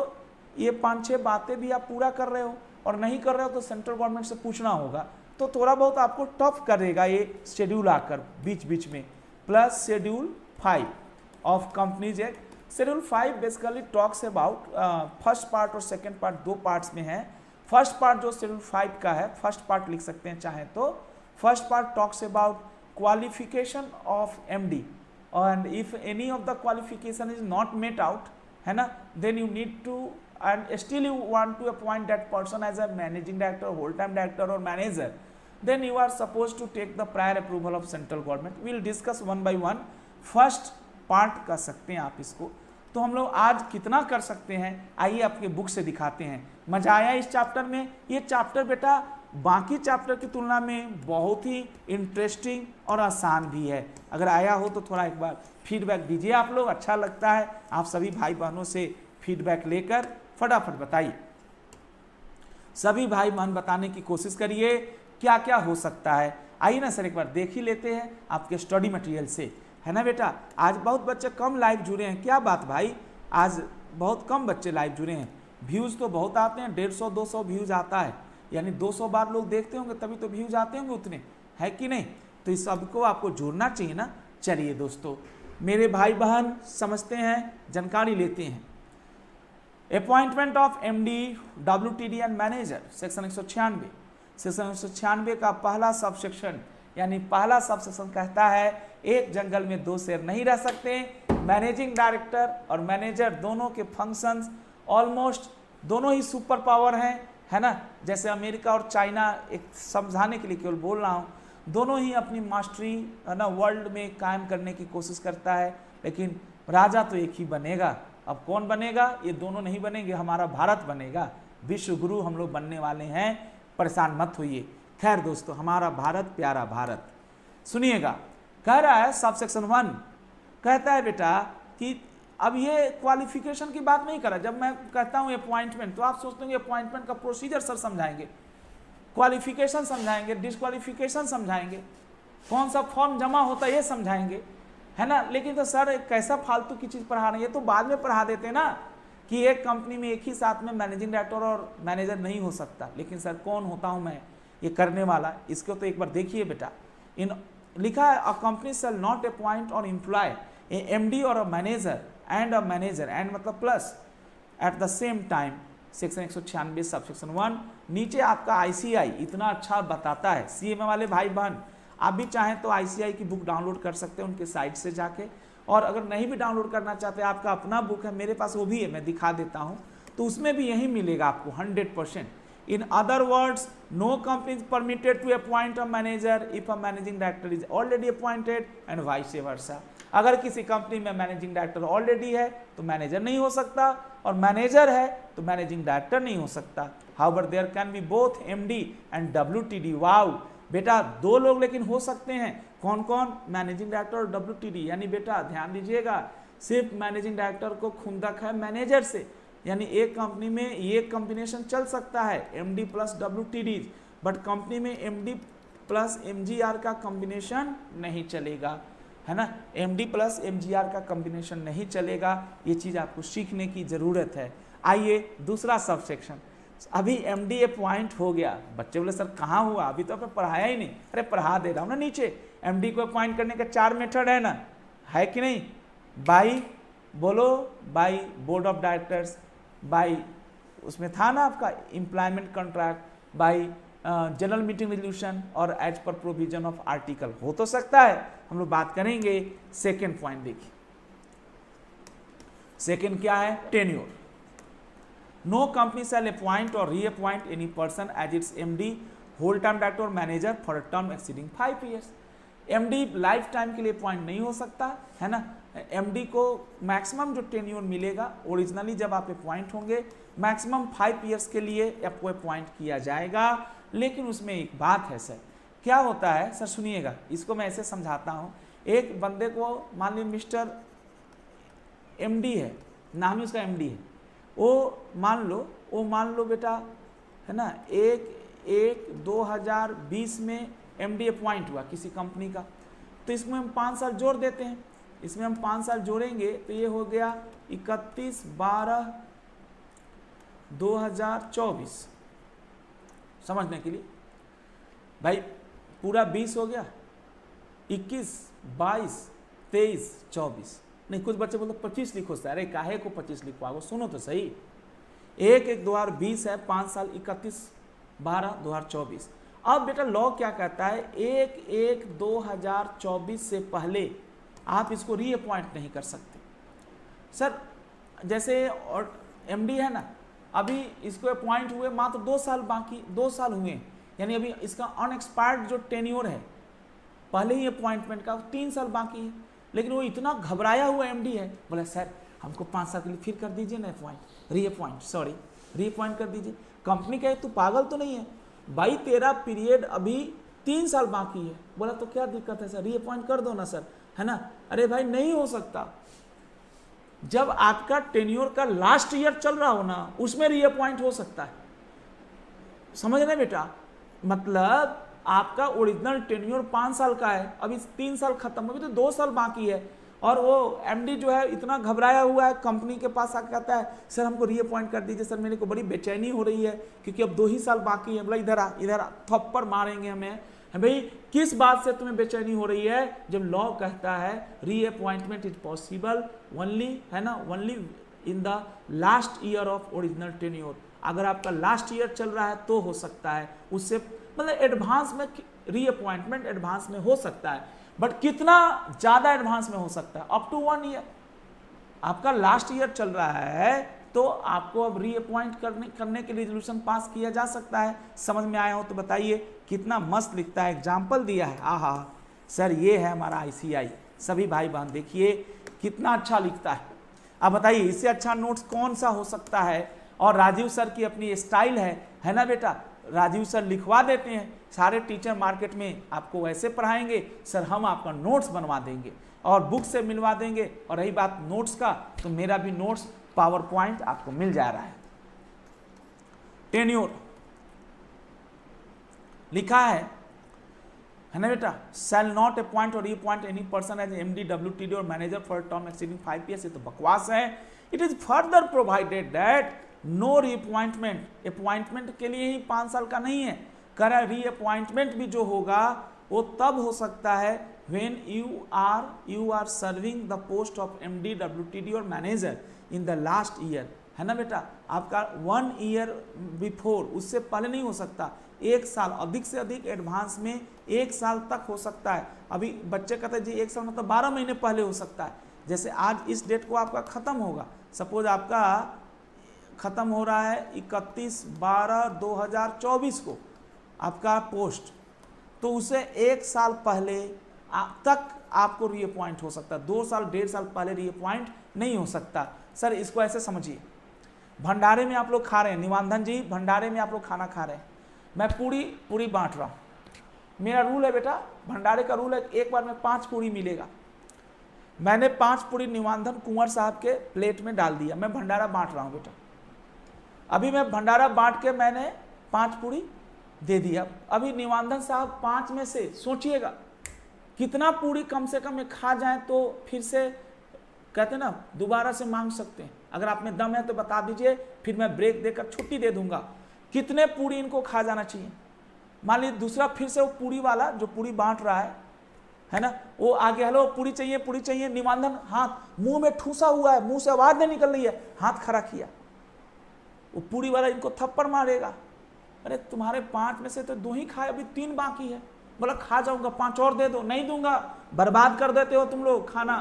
ये 5-6 बातें भी आप पूरा कर रहे हो, और नहीं कर रहे हो तो सेंट्रल गवर्नमेंट से पूछना होगा। तो थोड़ा बहुत आपको टफ करेगा ये शेड्यूल आकर बीच बीच में। Plus schedule 5 of companies act. Schedule 5 basically talks about, first part और सेकेंड पार्ट, दो पार्ट्स में है। फर्स्ट पार्ट जो शेड्यूल 5 का है, फर्स्ट पार्ट लिख सकते हैं चाहे तो। First part talks about qualification of MD, and if any of the qualification is not met out, है ना, then you need to, and still you want to appoint that person as a managing director, whole time director or manager, then you are supposed to take the prior approval of central government. We will discuss one by one. first part कर सकते हैं आप इसको। तो हम लोग आज कितना कर सकते हैं, आइए आपके बुक से दिखाते हैं। मजा आया इस चैप्टर में? ये चैप्टर बेटा बाकी चैप्टर की तुलना में बहुत ही इंटरेस्टिंग और आसान भी है। अगर आया हो तो थोड़ा एक बार फीडबैक दीजिए आप लोग, अच्छा लगता है। आप सभी भाई बहनों से फीडबैक लेकर फटाफट बताइए। सभी भाई बहन बताने की कोशिश करिए क्या क्या हो सकता है। आइए ना सर एक बार देख ही लेते हैं आपके स्टडी मटेरियल से, है ना बेटा। आज बहुत बच्चे कम लाइव जुड़े हैं, क्या बात भाई, आज बहुत कम बच्चे लाइव जुड़े हैं। व्यूज़ तो बहुत आते हैं, 150-200 व्यूज़ आता है, यानी 200 बार लोग देखते होंगे तभी तो व्यूज़ आते होंगे उतने, है कि नहीं। तो इस सबको आपको जुड़ना चाहिए ना। चलिए दोस्तों, मेरे भाई बहन समझते हैं, जानकारी लेते हैं। Appointment of MD, WTD and manager, section 196। Section 196 का पहला सब सेक्शन, यानी पहला सब सेक्शन कहता है एक जंगल में 2 शेर नहीं रह सकते। मैनेजिंग डायरेक्टर और मैनेजर दोनों के फंक्शंस ऑलमोस्ट दोनों ही सुपर पावर हैं, है ना। जैसे अमेरिका और चाइना, एक समझाने के लिए केवल बोल रहा हूँ, दोनों ही अपनी मास्टरी, है ना, वर्ल्ड में कायम करने की कोशिश करता है, लेकिन राजा तो एक ही बनेगा। अब कौन बनेगा? ये दोनों नहीं बनेंगे, हमारा भारत बनेगा। विश्व गुरु हम लोग बनने वाले हैं, परेशान मत होइए। खैर दोस्तों, हमारा भारत प्यारा भारत। सुनिएगा, कह रहा है सब सेक्शन 1 कहता है बेटा कि अब ये क्वालिफिकेशन की बात नहीं कर रहा। जब मैं कहता हूँ अपॉइंटमेंट, तो आप सोचते हैं अपॉइंटमेंट का प्रोसीजर सर समझाएंगे, क्वालिफिकेशन समझाएंगे, डिस्क्वालिफिकेशन समझाएंगे, कौन सा फॉर्म जमा होता है ये समझाएंगे, है ना। लेकिन तो सर कैसा फालतू की चीज़ पढ़ा रहे हैं, ये तो बाद में पढ़ा देते ना कि एक कंपनी में एक ही साथ में मैनेजिंग डायरेक्टर और मैनेजर नहीं हो सकता। लेकिन सर कौन होता हूँ मैं ये करने वाला? इसको तो एक बार देखिए बेटा। इन लिखा है, a company shall not appoint और एम्प्लॉय ए एमडी और अ मैनेजर एंड मतलब plus at the same time, section 196 sub section 1। नीचे आपका ICI इतना अच्छा बताता है। CMA वाले भाई बहन आप भी चाहें तो ICI की बुक डाउनलोड कर सकते हैं उनके साइट से जाके, और अगर नहीं भी डाउनलोड करना चाहते, आपका अपना बुक है, मेरे पास वो भी है, मैं दिखा देता हूँ, तो उसमें भी यही मिलेगा आपको 100%। In other words, no company is permitted to appoint a manager if a managing director is already appointed and vice versa. अगर किसी कंपनी में मैनेजिंग डायरेक्टर ऑलरेडी है तो मैनेजर नहीं हो सकता, और मैनेजर है तो मैनेजिंग डायरेक्टर नहीं हो सकता। However there can be both MD and WTD. Wow बेटा, दो लोग लेकिन हो सकते हैं। कौन कौन? मैनेजिंग डायरेक्टर और डब्ल्यूटीडी। यानी बेटा ध्यान दीजिएगा, सिर्फ मैनेजिंग डायरेक्टर को खुंदक है मैनेजर से, यानी एक कंपनी में ये कॉम्बिनेशन चल सकता है MD plus WTD, but company में एमडी प्लस एमजीआर का कॉम्बिनेशन नहीं चलेगा, है ना। एमडी प्लस एमजीआर का कॉम्बिनेशन नहीं चलेगा, ये चीज़ आपको सीखने की ज़रूरत है। आइए दूसरा सब सेक्शन। अभी एमडी अपॉइंट हो गया, बच्चे बोले सर कहाँ हुआ, अभी तो आपने पढ़ाया ही नहीं। अरे पढ़ा दे रहा हूँ ना नीचे। एमडी को अपॉइंट करने का 4 मेथड है ना, है कि नहीं? बाई, बोलो, by board of directors, by उसमें था ना आपका employment contract, by general meeting resolution, और as per provision of article. हो तो सकता है, हम लोग बात करेंगे। सेकेंड पॉइंट देखिए, सेकेंड क्या है? Tenure. No company shall appoint और reappoint any person as its MD, whole time director और manager for a term exceeding 5 years. MD lifetime के लिए अपॉइंट नहीं हो सकता, है ना। एमडी को मैक्सिमम जो टेन्योर मिलेगा ओरिजिनली जब आप अपॉइंट होंगे, मैक्सिमम 5 ईयर्स के लिए आपको अपॉइंट किया जाएगा। लेकिन उसमें एक बात है सर, क्या होता है सर, सुनिएगा, इसको मैं ऐसे समझाता हूँ। एक बंदे को मान लीजिए मिस्टर एमडी है, नाम ही उसका एमडी है, वो मान लो बेटा, है ना, 1/1/2020 में एमडी अपॉइंट हुआ किसी कंपनी का, तो इसमें हम 5 साल जोड़ देते हैं। इसमें हम 5 साल जोड़ेंगे तो ये हो गया 31/12/2024। समझने के लिए भाई, पूरा 20 हो गया, 21, 22, 23, 24। नहीं, कुछ बच्चे बोलते 25 लिखो सर। अरे काहे को 25 लिखवाओ, सुनो तो सही। 1/1/2020 है, 5 साल 31/12/2024। अब बेटा लॉ क्या कहता है, 1/1/2024 से पहले आप इसको रीअपॉइंट नहीं कर सकते। सर जैसे और एमडी है ना, अभी इसको अपॉइंट हुए मात्र 2 साल बाकी, 2 साल हुए, यानी अभी इसका अनएक्सपायर्ड जो टेन्योर है पहले ही अपॉइंटमेंट का 3 साल बाकी है। लेकिन वो इतना घबराया हुआ एमडी है, बोला सर हमको 5 साल के लिए फिर कर दीजिए ना रीअपॉइंट कर दीजिए। कंपनी कहे तू पागल तो नहीं है भाई, तेरा पीरियड अभी 3 साल बाकी है। बोला तो क्या दिक्कत है सर, रीअपॉइंट कर दो ना सर, है ना। अरे भाई नहीं हो सकता, जब आपका टेन्योर का लास्ट ईयर चल रहा हो ना, उसमें रीअपॉइंट हो सकता है। समझ रहे बेटा, मतलब आपका ओरिजिनल टेन्योर 5 साल का है, अभी 3 साल खत्म, अभी तो 2 साल बाकी है, और वो एमडी जो है इतना घबराया हुआ है, कंपनी के पास आकर कहता है सर हमको रीअपॉइंट कर दीजिए सर, मेरे को बड़ी बेचैनी हो रही है क्योंकि अब 2 ही साल बाकी है। बोला इधर आ, थप्पड़ मारेंगे हमें। भाई किस बात से तुम्हें बेचैनी हो रही है? जब लॉ कहता है रीअपॉइंटमेंट इज पॉसिबल ओनली, है ना, only in the last year of original tenure. अगर आपका लास्ट ईयर चल रहा है तो हो सकता है, उससे मतलब एडवांस में रीअपॉइंटमेंट एडवांस में हो सकता है, बट कितना ज्यादा एडवांस में हो सकता है? Up to 1 year. आपका लास्ट ईयर चल रहा है तो आपको अब रीअपॉइंट करने के रेजोल्यूशन पास किया जा सकता है। समझ में आया हो तो बताइए। कितना मस्त लिखता है, एग्जाम्पल दिया है। आहा सर ये है हमारा ICI, सभी भाई बहन देखिए कितना अच्छा लिखता है। अब बताइए इससे अच्छा नोट्स कौन सा हो सकता है? और राजीव सर की अपनी स्टाइल है ना बेटा, राजीव सर लिखवा देते हैं। सारे टीचर मार्केट में आपको वैसे पढ़ाएंगे, सर हम आपका नोट्स बनवा देंगे और बुक से मिलवा देंगे। और रही बात नोट्स का, तो मेरा भी नोट्स पावर पॉइंट आपको मिल जा रहा है। टेन्योर लिखा है ना बेटा, शैल नॉट अपॉइंट और reappoint any person as MD, WTD और manager for term exceeding 5 years. ये तो बकवास है। It is further provided that no reappointment, appointment के लिए ही 5 साल का नहीं है, कह रहा है रीअपॉइंटमेंट भी जो होगा वो तब हो सकता है when you are serving the post of MD, WTD और manager in the last year, है ना बेटा। आपका 1 ईयर बिफोर, उससे पहले नहीं हो सकता। 1 साल, अधिक से अधिक एडवांस में 1 साल तक हो सकता है। अभी बच्चे कहते हैं जी 1 साल मतलब 12 महीने पहले हो सकता है। जैसे आज इस डेट को आपका खत्म होगा, सपोज आपका खत्म हो रहा है 31/12/2024 को आपका पोस्ट, तो उसे 1 साल पहले तक आपको रीअपॉइंट हो सकता है। 2 साल 1.5 साल पहले रीअपॉइंट नहीं हो सकता। सर इसको ऐसे समझिए, भंडारे में आप लोग खा रहे हैं, निवांधन जी भंडारे में आप लोग खाना खा रहे हैं, मैं पूरी बांट रहा हूँ, मेरा रूल है बेटा, भंडारे का रूल है एक बार में 5 पूरी मिलेगा। मैंने 5 पूरी निवांधन कुंवर साहब के प्लेट में डाल दिया, मैं भंडारा बांट रहा हूँ बेटा। अभी मैं भंडारा बांट के मैंने 5 पूरी दे दिया। अभी निवांधन साहब 5 में से सोचिएगा कितना पूरी कम से कम खा जाए तो फिर से कहते ना दोबारा से मांग सकते हैं। अगर आप में दम है तो बता दीजिए, फिर मैं ब्रेक देकर छुट्टी दे दूंगा। कितने पूरी इनको खा जाना चाहिए? मान लीजिए दूसरा फिर से वो पूरी वाला जो पूरी बांट रहा है ना, वो आगे हेलो पूरी चाहिए, निवांधन हाथ मुंह में ठूसा हुआ है, मुंह से आवाज नहीं निकल रही है, हाथ खड़ा किया, वो पूरी वाला इनको थप्पड़ मारेगा। अरे तुम्हारे 5 में से तो 2 ही खाए, अभी 3 बाकी है। बोला खा जाऊंगा, 5 और दे दो, नहीं दूंगा, बर्बाद कर देते हो तुम लोग खाना।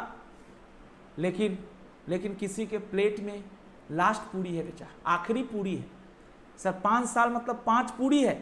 लेकिन किसी के प्लेट में लास्ट पूरी है बेटा, आखिरी पूरी है। सर 5 साल मतलब 5 पूरी है,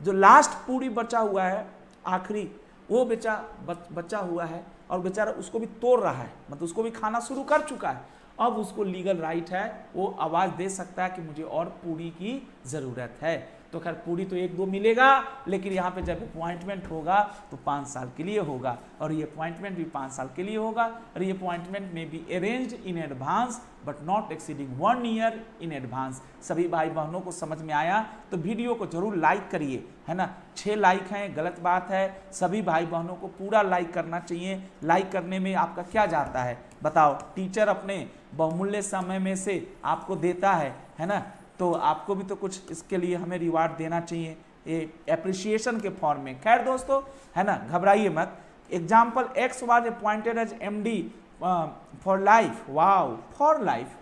जो लास्ट पूरी बचा हुआ है आखिरी, वो बचा हुआ है और बेचारा उसको भी तोड़ रहा है, मतलब उसको भी खाना शुरू कर चुका है। अब उसको लीगल राइट है, वो आवाज दे सकता है कि मुझे और पूरी की जरूरत है। तो खैर पूरी तो 1-2 मिलेगा, लेकिन यहाँ पे जब अपॉइंटमेंट होगा तो 5 साल के लिए होगा, और ये अपॉइंटमेंट भी 5 साल के लिए होगा। और ये अपॉइंटमेंट में be arranged in advance but not exceeding 1 year in advance. सभी भाई बहनों को समझ में आया तो वीडियो को जरूर लाइक करिए, है ना। 6 लाइक हैं, गलत बात है, सभी भाई बहनों को पूरा लाइक करना चाहिए। लाइक करने में आपका क्या जाता है बताओ? टीचर अपने बहुमूल्य समय में से आपको देता है ना, तो आपको भी तो कुछ इसके लिए हमें रिवार्ड देना चाहिए, ये एप्रिसिएशन के फॉर्म में। खैर दोस्तों, है ना, घबराइए मत। Example X was appointed as MD for life. Wow, for life,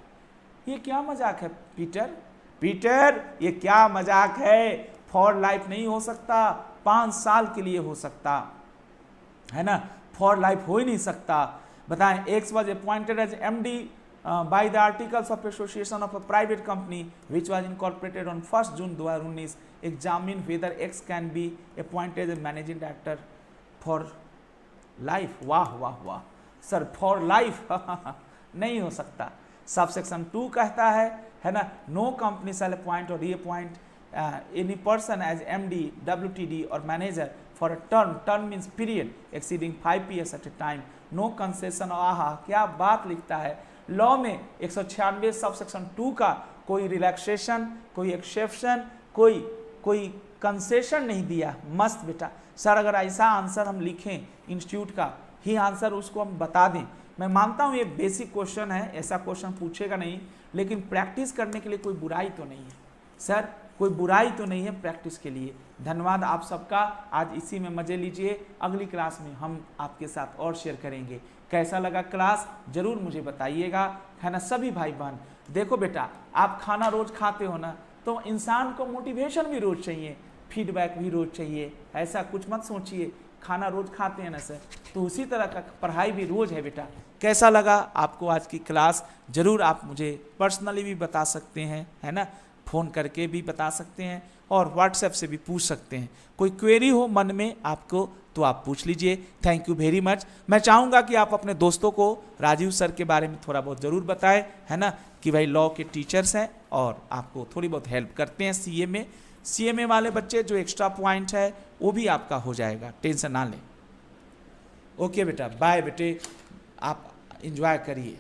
ये क्या मजाक है पीटर, ये क्या मजाक है? फॉर लाइफ नहीं हो सकता, 5 साल के लिए हो सकता है ना, फॉर लाइफ हो ही नहीं सकता। बताएं, X was appointed as MD by the articles of association of a private company which was incorporated on 1st June 2019, examine whether X can be appointed as managing director for life। वाह sir, for life नहीं हो सकता। Subsection 2 कहता है ना, no company shall appoint और reappoint any person as MD, WTD or manager for a term means period exceeding 5 years at a time, no concession. आहा, क्या बात लिखता है लॉ में 196 सबसेक्शन 2 का कोई रिलैक्सेशन, कोई एक्सेप्शन, कोई कंसेशन नहीं दिया। मस्त बेटा। सर अगर ऐसा आंसर हम लिखें इंस्टीट्यूट का ही आंसर, उसको हम बता दें, मैं मानता हूं ये बेसिक क्वेश्चन है, ऐसा क्वेश्चन पूछेगा नहीं, लेकिन प्रैक्टिस करने के लिए कोई बुराई तो नहीं है सर, कोई बुराई तो नहीं है प्रैक्टिस के लिए। धन्यवाद आप सबका, आज इसी में मजे लीजिए। अगली क्लास में हम आपके साथ और शेयर करेंगे। कैसा लगा क्लास जरूर मुझे बताइएगा, है ना सभी भाई बहन। देखो बेटा, आप खाना रोज खाते हो ना, तो इंसान को मोटिवेशन भी रोज चाहिए, फीडबैक भी रोज चाहिए। ऐसा कुछ मत सोचिए, खाना रोज खाते हैं ना सर, तो उसी तरह का पढ़ाई भी रोज है बेटा। कैसा लगा आपको आज की क्लास जरूर आप मुझे पर्सनली भी बता सकते हैं, है ना, फ़ोन करके भी बता सकते हैं और व्हाट्सएप से भी पूछ सकते हैं। कोई क्वेरी हो मन में आपको तो आप पूछ लीजिए। Thank you very much. मैं चाहूँगा कि आप अपने दोस्तों को राजीव सर के बारे में थोड़ा बहुत ज़रूर बताएं, है ना, कि भाई लॉ के टीचर्स हैं और आपको थोड़ी बहुत हेल्प करते हैं CMA वाले बच्चे, जो एक्स्ट्रा पॉइंट है वो भी आपका हो जाएगा, टेंशन ना लें। ओके बेटा, बाय बेटे, आप इंजॉय करिए।